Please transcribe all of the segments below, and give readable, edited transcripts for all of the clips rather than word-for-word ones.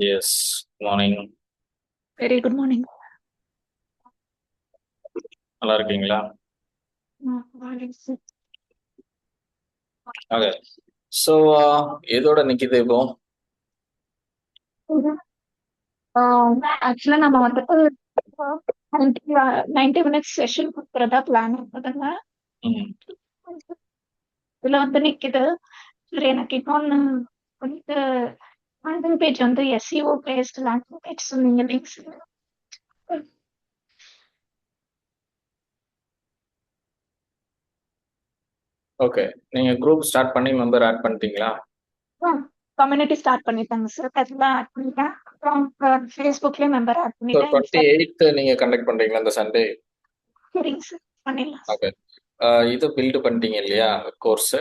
S. Morning. Very good morning. நல்லா இருக்கீங்களா? Okay. So எதோட நிக்குது இப்போ? ஆக்சுவலா நம்ம வந்துட்டு 90 மினிட்ஸ் செஷன் கொடுக்கறதா பிளான் இருக்குதுங்க. ம். இதுல வந்து நிக்குது. சரி, எனக்கு இன்னொன்னு வந்துட்டு லேண்டிங் பேஜ் வந்து எஸ்இஓ பேஸ்ட் லேண்டிங் பேஜ் சொன்னீங்க லிங்க்ஸ். ஓகே. நீங்க குரூப் ஸ்டார்ட் பண்ணி மெம்பர் ஆட் பண்ணிட்டீங்களா? கம்யூனிட்டி ஸ்டார்ட் பண்ணிட்டாங்க சார். அதெல்லாம் ஆட் பண்ணிட்டேன். அப்புறம் ஃபேஸ்புக்லயே மெம்பர் ஆட் ஸோ பண்ணிட்டேன். 28th நீங்க கண்டக்ட் பண்றீங்களா இந்த சண்டே? சரிங்க சார், பண்ணிடலாம் சார். ஓகே. இது பில்டு பண்ணிட்டீங்க இல்லையா கோர்ஸ்?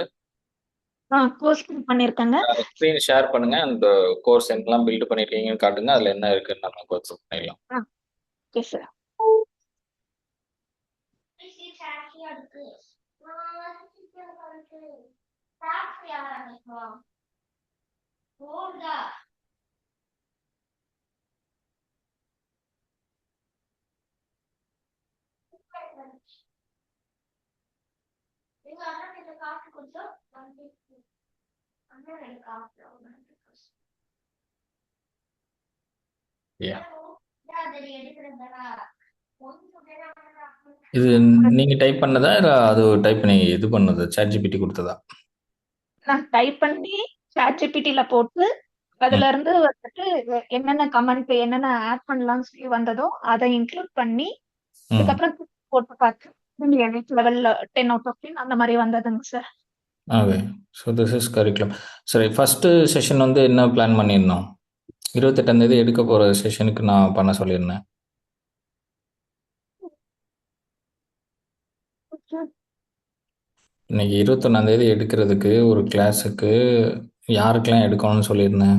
கோர்ஸ் பண்ணியிருக்கேங்க. ஸ்க்ரீன் ஷேர் பண்ணுங்க. அந்த கோர்ஸ் என்னெல்லாம் பில்டு பண்ணிருக்கீங்கன்னு காட்டுங்க. அதுல என்ன இருக்குன்னு நம்ம கோர்ஸ் பண்ணிடலாம். Okay sir. Yeah. இது நீங்க டைப் பண்ணதா இல்ல அது டைப் பண்ணி இது பண்ணது சாட் ஜிபிடி கொடுத்ததா? நான் டைப் பண்ணி ChatGPT-ல போட்டு ம். அதுல இருந்து வந்துட்டு என்னென்ன கமெண்ட் என்னென்ன ஆட் பண்ணலாம்னு சொல்லி வந்ததோ அதை இன்க்ளூட் பண்ணி ம். அதுக்கப்புறம் போட்டு பார்த்தேன். லெவல்ல 10 out of 10 அந்த மாதிரி வந்ததுங்க sir. Okay. So this is curriculum. சரி, ஃபஸ்ட்டு செஷன் வந்து என்ன பிளான் பண்ணியிருந்தோம்? 28ஆம் தேதி எடுக்க போகிற செஷனுக்கு நான் பண்ண சொல்லியிருந்தேன். இன்னைக்கு 21ஆம் தேதி எடுக்கிறதுக்கு ஒரு கிளாஸுக்கு யாருக்கெல்லாம் எடுக்கணும்னு சொல்லியிருந்தேன்?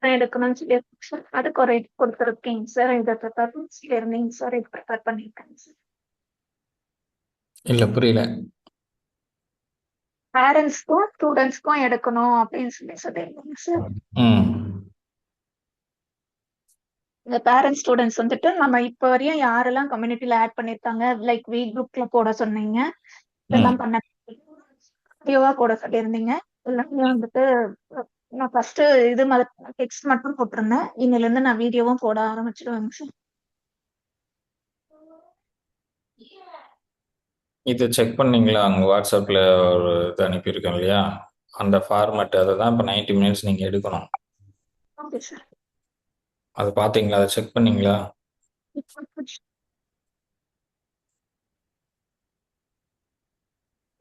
நான் எடுக்கணும்னு சொல்லி சார். அதுக்கு ஒரு இது கொடுத்துருக்கீங்க சார். இதை ப்ரிப்பேர் இருந்தீங்க சார். இது ப்ரிப்பேர் பண்ணியிருக்கேங்க சார். இல்லை, புரியல. பேரண்ட்ஸ்க்கும் ஸ்டூடெண்ட்ஸ்க்கும் எடுக்கணும் அப்படின்னு சொல்லி சொல்லியிருந்தீங்க சார். ம். இந்த பேரண்ட்ஸ் ஸ்டூடெண்ட்ஸ் வந்துட்டு நம்ம இப்ப வரையும் யாரெல்லாம் கம்யூனிட்டில ஆட் பண்ணிருக்காங்க, லைக் வி குரூப்ல போட சொன்னீங்க. ம். இதெல்லாம் பண்ண வீடியோவா போட சொல்லியிருந்தீங்க. எல்லாமே வந்துட்டு நான் ஃபர்ஸ்ட் இது டெக்ஸ்ட் மட்டும் போட்டிருந்தேன். இன்னில இருந்து நான் வீடியோவும் போட ஆரம்பிச்சிடுவேங்க சார். இது செக் பண்ணீங்களா? அங்கே வாட்ஸ்அப்பில் ஒரு இது அனுப்பியிருக்கேன் இல்லையா? அந்த ஃபார்மேட் அதை தான் இப்போ 90 மினிட்ஸ் நீங்கள் எடுக்கணும். Okay sir. அதை பார்த்தீங்களா? அதை செக் பண்ணீங்களா?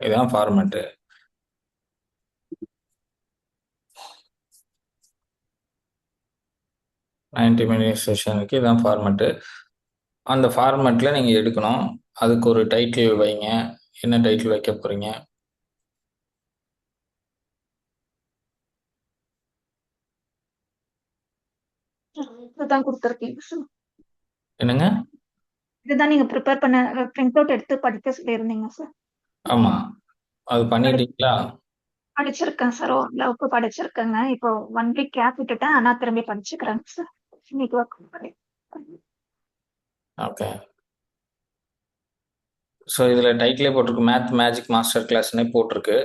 இதுதான் ஃபார்மேட்டு. 90 மினிட்ஸ் செஷனுக்கு இதான் ஃபார்மேட்டு. அந்த ஃபார்மேட்டில் நீங்கள் எடுக்கணும். அதுக்கு ஒரு டைட்டில் வைங்க. என்ன டைட்டில் வைக்க போகிறீங்க? இதுதான் கொடுத்துருக்கீங்க சார். என்னங்க? இதுதான் நீங்க ப்ரிப்பேர் பண்ண பிரிண்ட் அவுட் எடுத்து படிக்க சொல்லியிருந்தீங்க சார். ஆமாம். அது பண்ணிட்டீங்களா? படிச்சிருக்கேன் சார். ஓரளவுக்கு படிச்சிருக்கேங்க. இப்போ 1 வீக் கேப் விட்டுட்டேன். ஆனா திரும்பி படிச்சுக்கிறேங்க சார். இன்னைக்கு ஒர்க் பண்ணி. ஓகே. ஸோ இதில் டைட்டிலே போட்டிருக்கு, மேத் மேஜிக் மாஸ்டர் கிளாஸ்னே போட்டிருக்கு.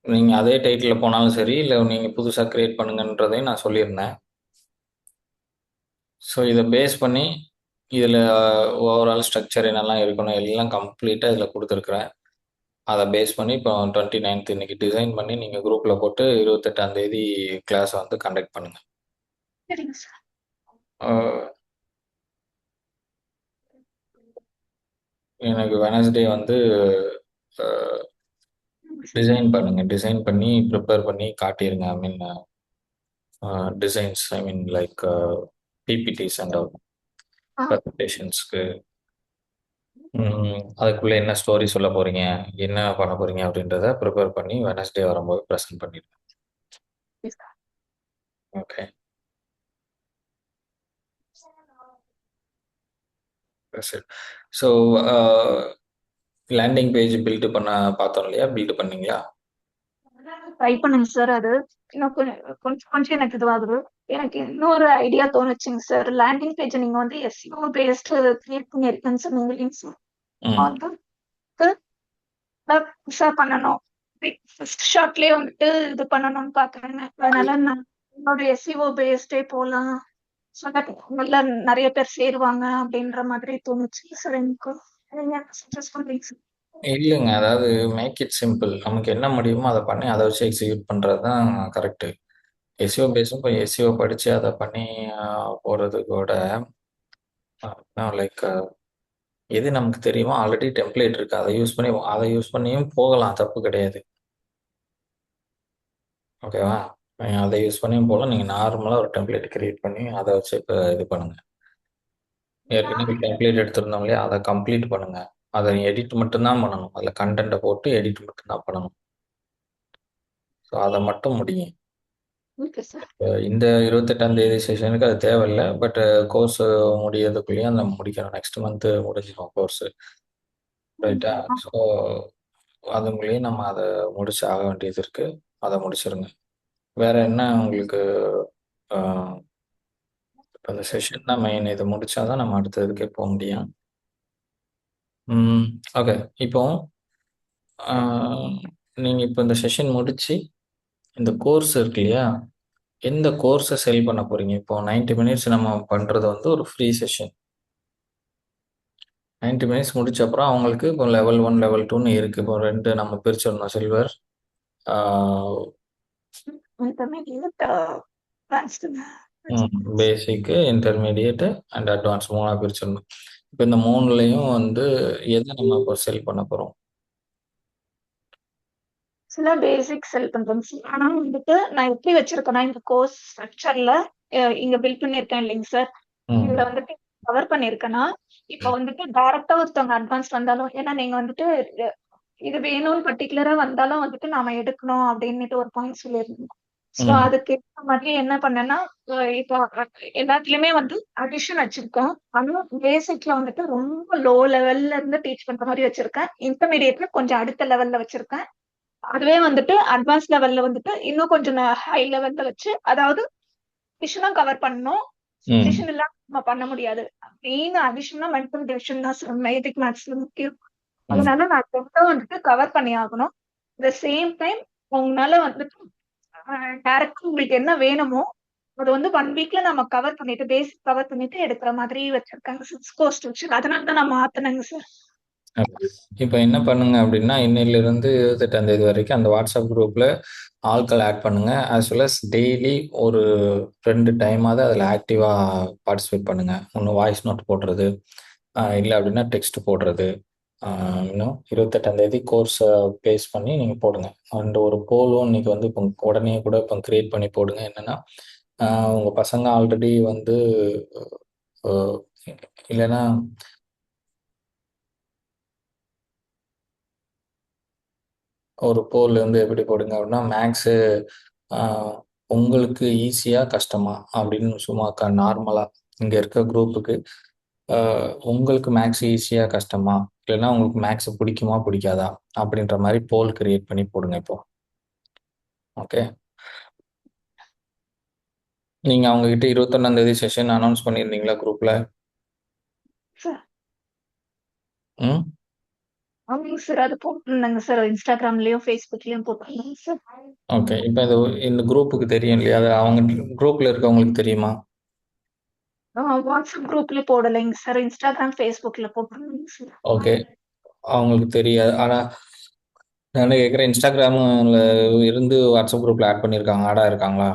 நீங்கள் அதே டைட்டிலில் போனாலும் சரி, இல்லை நீங்கள் புதுசாக க்ரியேட் பண்ணுங்கன்றதையும் நான் சொல்லியிருந்தேன். ஸோ இதை பேஸ் பண்ணி இதில் ஓவரால் ஸ்ட்ரக்சர் என்னெல்லாம் இருக்கணும் எல்லாம் கம்ப்ளீட்டாக இதில் கொடுத்துருக்குறேன். அதை பேஸ் பண்ணி இப்போ 29th இன்னைக்கு டிசைன் பண்ணி நீங்கள் குரூப்பில் போட்டு 28ஆம் தேதி கிளாஸை வந்து கண்டக்ட் பண்ணுங்கள். சரிங்க சார். எனக்கு வெனஸ்டே வந்து டிசைன் பண்ணுங்கள். டிசைன் பண்ணி ப்ரிப்பேர் பண்ணி காட்டிடுங்க. I mean designs, I mean like PPTs and ah, ப்ரெசன்டேஷன்ஸ்க்கு அதுக்குள்ளே என்ன ஸ்டோரி சொல்ல போகிறீங்க, என்ன பண்ண போகிறீங்க அப்படின்றத ப்ரிப்பேர் பண்ணி வெனஸ்டே வரும்போது ப்ரெசென்ட் பண்ணிடுங்க. yes sir. ஓகே. சரி. ஸோ லேண்டிங் பேஜ் பில்டு பண்ண பார்த்தோம் இல்லையா? பில்டு பண்ணீங்களா? ட்ரை பண்ணுங்க சார். அது இன்னும் கொஞ்சம் கொஞ்சம் எனக்கு இதுவாகுது. எனக்கு இன்னொரு ஐடியா தோணுச்சுங்க சார். லேண்டிங் பேஜ் நீங்க வந்து எஸ்இஓ பேஸ்ட் கிரியேட் பண்ணியிருக்கேன்னு சொன்னீங்க சார். ம். வந்து புதுசா பண்ணணும். ஃபர்ஸ்ட் ஷாட்லயே வந்துட்டு இது பண்ணணும்னு பாக்குறேங்க. அதனால நான் என்னோட எஸ்இஓ பேஸ்டே போலாம். ஸோ தட் நல்லா நிறைய பேர் சேருவாங்க அப்படின்ற மாதிரி தோணுச்சு சார் எனக்கு. நீங்க சஜஸ்ட் பண்றீங்க சார்? இல்லைங்க. அதாவது மேக் இட் சிம்பிள். நமக்கு என்ன முடியுமோ அதை பண்ணி அதை வச்சு எக்ஸிக்யூட் பண்ணுறது தான் கரெக்டு. எஸ்இஓ பேஸும் இப்போ எஸ்இஓ படித்து அதை பண்ணி போகிறதுக்கோட லைக் எது நமக்கு தெரியுமோ ஆல்ரெடி டெம்ப்ளேட் இருக்குது, அதை யூஸ் பண்ணியும் போகலாம், தப்பு கிடையாது. ஓகேவா? நீங்கள் அதை யூஸ் பண்ணியும் போகலாம். நீங்கள் நார்மலாக ஒரு டெம்ப்ளேட் கிரியேட் பண்ணி அதை வச்சு இப்போ இது பண்ணுங்கள். ஏற்கனவே டெம்ப்ளேட் எடுத்திருந்தோம் இல்லையா, அதை கம்ப்ளீட் பண்ணுங்கள். அதை எடிட் மட்டும்தான் பண்ணணும். அதில் கண்டென்ட்டை போட்டு எடிட் மட்டும்தான் பண்ணணும். ஸோ அதை மட்டும் முடியும். Okay sir. இந்த 28ஆம் தேதி செஷனுக்கு அது தேவையில்லை. பட் கோர்ஸ் முடியறதுக்குள்ளேயும் அதை முடிக்கணும். நெக்ஸ்ட் மந்த் முடிஞ்சிடும் கோர்ஸ். ரைட்டா? ஸோ அதுக்குள்ளேயும் நம்ம அதை முடிச்சு ஆக வேண்டியது இருக்கு. அதை முடிச்சிருங்க. வேற என்ன உங்களுக்கு இப்போ இந்த செஷன் தான் மெயின். இதை முடிச்சாதான் நம்ம அடுத்ததுக்கே போக முடியும். ஓகே. இப்போ நீங்கள் இப்போ இந்த செஷன் முடிச்சு இந்த கோர்ஸ் இருக்கு இல்லையா, எந்த கோர்ஸை செல் பண்ண போறீங்க? இப்போ 90 மினிட்ஸ் நம்ம பண்றது வந்து ஒரு ஃப்ரீ செஷன். 90 மினிட்ஸ் முடிச்ச அப்புறம் அவங்களுக்கு இப்போ லெவல் 1 லெவல் 2ன்னு இருக்கு. இப்போ 2 நம்ம பிரிச்சிடணும். Silver, intermediate, advanced. Basic, intermediate and advance 3ஆ பிரிச்சிடணும். இப்போ இந்த 3லையும் வந்து எதை நம்ம இப்போ செல் பண்ண போறோம்? சில பேசிக் செல் பண்றோம் சார். ஆனா வந்துட்டு நான் எப்படி வச்சிருக்கேன்னா இந்த கோர்ஸ் ஸ்ட்ரக்சர்ல இங்க பில்ட் பண்ணிருக்கேன் இல்லைங்க சார். ம். இதுல வந்துட்டு கவர் பண்ணிருக்கேன்னா இப்ப வந்துட்டு டைரக்டா ஒருத்தவங்க அட்வான்ஸ் வந்தாலும், ஏன்னா நீங்க வந்துட்டு இது வேணும்னு பர்டிகுலரா வந்தாலும் வந்துட்டு நாம எடுக்கணும் அப்படின்னுட்டு ஒரு பாயிண்ட் சொல்லியிருந்தோம். சோ ம். அதுக்கு ஏற்ற மாதிரி என்ன பண்ணேன்னா இப்போ எல்லாத்துலயுமே வந்து அடிஷன் வச்சிருக்கேன். ஆனா பேசிக்ல வந்துட்டு ரொம்ப லோ லெவல்ல இருந்து டீச் பண்ற மாதிரி வச்சிருக்கேன். இன்டர்மீடியட்ல கொஞ்சம் அடுத்த லெவல்ல வச்சிருக்கேன். அதுவே வந்துட்டு அட்வான்ஸ் லெவல்ல வந்துட்டு இன்னும் கொஞ்சம் ஹை லெவல்ல வச்சு, அதாவது அடிஷனும் கவர் பண்ணணும். ம். அடிஷன் இல்லாம நம்ம பண்ண முடியாது. மெயின் அடிஷனா மென்டல் டிவிஷன் தான் சார் மேஜிக் மேத்ஸ்ல முக்கியம். ம். அதனால நான் ரெண்டும் வந்துட்டு கவர் பண்ணி ஆகணும். த சேம் டைம் உங்களால வந்துட்டு டைரக்டா உங்களுக்கு என்ன வேணுமோ அது வந்து 1 வீக்ல நம்ம கவர் பண்ணிட்டு பேசிக் கவர் பண்ணிட்டு எடுக்கிற மாதிரி வச்சிருக்காங்க 6 கோர்ஸ் ஸ்ட்ரக்சர். அதனால தான் நான் மாத்தினேங்க சார். இப்போ என்ன பண்ணுங்க அப்படின்னா, இன்னையிலிருந்து 28ஆம் தேதி வரைக்கும் அந்த வாட்ஸ்அப் குரூப்ல ஆட்கள் ஆட் பண்ணுங்க. ஆஸ் வெல் அஸ் டெய்லி ஒரு 2 டைமாவது அதில் ஆக்டிவா பார்ட்டிசிபேட் பண்ணுங்க. ஒன்று வாய்ஸ் நோட் போடுறது, இல்லை அப்படின்னா டெக்ஸ்ட் போடுறது. இன்னும் 28ஆம் தேதி கோர்ஸை பேஸ் பண்ணி நீங்கள் போடுங்க. அண்ட் ஒரு போலும் இன்னைக்கு வந்து இப்போ உடனே கூட இப்போ கிரியேட் பண்ணி போடுங்க. என்னன்னா உங்கள் பசங்க ஆல்ரெடி வந்து இல்லைன்னா ஒரு போல் வந்து எப்படி போடுங்க அப்படின்னா, மேக்ஸு உங்களுக்கு ஈஸியா கஷ்டமா அப்படின்னு சும்மா நார்மலா இங்க இருக்க குரூப்புக்கு உங்களுக்கு மேக்ஸ் ஈஸியா கஷ்டமா, இல்லைன்னா உங்களுக்கு மேக்ஸ் பிடிக்குமா பிடிக்காதா அப்படின்ற மாதிரி போல் கிரியேட் பண்ணி போடுங்க இப்போ. ஓகே. நீங்க அவங்க கிட்ட 21ஆம் தேதி செஷன் அனௌன்ஸ் பண்ணியிருந்தீங்களா குரூப்ல? சார் ம். ஆமாங்க சார். அது போட்டிருந்தாங்க சார். இன்ஸ்டாகிராம்லயும் ஃபேஸ்புக்லயும் போட்டிருந்தாங்க சார். ஓகே. இப்போ இந்த குரூப்புக்கு தெரியும் இல்லையா? அது அவங்க குரூப்ல இருக்கவங்களுக்கு தெரியுமா? வாட்ஸ்அப் குரூப்ல போடலைங்க சார். இன்ஸ்டாகிராம் ஃபேஸ்புக்ல போட்டிருந்தாங்க சார். ஓகே. அவங்களுக்கு தெரியாது. ஆனா நான் என்ன கேட்குறேன், இன்ஸ்டாகிராம்ல இருந்து வாட்ஸ்அப் குரூப்ல ஆட் பண்ணியிருக்காங்க, ஆடா இருக்காங்களா?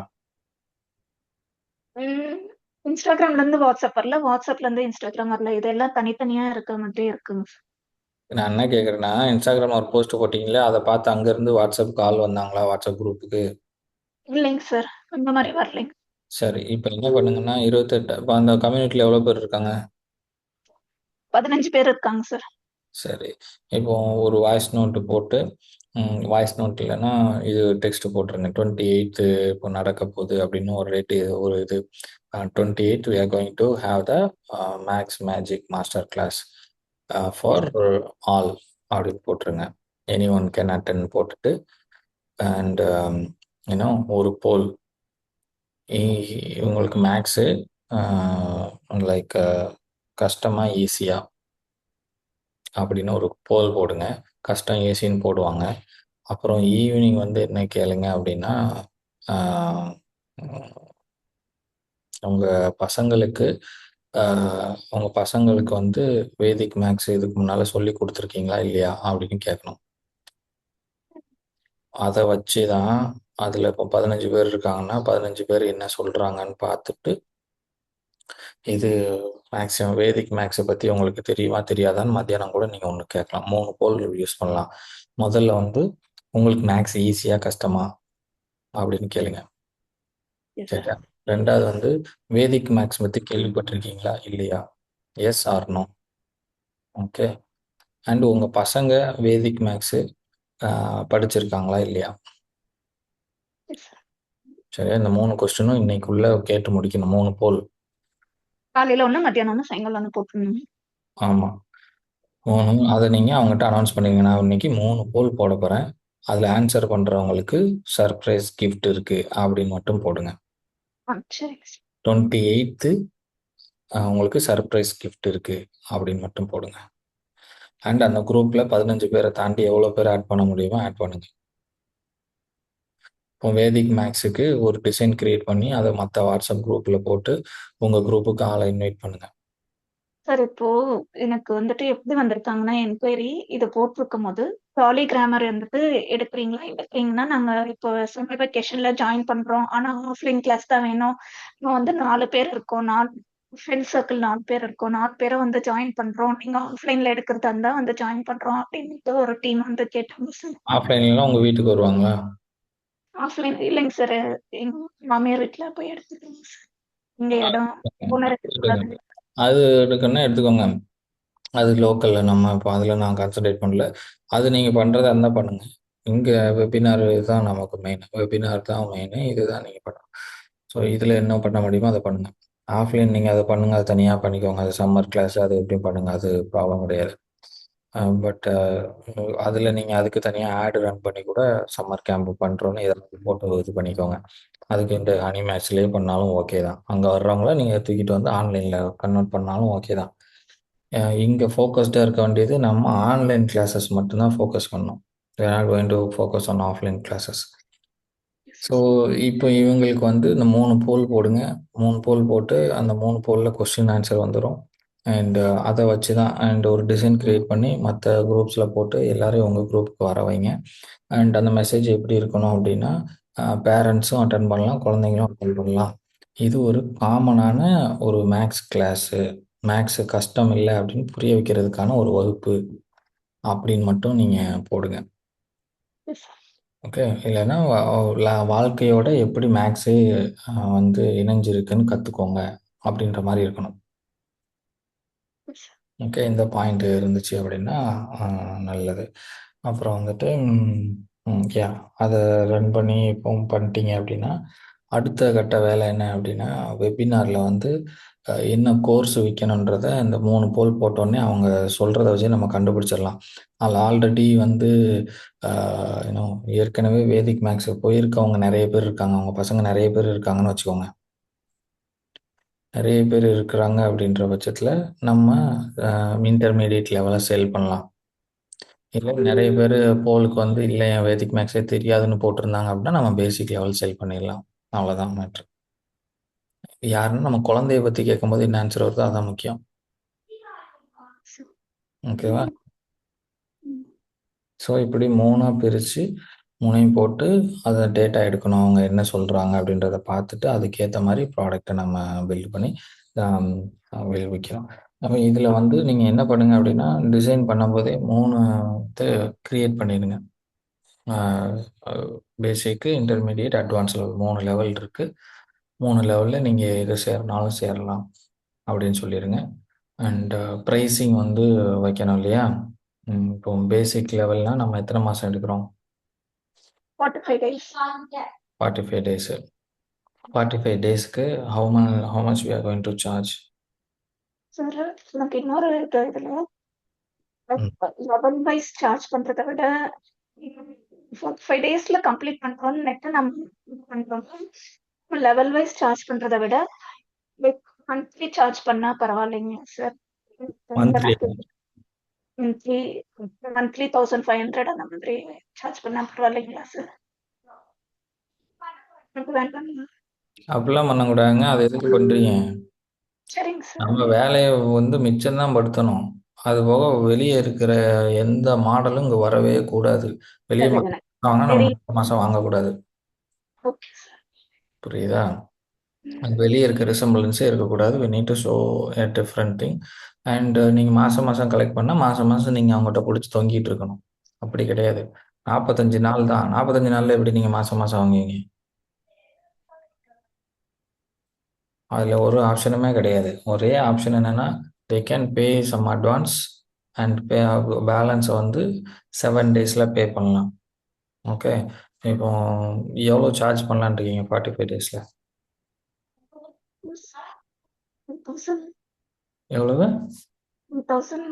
இன்ஸ்டாகிராம்ல இருந்து வாட்ஸ்அப் வரல, வாட்ஸ்அப்ல இருந்து இன்ஸ்டாகிராம் வரல. இதெல்லாம் தனித்தனியா இருக்க மாதிரி இருக்குங்க சார். நான் என்ன கேட்குறேன்னா, இன்ஸ்டாகிராம் ஒரு போஸ்ட் போட்டிங்களே, அதை பார்த்து அங்கேருந்து வாட்ஸ்அப் கால் வந்தாங்களா வாட்ஸ்அப் குரூப்புக்கு? இல்லைங்க சார், அந்த மாதிரி வரலைங்க. சரி. இப்போ என்ன பண்ணுங்கன்னா 28 இப்போ அந்த கம்யூனிட்டியில் எவ்வளோ பேர் இருக்காங்க? 15 பேர் இருக்காங்க சார். சரி. இப்போ ஒரு வாய்ஸ் நோட்டு போட்டு, வாய்ஸ் நோட் இல்லைன்னா இது டெக்ஸ்ட் போட்டுருங்க. 28 இப்போ நடக்க போகுது அப்படின்னு ஒரு ரேட்டு ஒரு இது 28 we are going to have the maths magic master class for all அப்படின்னு போட்டுருங்க. எனி ஒன் கேன் அட்டன் போட்டுட்டு அண்ட் யூனோ ஒரு போல் உங்களுக்கு மேக்ஸு லைக் கஷ்டமா ஈஸியா அப்படின்னு ஒரு போல் போடுங்க. கஷ்டம் ஈஸின்னு போடுவாங்க. அப்புறம் ஈவினிங் வந்து என்ன கேளுங்க அப்படின்னா ஆஹ், உங்க பசங்களுக்கு உங்க பசங்களுக்கு வந்து வேதிக் மேக்ஸ் இதுக்கு முன்னால சொல்லி கொடுத்துருக்கீங்களா இல்லையா அப்படின்னு கேட்கணும். அதை வச்சு தான் அதில் இப்போ 15 பேர் இருக்காங்கன்னா 15 பேர் என்ன சொல்கிறாங்கன்னு பார்த்துட்டு இது மேக்ஸிமம் வேதிக் மேக்ஸை பற்றி உங்களுக்கு தெரியுமா தெரியாதான்னு மத்தியானம் கூட நீங்கள் ஒன்று கேட்கலாம். 3 போல் யூஸ் பண்ணலாம். முதல்ல வந்து உங்களுக்கு மேக்ஸ் ஈஸியாக கஷ்டமா அப்படின்னு கேளுங்க. Yes sir. சரியா? ரெண்டாவது வந்து வேதிக் மேக்ஸ் பற்றி கேள்விப்பட்டிருக்கீங்களா இல்லையா? Yes or no. Okay. And உங்கள் பசங்க வேதிக் மேக்ஸு படிச்சிருக்காங்களா இல்லையா? Yes sir. சரியா? இந்த 3 கொஸ்டினும் இன்னைக்குள்ள கேட்டு முடிக்கணும். 3 போல். காலையில ஒண்ணு, மத்தியானம் ஒண்ணு, சாயங்காலம் ஒண்ணு போட்டுருணும். ஆமாம். 3 அதை நீங்கள் அவங்ககிட்ட அனௌன்ஸ் பண்ணுவீங்க. நான் இன்னைக்கு 3 போல் போட போகிறேன். அதில் ஆன்சர் பண்ணுறவங்களுக்கு சர்ப்ரைஸ் கிஃப்ட் இருக்குது அப்படின்னு மட்டும் போடுங்க. சரிங்க சார். 28th உங்களுக்கு சர்ப்ரைஸ் கிஃப்ட் இருக்குது அப்படின்னு மட்டும் போடுங்க. அண்ட் அந்த குரூப்பில் 15 பேரை தாண்டி எவ்வளோ பேர் ஆட் பண்ண முடியுமோ ஆட் பண்ணுங்க. இப்போ வேதிக் மேக்ஸுக்கு ஒரு டிசைன் கிரியேட் பண்ணி அதை மற்ற வாட்ஸ்அப் குரூப்பில் போட்டு உங்கள் குரூப்புக்கு ஆளை இன்வைட் பண்ணுங்க. சார் இப்போ எனக்கு வந்துட்டு எப்படி வந்திருக்காங்கன்னா என்கொயரி இதை போட்டிருக்கும் போது பாலிகிராமர் வந்துட்டு எடுக்கிறீங்கன்னா நாங்க இப்போ சம்மர் வெக்கேஷன்ல ஜாயின் பண்றோம், ஆனா ஆஃப்லைன் கிளாஸ் தான் வேணும். இப்போ வந்து 4 பேர் இருக்கோம், 4 ஃப்ரெண்ட் சர்க்கிள் 4 பேர் இருக்கோம், 4 பேரை வந்து ஜாயின் பண்றோம், நீங்க ஆஃப்லைன்ல எடுக்கிறதா இருந்தா வந்து ஜாயின் பண்றோம் அப்படின்ட்டு ஒரு டீம் வந்து கேட்டாங்க சார். ஆஃப்லைன்லாம் உங்கள் வீட்டுக்கு வருவாங்களா? ஆஃப்லைன் இல்லைங்க சார், எங்க மாமியார் வீட்டுல போய் எடுத்துக்கோங்க சார். இங்க இடம் ஓனர் எடுத்துக்கோங்க. அது எடுக்கணும்னா எடுத்துக்கோங்க. அது லோக்கலில் நம்ம இப்போ அதில் நான் கான்சன்ட்ரேட் பண்ணல. அது நீங்கள் பண்ணுறதா இருந்தால் பண்ணுங்கள். இங்கே வெபினார் தான் நமக்கு மெயின். வெபினார் தான் மெயின். இதுதான் நீங்கள் பண்ணணும். ஸோ இதில் என்ன பண்ண முடியுமோ அதை பண்ணுங்கள். ஆஃப்லைன் நீங்கள் அதை பண்ணுங்கள். அது தனியாக பண்ணிக்கோங்க. அது சம்மர் கிளாஸ் அது எப்படியும் பண்ணுங்கள். அது ப்ராப்ளம் கிடையாது. பட் அதில் நீங்கள் அதுக்கு தனியாக ஆட் ரன் பண்ணி கூட சம்மர் கேம்ப் பண்ணுறோன்னு ஏதாவது போட்டு இது பண்ணிக்கோங்க. அதுக்கு இந்த ஹனி மேட்ச்லேயே பண்ணாலும் ஓகே தான். அங்கே வர்றவங்கள நீங்கள் தூக்கிட்டு வந்து ஆன்லைனில் கன்வெர்ட் பண்ணாலும் ஓகே தான். இங்கே ஃபோக்கஸ்டாக இருக்க வேண்டியது நம்ம ஆன்லைன் கிளாஸஸ் மட்டும்தான் ஃபோக்கஸ் பண்ணணும். we are not going to focus on offline classes. So இப்போ இவங்களுக்கு வந்து இந்த 3 போல் போடுங்க. 3 போல் போட்டு அந்த 3 போலில் கொஸ்டின் ஆன்சர் வந்துடும். அண்ட் அதை வச்சு தான் அண்ட் ஒரு டிசைன் க்ரியேட் பண்ணி மற்ற குரூப்ஸில் போட்டு எல்லாரையும் உங்கள் குரூப்புக்கு வர வைங்க. அண்ட் அந்த மெசேஜ் எப்படி இருக்கணும் அப்படின்னா பேரண்ட்ஸும் அட்டன் பண்ணலாம், குழந்தைங்களும் அட்டன் பண்ணலாம். இது ஒரு காமனான ஒரு மேக்ஸ் கிளாஸு, மேக்ஸு கஷ்டம் இல்லை அப்படின்னு புரிய வைக்கிறதுக்கான ஒரு வகுப்பு அப்படின்னு மட்டும் நீங்கள் போடுங்க. ஓகே. இல்லைன்னா வாழ்க்கையோட எப்படி மேக்ஸு வந்து இணைஞ்சிருக்குன்னு கற்றுக்கோங்க அப்படின்ற மாதிரி இருக்கணும். ஓகே. இந்த பாயிண்ட் இருந்துச்சு அப்படின்னா நல்லது. அப்புறம் வந்துட்டு யா அதை ரன் பண்ணி இப்போ பண்ணிட்டீங்க அப்படின்னா அடுத்த கட்ட வேலை என்ன அப்படின்னா வெபினாரில் வந்து என்ன கோர்ஸ் விற்கணுன்றத இந்த 3 போல் போட்டோடனே அவங்க சொல்கிறத வச்சு நம்ம கண்டுபிடிச்சிடலாம். அதில் ஆல்ரெடி வந்து இன்னும் ஏற்கனவே வேதிக் மேக்ஸ் போயிருக்கவங்க நிறைய பேர் இருக்காங்க. அவங்க பசங்க நிறைய பேர் இருக்காங்கன்னு வச்சுக்கோங்க. நிறைய பேர் இருக்கிறாங்க அப்படின்ற பட்சத்தில் நம்ம இன்டர்மீடியட் லெவலில் சேல் பண்ணலாம். இல்லை நிறைய பேர் போலுக்கு வந்து இல்லை என் வேதிக் மேக்ஸே தெரியாதுன்னு போட்டிருந்தாங்க அப்படின்னா நம்ம பேசிக் லெவல் செல் பண்ணிடலாம். அவ்வளோதான் மேட்ரு. யாருன்னா நம்ம குழந்தைய பற்றி கேட்கும்போது என்ன ஆன்சர் வருதோ அதான் முக்கியம். ஓகேவா? ஸோ இப்படி 3ஆக பிரித்து 3ஐயும் போட்டு அதை டேட்டா எடுக்கணும். அவங்க என்ன சொல்கிறாங்க அப்படின்றத பார்த்துட்டு அதுக்கேற்ற மாதிரி ப்ராடக்டை நம்ம பில்ட் பண்ணி விற்கிறோம். அப்போ இதில் வந்து நீங்கள் என்ன பண்ணுங்க அப்படின்னா டிசைன் பண்ணும்போதே 3 க்ரியேட் பண்ணிடுங்க. பேசிக்கு, இன்டர்மீடியட், அட்வான்ஸ் லெவல் 3 லெவல் இருக்குது. 3 லெவலில் நீங்கள் எது சேரனாலும் சேரலாம் அப்படின்னு சொல்லிடுங்க. அண்ட் ப்ரைஸிங் வந்து வைக்கணும் இல்லையா? இப்போ பேசிக் லெவல்னால் நம்ம எத்தனை மாதம் எடுக்கிறோம்? 45 days. 45 டேஸு. 45 டேஸ்க்கு how much we are going to charge? Sir எனக்கு இன்னொரு இதுல லெவல் வைஸ் சார்ஜ் பண்றதை விட 45 டேஸ்ல கம்ப்ளீட் பண்றோம்னு நெட்டு நம்ம இது பண்றோம். லெவல் வைஸ் சார்ஜ் பண்றத விட மந்த்லி சார்ஜ் பண்ணா பரவாயில்லைங்களா சார்? மந்த்லி மந்த்லி மந்த்லி 1500 அந்த மாதிரி சார்ஜ் பண்ணா பரவாயில்லைங்களா சார்? எனக்கு வேண்டாம். அப்படிலாம் பண்ணக்கூடாதுங்க. அது எதுக்கு பண்ணுறீங்க? சரிங்க சார். நம்ம வேலையை வந்து மிச்சம்தான் படுத்தணும். அது போக வெளியே இருக்கிற எந்த மாடலும் இங்கே வரவே கூடாது. வெளியே சரி எனக்கு வாங்கினா நம்ம தெரியும். மாதம் வாங்கக்கூடாது. Okay sir. புரியுதா? அது வெளியே இருக்க ரிசம்பிளன்ஸே இருக்கக்கூடாது. we need to show a different thing. And நீங்கள் மாதம் மாதம் கலெக்ட் பண்ணால் மாதம் மாதம் நீங்கள் அவங்ககிட்ட பிடிச்சி தொங்கிட்டு இருக்கணும். அப்படி கிடையாது. 45 நாள் தான். 45 நாளில் எப்படி நீங்கள் மாதம் மாதம் வாங்குவீங்க? அதில் ஒரு ஆப்ஷனுமே கிடையாது. ஒரே ஆப்ஷன் என்னென்னா they can pay some advance and பேலன்ஸை வந்து 7 டேஸில் பே பண்ணலாம். ஓகே. இப்போ எவ்வளோ சார்ஜ் பண்ணலான்னு இருக்கீங்க 45 டேஸில்? 1000 எவ்வளவு? 1000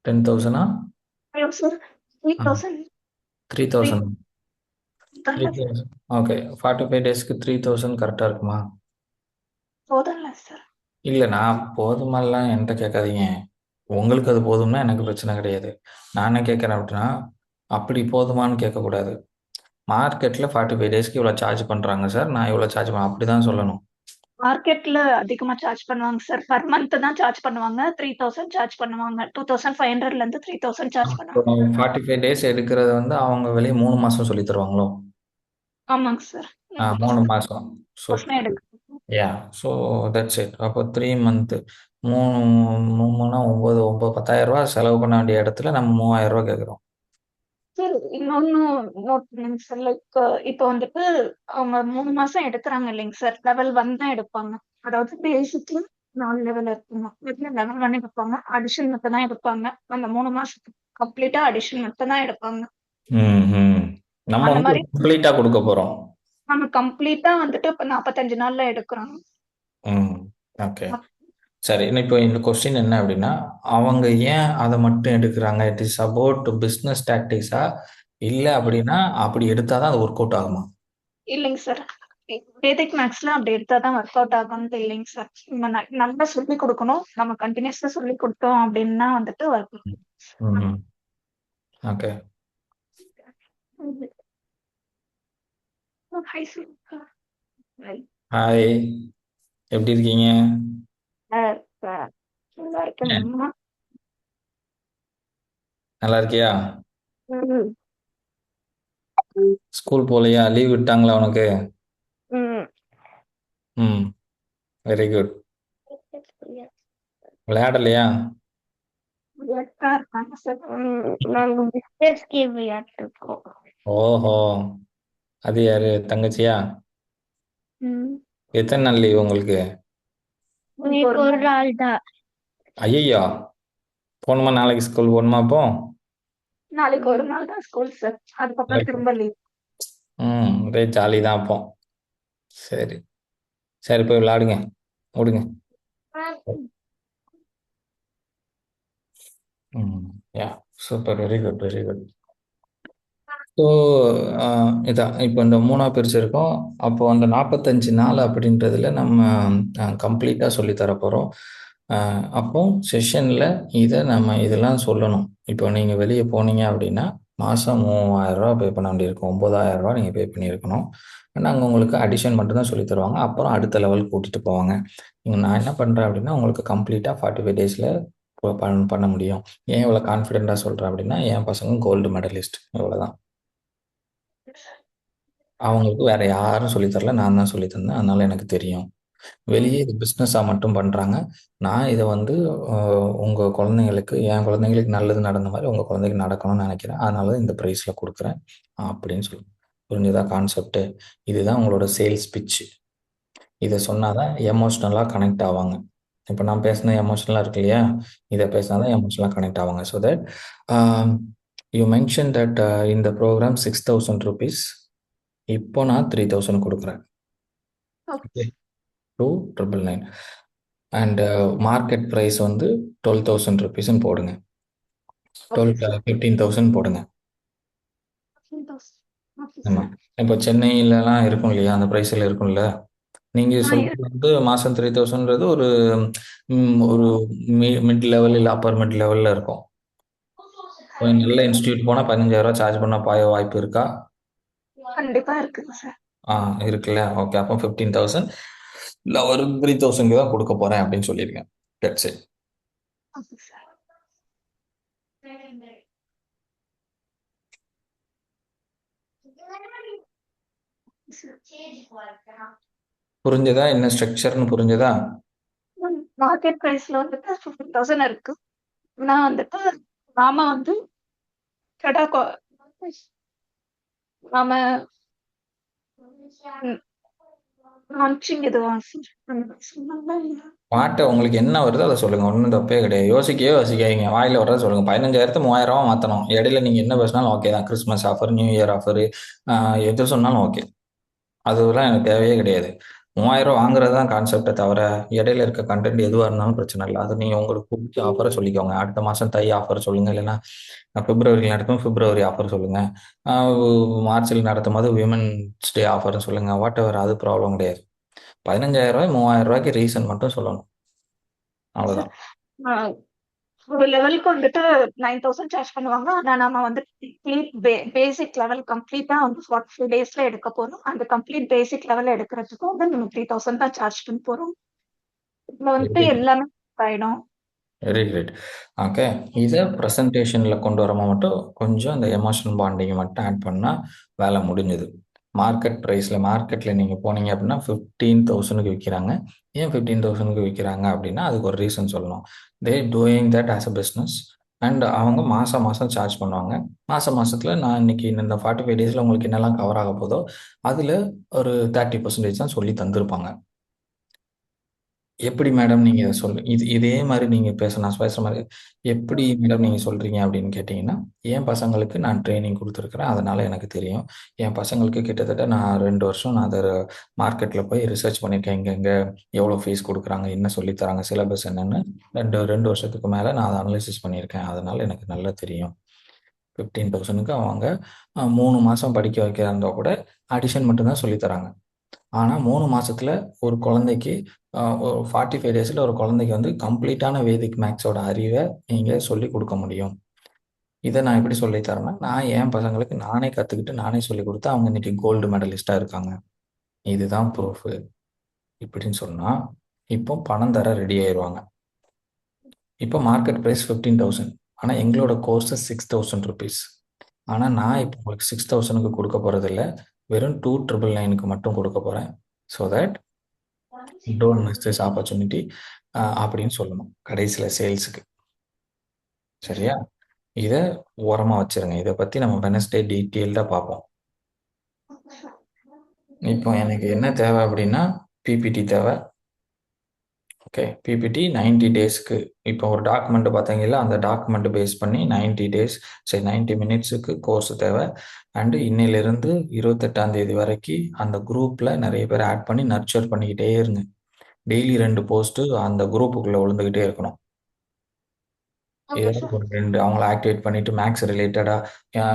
10,000 சார். 3000 3,000. 3000 3,000. ஓகே. 45 டேஸ்க்கு 3,000 கரெக்டாக இருக்குமா? போதும்ல சார்? இல்லை, நான் போதுமாலாம் என்கிட்ட கேட்காதீங்க. உங்களுக்கு அது போதும்னா எனக்கு பிரச்சனை கிடையாது. நான் என்ன கேட்குறேன் அப்படின்னா, அப்படி போதுமான்னு கேட்கக்கூடாது. மார்க்கெட்டில் 45 டேஸ்க்கு இவ்வளோ சார்ஜ் பண்ணுறாங்க சார், நான் இவ்வளோ சார்ஜ் பண்ண அப்படி தான் சொல்லணும். மார்க்கெட்ல அதிகமா சார்ஜ் பண்ணுவாங்க சார். பர் மந்த் தான் சார்ஜ் பண்ணுவாங்க. 3000 சார்ஜ் பண்ணுவாங்க. 2500ல இருந்து 3000 சார்ஜ் இப்போ பண்ணுவாங்க. 45 டேஸ் எடுக்கிறது வந்து அவங்க வெளியே 3 மாதம் சொல்லி தருவாங்களோ? ஆமாங்க சார். 3 மாதம். ஸோ மாசமே எடுக்கு. யா, ஸோ தட்ஸ் இட். அப்போ 3 மந்த்து, 3 3 9 9 10,000 செலவு பண்ண வேண்டிய இடத்துல நம்ம 3,000 கேட்குறோம். சார் இன்னொன்னு நோட் பண்ணுங்க சார். லைக் இப்போ வந்துட்டு அவங்க 3 மாசம் எடுக்குறாங்க இல்லைங்க சார்? லெவல் 1 தான் எடுப்பாங்க. அதாவது பேசிக்ல 4 லெவல் இருக்குங்க. இதுல லெவல் 1 எடுப்பாங்க. அடிஷன் மட்டும் தான் எடுப்பாங்க. அந்த 3 மாசத்துக்கு கம்ப்ளீட்டா அடிஷன் மட்டும் தான் எடுப்பாங்க. ம். நம்ம அந்த வந்து மாதிரி கம்ப்ளீட்டாக கொடுக்க போகிறோம். நம்ம கம்ப்ளீட்டா வந்துட்டு இப்ப 45 நாள்ல எடுக்கிறோம். ம். ஓகே. சரி. இப்போ இந்த கொஸ்டின் என்ன அப்படின்னா, அவங்க ஏன் அதை மட்டும் எடுக்கிறாங்க? இட் இஸ் அபவுட் பிஸ்னஸ் டாக்டிக்ஸா? இல்லை அப்படின்னா அப்படி எடுத்தால் தான் அது ஒர்க் அவுட் ஆகுமா? இல்லைங்க சார். வேதிக் மேக்ஸ்ல அப்படி எடுத்தா தான் ஒர்க் அவுட் ஆகும்னு இல்லைங்க சார். நம்ம நல்லா சொல்லி கொடுக்கணும். நம்ம கண்டினியூஸா சொல்லி கொடுத்தோம் அப்படின்னா வந்துட்டு ஒர்க் ம். ஓகே. High sir. ஹாய், எப்படி இருக்கீங்க? நல்லா இருக்கேன். நல்லா இருக்கியா? ஸ்கூல் போகலையா? லீவ் விட்டாங்களா உனக்கு? ம். Very good. விளையாடலையா? இருக்காங்க சார். நாங்க பிஸ்னஸ் கேம் விளையாட்டுருக்கோம். ஓஹோ, அது யாரு, தங்கச்சியா? எத்தனை நாள் லீவ் உங்களுக்கு? ஒரு நாள் தான். ஐயோ, போகணுமா? நாளைக்கு ஸ்கூல் போகணுமா அப்போ? நாளைக்கு ஒரு நாள் தான் ஸ்கூல் சார். அதுக்கப்புறம் திரும்ப லீவ். ஒரே ஜாலி தான் அப்போ. சரி சரி, போய் விளையாடுங்க, ஓடுங்க. Ya, super, very good, very good. So இதான் இப்போ இந்த 3ஆக பிரிச்சிருக்கோம். அப்போ அந்த 45 நாள் அப்படின்றதுல நம்ம கம்ப்ளீட்டாக சொல்லி தரப்போகிறோம். அப்போ செஷனில் இதை நம்ம இதெல்லாம் சொல்லணும். இப்போ நீங்கள் வெளியே போனீங்க அப்படின்னா மாதம் 3,000 பே பண்ண வேண்டியிருக்கும். 9,000 நீங்கள் பே பண்ணியிருக்கணும். நாங்கள் உங்களுக்கு அடிஷன் மட்டும்தான் சொல்லி தருவாங்க. அப்புறம் அடுத்த லெவலுக்கு கூட்டிகிட்டு போவாங்க. நான் என்ன பண்ணுறேன் அப்படின்னா உங்களுக்கு கம்ப்ளீட்டாக 45 டேஸில் பண்ண முடியும். ஏன் இவ்வளோ கான்ஃபிடென்ட்டாக சொல்கிறேன் அப்படின்னா என் பசங்க கோல்டு மெடலிஸ்ட், இவ்வளோதான். அவங்களுக்கு வேற யாரும் சொல்லித் தரல, நான் தான் சொல்லித் தந்தேன். அதனால எனக்கு தெரியும். வெளியே இது பிஸ்னஸாக மட்டும் பண்ணுறாங்க. நான் இதை வந்து உங்கள் குழந்தைங்களுக்கு, என் குழந்தைங்களுக்கு நல்லது நடந்த மாதிரி உங்கள் குழந்தைக்கு நடக்கணும்னு நினைக்கிறேன். அதனால தான் இந்த ப்ரைஸில் கொடுக்குறேன் அப்படின்னு சொல்லி. புரிஞ்சுதா கான்செப்ட்டு? இதுதான் உங்களோட சேல்ஸ் பிட்ச். இதை சொன்னால் தான் எமோஷ்னலாக கனெக்ட் ஆவாங்க. இப்போ நான் பேசின எமோஷ்னலாக இருக்கு இல்லையா? இதை பேசினா தான் எமோஷ்னலாக கனெக்ட் ஆவாங்க. So that you mention that இந்த ப்ரோக்ராம் ₹6,000. இப்போ நான் 3,000 கொடுக்குறேன். ஓகே. 2,999 அண்ட் மார்க்கெட் ப்ரைஸ் வந்து ₹12,000 போடுங்க. 15,000 போடுங்க. ஓகே ஆமா. சார். இப்போ சென்னையிலலாம் இருக்கும் இல்லையா? அந்த பிரைஸ்ல இருக்கும்ல. நீங்க சொல்றது இருக்கு. வந்து மாசம் 3000ன்றது ஒரு மிட் லெவல் இல்ல அப்பர் மிட் லெவல்ல இருக்கும். கொஞ்சம் நல்ல இன்ஸ்டிடியூட் போனா ரூ. 15,000 சார்ஜ் பண்ண வாய்ப்பு இருக்கா? கண்டிப்பா இருக்குங்க சார். ஆ இருக்குல்ல. ஓகே. அப்போ 15,000 இல்ல ஒரு 3000க்கு தான் குடுக்க போறேன் அப்படின்னு சொல்லிருங்க. That's it. Okay sir. புரிஞ்சதா? என்ன ஸ்ட்ரக்சர்ன்னு புரிஞ்சதா? மார்க்கெட் பிரைஸ்ல வந்துட்டு 15,000 இருக்கு. நான் வந்துட்டு நாம வந்து கடா நாம லான்ச்சிங் எதுவா சார் சொன்னாங்களா இல்லையா? பாட்ட உங்களுக்கு என்ன வருதோ அத சொல்லுங்க. ஒண்ணும் தப்பே கிடையாது. யோசிக்கவே யோசிக்காதீங்க. வாயில வர்றத சொல்லுங்க. 15,000 3000 மாத்தணும். இடையில நீங்க என்ன பேசினாலும் ஓகே தான். Christmas offer, new year offer, எது சொன்னாலும் ஓகே. அதுவெல்லாம் எனக்கு தேவையே கிடையாது. 3000 வாங்குறது தான் கான்செப்டே தவிர, இடையில இருக்க கண்டென்ட் எதுவா இருந்தாலும் பிரச்சனை இல்ல. அது நீங்க உங்களுக்கு புடிச்ச ஆஃபர சொல்லிக்கோங்க. அடுத்த மாசம் தை ஆஃபர் சொல்லுங்க. இல்லைன்னா பிப்ரவரில நடத்தும் பிப்ரவரி ஆஃபர் சொல்லுங்க. அ மார்ச்ல நடத்தும்போது விமென்ஸ் டே ஆஃபர்ன்னு சொல்லுங்க. வாட்டெவர் அது ப்ராப்ளம் கிடையாது. ரூ. 15,000 ரூ. 3000க்கு ரீசன் மட்டும் சொல்லணும். சார் அவ்வளவுதான். ஒரு லெவலுக்கு வந்துட்டு 9,000 சார்ஜ் பண்ணுவாங்க. ஆனா நாம வந்து பேசிக் லெவல் கம்ப்ளீட்டா வந்து 45 டேஸ்ல எடுக்க போறோம். அந்த கம்ப்ளீட் பேசிக் லெவல் எடுக்கிறதுக்கு வந்து நம்ம 3,000 தான் சார்ஜ் பண்ண போறோம். இதுல வந்துட்டு எல்லாமே ஆயிடும். Very great. ஓகே. இதை ப்ரெசன்டேஷனில் கொண்டு வரமா மட்டும் கொஞ்சம் அந்த எமோஷனல் பாண்டிங்கை மட்டும் ஆட் பண்ணால் வேலை முடிஞ்சுது. மார்க்கெட்டில் நீங்கள் போனீங்க அப்படின்னா 15,000க்கு விற்கிறாங்க. ஏன் 15,000க்கு விற்கிறாங்க அப்படின்னா அதுக்கு ஒரு ரீசன் சொல்லணும். They doing that as a business and அவங்க மாதம் மாதம் சார்ஜ் பண்ணுவாங்க. மாதத்தில் நான் இன்னைக்கு இந்த 45 டேஸில் உங்களுக்கு என்னெல்லாம் கவர் ஆக போதோ அதில் ஒரு 30% தான் சொல்லி தந்திருப்பாங்க. எப்படி மேடம் நீங்க இத இதே மாரி நீங்க நான் பேசுற மாரி, எப்படி மேடம் நீங்க சொல்றீங்க அப்படின்னு கேட்டீங்கன்னா, என் பசங்களுக்கு நான் ட்ரெய்னிங் குடுத்துருக்கிறேன். அதனால எனக்கு தெரியும். என் பசங்களுக்கு கிட்டத்தட்ட நான் 2 வருஷம் நான் அத மார்க்கெட்ல போய் ரிசர்ச் பண்ணியிருக்கேன். எங்கெங்க எவ்வளோ ஃபீஸ் குடுக்குறாங்க, என்ன சொல்லி தராங்க, சிலபஸ் என்னன்னு 2 வருஷத்துக்கு மேல நான் அத அனலைசிஸ் பண்ணியிருக்கேன். அதனால எனக்கு நல்லா தெரியும். 15,000க்கு அவங்க 3 மாசம் படிக்க வைக்கிறதா இருந்தா கூட, அடிஷன் மட்டும் தான் சொல்லி தராங்க. ஆனா 3 மாசத்துல ஒரு குழந்தைக்கு ஒரு 45 டேஸ்ல ஒரு குழந்தைக்கு வந்து கம்ப்ளீட்டான வேதிக் மேத்ஸோட அறிவ நீங்க சொல்லிக் குடுக்க முடியும். இத நான் எப்படி சொல்லி தரேன்னா, நான் என் பசங்களுக்கு நானே கத்துக்கிட்டு, நானே சொல்லிக் குடுத்து, அவங்க இன்னைக்கு கோல்டு மெடலிஸ்ட்டா இருக்காங்க. இதுதான் ப்ரூஃபு. இப்படின்னு சொன்னா, இப்போ பணம் தர ரெடி ஆயிருவாங்க. இப்போ மார்க்கெட் பிரைஸ் 15,000. ஆனா எங்களோட கோர்ஸ் ₹6,000. ஆனா நான் இப்போ உங்களுக்கு 6,000க்கு குடுக்க போறதில்ல. வெறும் 2,999க்கு மட்டும் குடுக்க போறேன். So that don't miss this opportunity அப்படின்னு சொல்லணும் கடைசியில சேல்ஸுக்கு. சரியா? இத ஓரமா வச்சிருங்க. இத பத்தி நம்ம வெட்னஸ்டே டீட்டெயில்டா பார்ப்போம். இப்போ எனக்கு என்ன தேவை அப்படின்னா, பிபிடி தேவை. ஓகே. பிபிடி 90 டேஸ்க்கு இப்போ ஒரு டாக்குமெண்ட் பார்த்தீங்கல்ல, அந்த டாக்குமெண்ட் பேஸ் பண்ணி 90 டேஸ் 90 மினிட்ஸுக்கு கோர்ஸ் தேவை. அண்ட் இன்னையிலிருந்து 28ஆம் தேதி வரைக்கும் அந்த குரூப்ல நிறைய பேர் ஆட் பண்ணி நர்ச்சர் பண்ணிக்கிட்டே இருங்க. டெய்லி 2 போஸ்ட் அந்த குரூப்புக்குள்ள விழுந்துகிட்டே இருக்கணும். ஓகே ஏதாவது சார். ஒரு 2 அவங்கள ஆக்டிவேட் பண்ணிட்டு மேத்ஸ் ரிலேட்டடா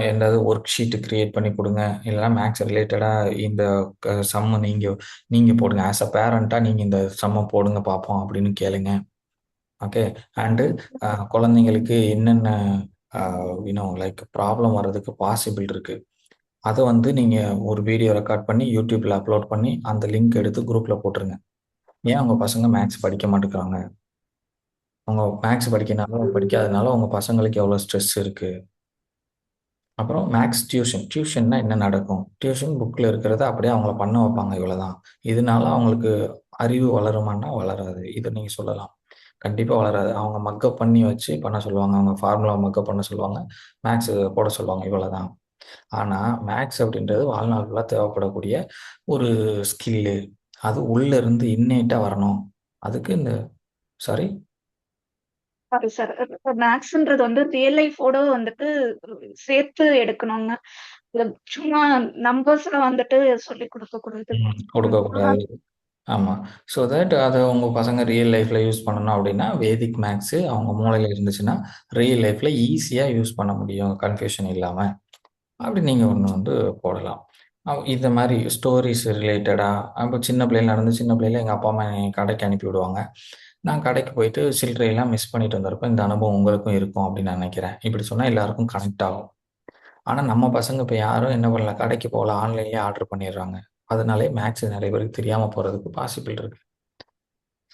எதாவது ஒர்க் ஷீட் கிரியேட் பண்ணி கொடுங்க. இல்லைன்னா மேத்ஸ் ரிலேட்டடா இந்த சம்ம நீங்க நீங்க போடுங்க. ஆஸ் அ பேரண்டா நீங்க இந்த சம்ம போடுங்க பார்ப்போம் அப்படின்னு கேளுங்க. ஓகே. அண்டு குழந்தைங்களுக்கு என்னென்ன லைக் ப்ராப்ளம் வர்றதுக்கு பாசிபிள் இருக்கு. அதை வந்து நீங்க ஒரு வீடியோ ரெக்கார்ட் பண்ணி யூடியூப்ல அப்லோட் பண்ணி அந்த லிங்க் எடுத்து குரூப்ல போட்டுருங்க. ஏன் உங்க பசங்க மேத்ஸ் படிக்க மாட்டேங்கிறாங்க? அவங்க மேத்ஸ் படிக்காதனால உங்க பசங்களுக்கு எவ்வளோ ஸ்ட்ரெஸ் இருக்கு. அப்புறம் மேத்ஸ் டியூஷன்னா என்ன நடக்கும்? டியூஷன் புக்ல இருக்கிறத அப்படியே அவங்கள பண்ண வைப்பாங்க இவ்வளவுதான். இதனால அவங்களுக்கு அறிவு வளருமான்னா வளராது. இத நீங்க சொல்லலாம். கண்டிப்பா வளராது. அவங்க மக்கப் பண்ணி வச்சு பண்ண சொல்லுவாங்க. அவங்க ஃபார்முலா மக்கப் பண்ண சொல்லுவாங்க. மேத்ஸ் போட சொல்லுவாங்க இவ்வளவுதான். ஆனா மேத்ஸ் அப்படின்றது வாழ்நாள் ஃபுல்லா தேவைப்படக்கூடிய ஒரு ஸ்கில்லு. அது உள்ள இருந்து இன்னேட்டா வரணும். அதுக்கு இந்த சாரி சாரி சார். மேக்ஸ்ன்றது வந்து ரியல் லைஃபோட வந்துட்டு சேர்த்து எடுக்கணுங்க. இது சும்மா நம்பர்ஸ்ல வந்துட்டு சொல்லிக் கொடுக்க கூடாது. கொடுக்கக்கூடாது. ஆமா. ஸோ தட் அத உங்க பசங்க ரியல் லைஃப்ல யூஸ் பண்ணணும் அப்படின்னா, வேதிக் மேத்ஸ் அவங்க மூளையில இருந்துச்சுன்னா, ரியல் லைஃப்ல ஈஸியா யூஸ் பண்ண முடியும். கன்ஃப்யூஷன் இல்லாம. அப்படி நீங்கள் ஒன்று வந்து போடலாம். இந்த மாதிரி ஸ்டோரிஸ் ரிலேட்டடாக அப்போ சின்ன பிள்ளைல நடந்து சின்ன பிள்ளைல எங்கள் அப்பா அம்மா என்னை கடைக்கு அனுப்பி விடுவாங்க. நான் கடைக்கு போயிட்டு சில்லறையெல்லாம் மிஸ் பண்ணிட்டு வந்திருப்பேன். இந்த அனுபவம் உங்களுக்கும் இருக்கும் அப்படின்னு நான் நினைக்கிறேன். இப்படி சொன்னால் எல்லாருக்கும் கனெக்ட் ஆகும். ஆனா நம்ம பசங்க இப்ப யாரும் என்ன பண்ணல, கடைக்கு போகல. ஆன்லைன்லயே ஆர்டர் பண்ணிடுறாங்க. அதனாலயே மேக்ஸ் நெறைய பேருக்கு தெரியாம போறதுக்கு பாசிபிள் இருக்கு.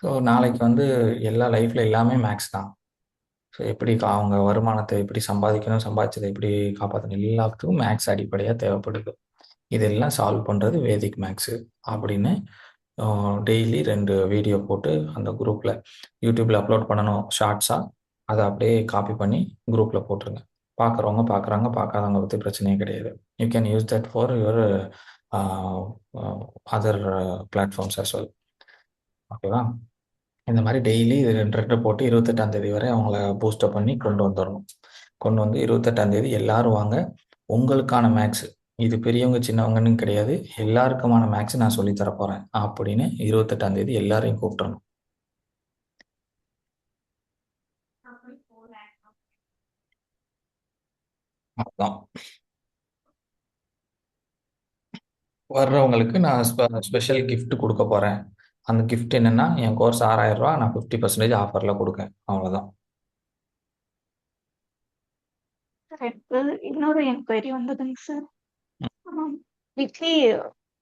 ஸோ நாளைக்கு வந்து எல்லா லைஃப்ல எல்லாமே மேக்ஸ் தான். ஸோ எப்படி அவங்க வருமானத்த எப்படி சம்பாதிக்கணும், சம்பாதிச்சத எப்படி காப்பாத்தணும், எல்லாத்துக்கும் மேக்ஸ் அடிப்படையா தேவைப்படுது. இதெல்லாம் சால்வ் பண்றது வேதிக் மேக்ஸு அப்படின்னு டெய்லி 2 வீடியோ போட்டு அந்த குரூப்ல யூடியூப்ல அப்லோட் பண்ணணும் ஷார்ட்ஸா. அத அப்படியே காப்பி பண்ணி குரூப்ல போட்டுருங்க. பார்க்குறவங்க பார்க்குறாங்க, பார்க்காதவங்க பத்தி பிரச்சனையே கிடையாது. You can use that for your uh uh other platforms as well. ஓகேவா? இந்த மாரி டெய்லி 2, 2 போட்டு 28ஆம் தேதி வரை அவங்கள பூஸ்டப் பண்ணி கொண்டு வந்துரணும். கொண்டு வந்து 28ஆம் தேதி எல்லாரும் வாங்க. உங்களுக்கான மேத்ஸ் இது பெரியவங்க, சின்னவங்கன்னு கிடையாது. எல்லாருக்குமான மேத்ஸ் நான் சொல்லி தரப் போறேன். அப்படின்னு 28ஆம் தேதி எல்லாரையும் கூப்பிட்டுறணும். அதான். வர்றவங்களுக்கு நான் ஸ்பெஷல் கிஃப்ட் குடுக்க போறேன். அந்த கிஃப்ட் என்னன்னா, என் கோர்ஸ் ரூ. 6,000 நான் 50% ஆஃபர்ல குடுக்கேன். அவ்வளோதான். சார் எனக்கு இன்னொரு என்கொயரி வந்ததுங்க சார். வீக்லி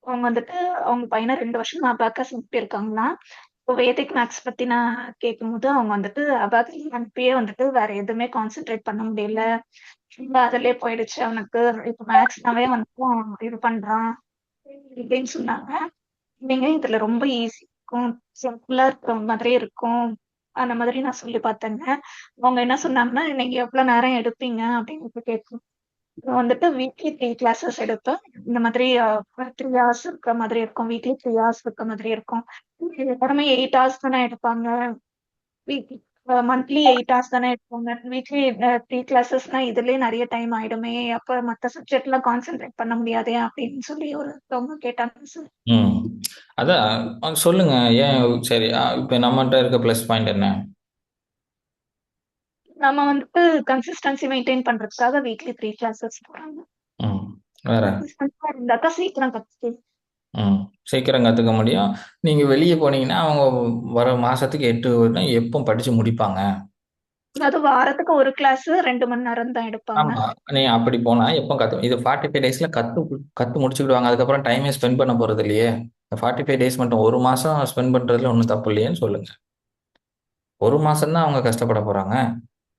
அவங்க வந்துட்டு அவங்க பையனை 2 வருஷம் அபாக்கஸ் அனுப்பியிருக்காங்களாம். இப்போ வேதிக் மேக்ஸ் பத்தி நான் கேட்கும்போது அவங்க வந்துட்டு அபாக்கஸ் அனுப்பியே வந்துட்டு வேற எதுவுமே கான்சென்ட்ரேட் பண்ண முடியல. ஃபுல்லா அதிலே போயிடுச்சு அவனுக்கு. இப்போ மேக்ஸ்னாவே வந்துட்டு அவன் இது பண்றான் அப்படின்னு சொன்னாங்க. நீங்க இதுல ரொம்ப ஈஸி இருக்கும், சிம்பிளா இருக்கிற மாதிரி இருக்கும். அந்த மாதிரி நான் சொல்லி பார்த்தேங்க. அவங்க என்ன சொன்னாங்கன்னா, நீங்க எவ்வளவு நேரம் எடுப்பீங்க அப்படின்னு கேட்கும். நான் வந்துட்டு வீக்லி 3 கிளாஸஸ் எடுப்பேன். இந்த மாதிரி 3 ஹவர்ஸ் இருக்கிற மாதிரி இருக்கும். வீக்லி 3 ஹவர்ஸ் இருக்கிற மாதிரி இருக்கும். எல்லாருமே 8 ஹவர்ஸ் தானே எடுப்பாங்க. வீக்லி மந்த்லி 8 ஹவர்ஸ் தானே எடுப்பாங்க. வீக்லி 3 கிளாஸஸ்னா இதுலயே நிறைய டைம் ஆயிடுமே. அப்ப மத்த சப்ஜெக்ட்ல கான்சென்ட்ரேட் பண்ண முடியாதே அப்படின்னு சொல்லி ஒருத்தவங்க கேட்டாங்க சார். ம். அதான் சொல்லுங்க. ஏன் சரி இப்ப நம்மட்ட இருக்க ப்ளஸ் பாயிண்ட் என்ன? நம்ம வந்துட்டு கன்சிஸ்டன்சி மெயின்டைன் பண்றதுக்காக வீக்லி 3 கிளாஸஸ் போறாங்க. ம். வேற? கன்சிஸ்டன்ஸா இருந்தாக்கா சீக்கிரம் கத்துக்கலாம். ம். சீக்கிரம் கத்துக்க முடியும். நீங்க வெளிய போனீங்கன்னா, அவங்க வர மாசத்துக்கு 8 எப்போ படிச்சு முடிப்பாங்க? அதாவது வாரத்துக்கு ஒரு கிளாஸ் 2 மணி நேரம் தான் எடுப்பாங்க. ஆமா. நீங்க அப்படி போனா எப்போ இது 45 டேஸ்ல கத்து முடிச்சுக்கிடுவாங்க. அதுக்கப்புறம் டைமே ஸ்பெண்ட் பண்ண போறது இல்லையே. இந்த 45 டேஸ் மட்டும் 1 மாசம் ஸ்பெண்ட் பண்றதுல ஒண்ணும் தப்பு இல்லையேன்னு சொல்லுங்க. 1 மாசம் தான் அவங்க கஷ்டப்பட போறாங்க.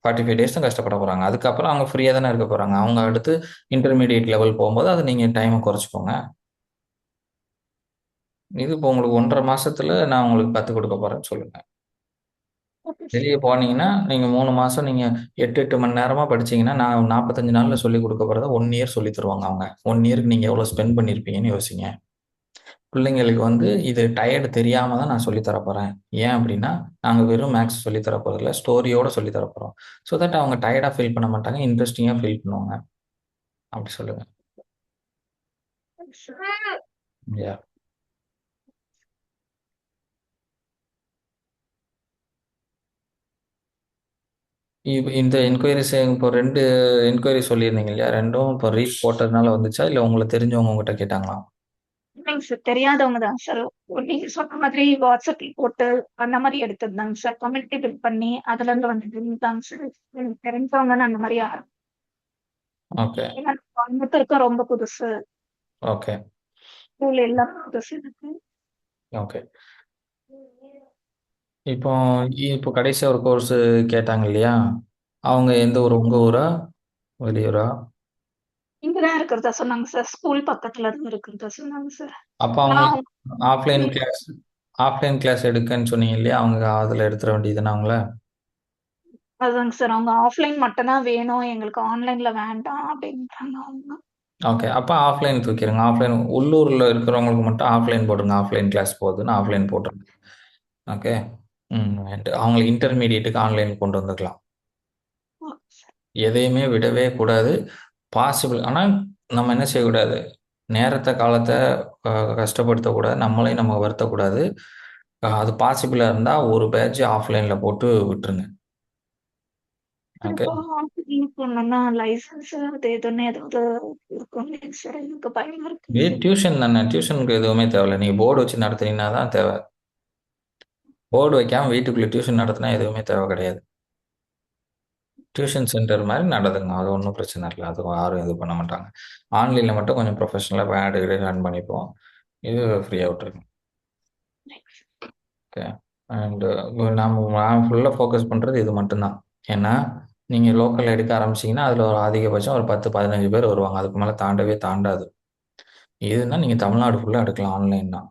45 டேஸ் தான் கஷ்டப்பட போறாங்க. அதுக்கப்புறம் அவங்க ஃப்ரீயா தானே இருக்க போறாங்க. அவங்க அடுத்து இன்டர்மீடியேட் லெவல் போம்போது, அத நீங்க டைம குறைச்சுக்கோங்க. இது இப்போ உங்களுக்கு 1 1/2 மாசத்துல நான் உங்களுக்கு கத்துக் குடுக்க போறேன்னு சொல்லுங்க. Okay sir. வெளிய போனீங்கன்னா, நீங்க 3 மாசம் நீங்க 8 மணி நேரமா படிச்சீங்கன்னா, நான் 45 நாள்ல சொல்லிக் குடுக்க போறத 1 இயர் சொல்லி தருவாங்க அவங்க. 1 இயர்க்கு நீங்க எவ்வளோ ஸ்பெண்ட் பண்ணியிருப்பீங்கன்னு யோசிங்க. பிள்ளைங்களுக்கு வந்து இது டயர்டு தெரியாம தான் நான் சொல்லி தரப் போறேன். ஏன் அப்டின்னா, நாங்க வெறும் மேத்ஸ் சொல்லி தர போறதில்ல. ஸ்டோரியோட சொல்லி தரப் போறோம். ஸோ தட் அவங்க டயர்டா ஃபீல் பண்ண மாட்டாங்க. இன்ட்ரஸ்டிங்கா ஃபீல் பண்ணுவாங்க. அப்டி சொல்லுங்க. சார். யாஹ்! இந்த என்குயரீஸ் இப்போ 2 என்குயரி சொல்லியிருந்தீங்க இல்லையா? 2ம் இப்போ ரீச் போட்டதுனால வந்துச்சா? இல்ல உங்களுக்கு தெரிஞ்சவங்க உங்ககிட்ட கேட்டாங்களா? இல்லைங்க சார். தெரியாதவங்க தான் சார். நீங்க சொன்ன மாதிரி வாட்ஸ்அப்ல போட்டு அந்த மாதிரி எடுத்ததுதாங்க சார். கம்யூனிட்டி பில்ட் பண்ணி அதுல இருந்து வந்ததுதாங்க சார். எனக்கு தெரிஞ்சவங்கன்னு அந்த மாதிரி யாரும். ஓகே, ஏன்னா கோயம்புத்தூருக்கும் ரொம்ப புதுசு. ஓகே, ஸ்கூல் எல்லாம் புதுசு எனக்கு. ஓகே. இப்போ இப்போ கடைசியா ஒரு கோர்ஸ் கேட்டாங்க இல்லையா? அவங்க எந்த ஊரு? உங்க ஊரா? வெளியூரா? இங்கதான் இருக்கிறதா சொன்னாங்க சார். ஸ்கூல் பக்கத்துல இருந்து இருக்கிறதா சொன்னாங்க சார். அப்ப நான் அவங்களுக்கு ஆஃப்லைன் கிளாஸ் ஆஃப்லைன் கிளாஸ் எடுக்கன்னு சொன்னீங்க இல்லையா? அவங்க அதுல எடுத்துற வேண்டியதுதானே அவங்கள? அதுதாங்க சார். அவங்க ஆஃப்லைன் மட்டும் தான் வேணும். எங்களுக்கு ஆன்லைன்ல வேண்டாம் அப்படின்றாங்க அவங்க. ஓகே. அப்ப ஆஃப்லைன் தூக்கிருங்க. ஆஃப்லைன் உள்ளூர்ல இருக்கிறவங்களுக்கு மட்டும் ஆஃப்லைன் போட்டுருங்க. ஆஃப்லைன் கிளாஸ் போகுதுன்னு ஆஃப்லைன் போட்டுருங்க. ஓகே. அவங்களுக்கு இன்டர்மீடியேட்டுக்கு ஆன்லைன் கொண்டு வந்துக்கலாம். Okay sir. எதையுமே விடவே கூடாது. பாசிபிள் ஆனா நம்ம என்ன செய்யக்கூடாது? நேரத்த, காலத்த அ கஷ்டப்படுத்தக்கூடாது. நம்மளையும் நம்ம வருத்தக்கூடாது. அது பாசிபிளா இருந்தா ஒரு பேட்ச் ஆஃப்லைன்ல போட்டு விட்டுருங்க. Sir okay. இப்போ ஆன்லைன் போனோம்னா லைசன்ஸ் அது இதுன்னு ஏதாவது இருக்கும் இல்லைங்க சார்? எனக்கு பயமா இருக்குங்க இது சார். டியூஷன் தானே, டியூஷனுக்கு எதுவுமே தேவையில்ல. நீங்கள் போர்டு வச்சு நடத்துனீங்கன்னா தான் தேவை. போர்டு வைக்காம வீட்டுக்குள்ளே டியூஷன் நடத்தினா எதுவுமே தேவை கிடையாது. டியூஷன் சென்டர் மாதிரி நடத்துங்க, அது ஒன்றும் பிரச்சனை இல்லை. அது யாரும் இது பண்ண மாட்டாங்க. ஆன்லைனில் மட்டும் கொஞ்சம் ப்ரொஃபஷனலாக ஆடு ரன் பண்ணிப்போம். இது ஃப்ரீயாக விட்டுருங்க. ஓகே. அண்டு நான் ஃபுல்லாக ஃபோக்கஸ் பண்ணுறது இது மட்டும்தான். ஏன்னா நீங்கள் லோக்கல் எடுக்க ஆரம்பிச்சிங்கன்னா அதில் ஒரு அதிகபட்சம் ஒரு 10-15 பேர் வருவாங்க. அதுக்கு மேலே தாண்டவே தாண்டாது. இதுன்னா நீங்கள் தமிழ்நாடு ஃபுல்லாக எடுக்கலாம் ஆன்லைன் தான்.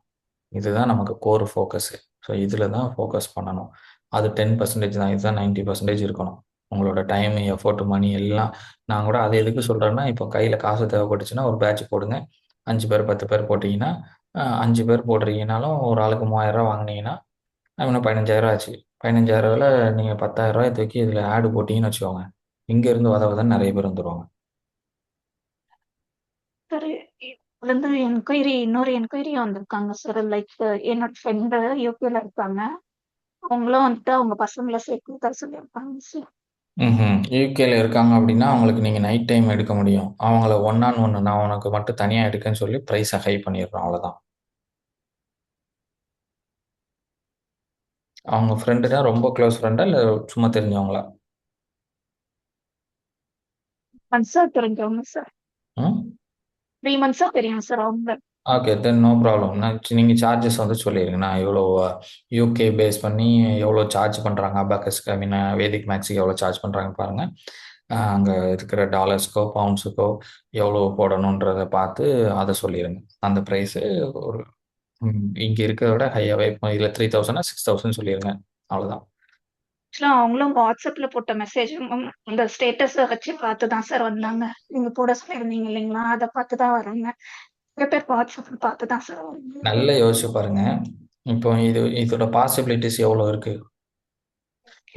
இதுதான் நமக்கு கோர் ஃபோக்கஸு. ஸோ இதில் தான் ஃபோக்கஸ் பண்ணணும். அது 10% தான். இதுதான் 90% இருக்கணும். உங்களோட டைமு, எஃபோர்ட், மணி எல்லாம். நான் கூட அது எதுக்கு சொல்கிறேன்னா, இப்போ கையில் காசு தேவைப்பட்டுச்சுன்னா ஒரு பேட்ச் போடுங்க. 5 பேர் 10 பேர் போட்டிங்கன்னா 5 பேர் போடுறீங்கனாலும் ஒரு ஆளுக்கு 3000 வாங்கினீங்கன்னா இன்னும் 15,000 ஆச்சு. 15,000ல நீங்கள் 10,000 தூக்கி இதில் ஆடு போட்டிங்கன்னு வச்சுக்கோங்க. இங்கேருந்து வதன்னு நிறைய பேர் வந்துடுவாங்க. சார் வந்து இன்னொரு என்கொயரி வந்திருக்காங்க சார். லைக் என்னோட ஃப்ரெண்டு யூகேல இருக்காங்க. அவங்களும் வந்துட்டு அவங்க பசங்களை சேர்த்து தர சொல்லியிருக்காங்க சார். யூகேல இருக்காங்க அப்படின்னா அவங்களுக்கு நீங்கள் நைட் டைம் எடுக்க முடியும். அவங்கள ஒன் ஆன் ஒன்று நான் உனக்கு மட்டும் தனியாக எடுக்கன்னு சொல்லி ப்ரைஸை ஹை பண்ணிடுறோம், அவ்வளோதான். அவங்க ஃப்ரெண்டு தான், ரொம்ப க்ளோஸ் ஃப்ரெண்டா இல்லை சும்மா தெரிஞ்சவங்களா? மந்த்ஸா தெரிஞ்சவங்க சார். ம் 3 மந்த்ஸா தெரியும் சார் அவங்க. Okay, then no problem. நீங்கள் சார்ஜஸ் வந்து சொல்லிடுங்க. நான் எவ்வளோ யூகே பேஸ் பண்ணி எவ்வளோ சார்ஜ் பண்ணுறாங்க, அபாக்கஸ்க்கு ஐ மீன் வேதிக் மேக்ஸுக்கு எவ்வளோ சார்ஜ் பண்ணுறாங்கன்னு பாருங்கள். அங்கே இருக்கிற டாலர்ஸ்க்கோ பவுண்ட்ஸுக்கோ எவ்வளோ போடணுன்றதை பார்த்து அதை சொல்லிடுங்க. அந்த ப்ரைஸு ஒரு இங்கே இருக்கிறத விட ஹையாகவே இருக்கும். இதில் 3,000 6,000 சொல்லிடுங்க, அவ்வளோதான். ஆக்சுவலா அவங்களும் வாட்ஸ்அப்ல போட்ட மெசேஜ் அந்த ஸ்டேட்டஸ் வச்சு பார்த்து தான் சார் வந்தாங்க. நீங்க போட சொல்லியிருந்தீங்க இல்லைங்களா, அதை பார்த்து தான் வராங்க. நிறைய பேர் வாட்ஸ்அப்ல பார்த்து தான் சார் வராங்க. நல்லா யோசிச்சு பாருங்க. இப்போ இதோட பாசிபிலிட்டிஸ் எவ்வளோ இருக்கு.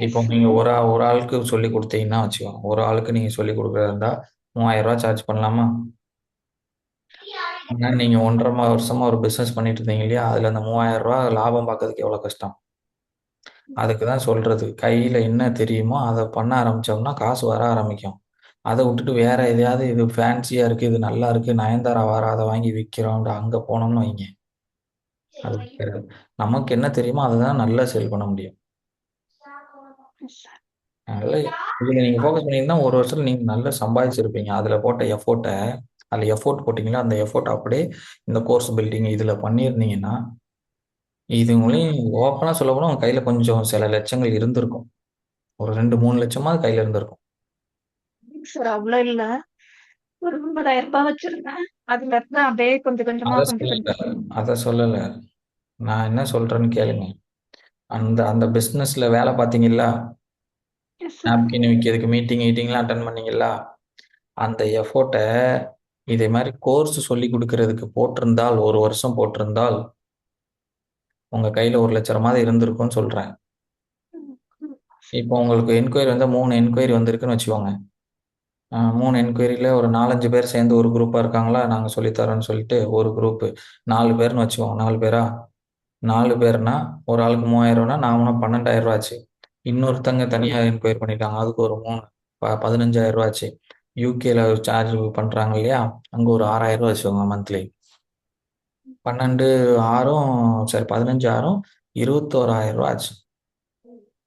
இப்போ நீங்க ஒரு ஆளுக்கு சொல்லி கொடுத்தீங்கன்னா வச்சுக்கோங்க, ஒரு ஆளுக்கு நீங்க சொல்லி கொடுக்குறதா இருந்தா 3,000 சார்ஜ் பண்ணலாமா? ஆனா நீங்க 1.5 வருஷமா ஒரு பிசினஸ் பண்ணிட்டு இருந்தீங்க இல்லையா, அதுல அந்த 3,000 லாபம் பார்க்கறதுக்கு எவ்வளவு கஷ்டம். அதுக்கு தான் சொல்றது, கையில என்ன தெரியுமோ அதை பண்ண ஆரம்பிச்சோம்னா காசு வர ஆரம்பிக்கும். அதை விட்டுட்டு வேற எதையாவது இது ஃபேன்சியா இருக்கு, இது நல்லா இருக்கு, நயன்தாரா வார அதை வாங்கி விற்கிறோம் அங்க போனோம்னு வைங்க, அது விற்காது. நமக்கு என்ன தெரியுமோ அதை தான் நல்லா சேல் பண்ண முடியும். அதனால இதுல நீங்க ஃபோக்கஸ் பண்ணீங்கன்னா ஒரு வருஷத்துல நீங்க நல்லா சம்பாதிச்சிருப்பீங்க. அதுல போட்ட எஃபோர்ட்டை, அதுல எஃபோர்ட் போட்டீங்களா, அந்த எஃபோர்ட் அப்படியே இந்த கோர்ஸ் பில்டிங் இதுல பண்ணியிருந்தீங்கன்னா, இது உங்களையும் ஓப்பனா சொல்ல போனா உங்க கையில கொஞ்சம் சில லட்சங்கள் இருந்திருக்கும். ஒரு 2-3 லட்சமாவது கையில இருந்திருக்கும். சார் அவ்வளவு இல்ல, ஒரு 50,000 வச்சிருந்தேன். அதுல இருந்து அப்படியே கொஞ்சம் கொஞ்சமா அதை கொஞ்சம் சொல்லல, கொஞ்சம். அதை சொல்லல. நான் என்ன சொல்றேன்னு கேளுங்க. அந்த அந்த பிசினஸ்ல வேலை பார்த்தீங்களா, எஸ் சார். நாப்கின் விற்கிறதுக்கு மீட்டிங் கீட்டிங்லாம் அட்டன் பண்ணீங்களா, அந்த எஃபோர்ட்டை இதே மாதிரி கோர்ஸ் சொல்லி கொடுக்கறதுக்கு போட்டிருந்தால், ஒரு வருஷம் போட்டிருந்தால் உங்க கையில 1,00,000 இருந்திருக்கும்னு சொல்றேன். இப்போ உங்களுக்கு என்கொயரி வந்து 3 என்கொயரி வந்திருக்குன்னு வச்சுக்கோங்க. 3 என்கொயரியில ஒரு 4-5 பேர் சேர்ந்து ஒரு குரூப்பா இருக்காங்களா, நாங்க சொல்லித்தரோம்னு சொல்லிட்டு ஒரு குரூப் 4 பேர்னு வச்சுக்கோங்க. 4 பேரா? 4 பேர்னா ஒரு ஆளுக்கு 3,000னா நாமனா 12,000 ஆச்சு. இன்னொருத்தங்க தனியா என்கொயரி பண்ணிட்டாங்க, அதுக்கு ஒரு 3 15,000 ஆச்சு. யூகேல சார்ஜ் பண்றாங்க இல்லையா, அங்க ஒரு 6,000 வச்சுக்கோங்க மந்த்லி. 12 6 சரி 15 6 21,000 ஆச்சு.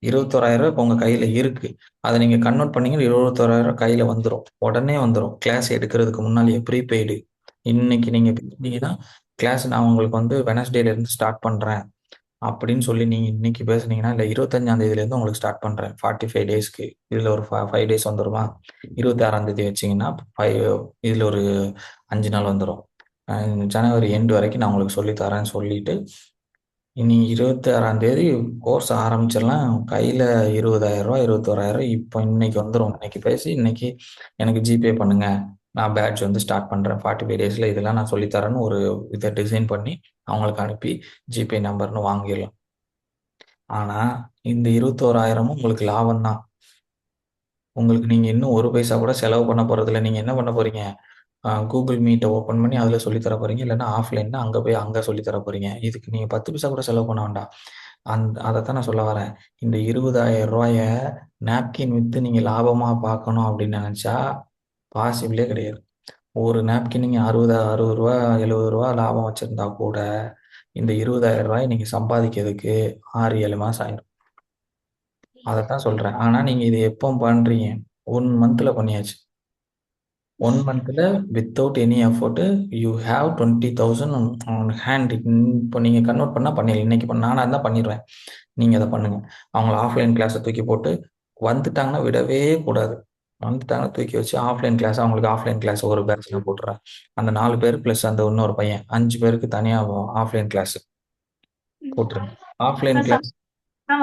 21,000 இப்போ உங்க கையில இருக்கு. அதை நீங்க கன்வெர்ட் பண்ணீங்கன்னா 21,000 கையில வந்துரும். உடனே வந்துரும். கிளாஸ் எடுக்கிறதுக்கு முன்னாலேயே ப்ரீபெய்டு. இன்னைக்கு நீங்க பேசுனீங்கன்னா, கிளாஸ் நான் உங்களுக்கு வந்து வெட்னஸ்டேல இருந்து ஸ்டார்ட் பண்றேன் அப்படின்னு சொல்லி நீங்க இன்னைக்கு பேசுனீங்கன்னா, இல்ல 25ஆம் தேதியில இருந்து உங்களுக்கு ஸ்டார்ட் பண்றேன் 45 டேஸ்க்கு. இதுல ஒரு 5 டேஸ் வந்துருமா? 26ஆம் தேதி வச்சீங்கன்னா 5 இதுல ஒரு 5 நாள் வந்துரும். ஜனவரி எண்ட் வரைக்கும் நான் உங்களுக்கு சொல்லி தரேன்னு சொல்லிட்டு இனி 26ஆம் தேதி கோர்ஸ் ஆரம்பிச்சிடலாம். கையில 20,000 21,000 இப்போ இன்னைக்கு வந்துரும். இன்னைக்கு பேசி இன்னைக்கு எனக்கு ஜிபே பண்ணுங்க, நான் பேட்ச் வந்து ஸ்டார்ட் பண்றேன் 45 டேஸ்ல இதெல்லாம் நான் சொல்லித்தரேன்னு ஒரு இதை டிசைன் பண்ணி அவங்களுக்கு அனுப்பி ஜிபே நம்பர்னு வாங்கிடலாம். ஆனா இந்த 21,000மும் உங்களுக்கு லாபம் தான். உங்களுக்கு நீங்க இன்னும் ஒரு பைசா கூட செலவு பண்ண போறதில்ல. நீங்க என்ன பண்ண போறீங்க, கூகுள் மீட்டை ஓப்பன் பண்ணி அதில் சொல்லித் தர போறீங்க. இல்லைன்னா ஆஃப்லைன்னா அங்கே போய் அங்கே சொல்லித் தர போறீங்க. இதுக்கு நீங்க 10 பைசா கூட செலவு பண்ண வேண்டாம். அதைத்தான் நான் சொல்ல வரேன். இந்த 20,000 நாப்கின் வித்து நீங்க லாபமா பார்க்கணும் அப்படின்னு நினைச்சா பாசிபிளே கிடையாது. ஒரு நாப்கின் நீங்க 60 ரூபா 70 ரூபா லாபம் வச்சிருந்தா கூட இந்த 20,000 நீங்க சம்பாதிக்கிறதுக்கு 6 7 மாசம் ஆயிரும். அதைத்தான் சொல்றேன். ஆனா நீங்க இது எப்போ பண்றீங்க? 1 மந்த்ல பண்ணியாச்சு. 1 மந்த்ல without any effort you have 20,000 on hand. இப்போ நீங்க கன்வெர்ட் பண்ணா பண்ணிடலாம். இன்னைக்கு நானா இருந்தா பண்ணிடுவேன். நீங்க அதை பண்ணுங்க. அவங்கள ஆஃப்லைன் கிளாஸை தூக்கி போட்டு வந்துட்டாங்கன்னா விடவே கூடாது. வந்துட்டாங்கன்னா தூக்கி வச்சு ஆஃப்லைன் கிளாஸ், அவங்களுக்கு ஆஃப்லைன் கிளாஸ் ஒரு பேட்ச்ல போட்டுறேன். அந்த 4 பேர் ப்ளஸ் அந்த இன்னொரு பையன் 5 பேருக்கு தனியா ஆஃப்லைன் கிளாஸ் போட்டுருங்க. Offline sir class.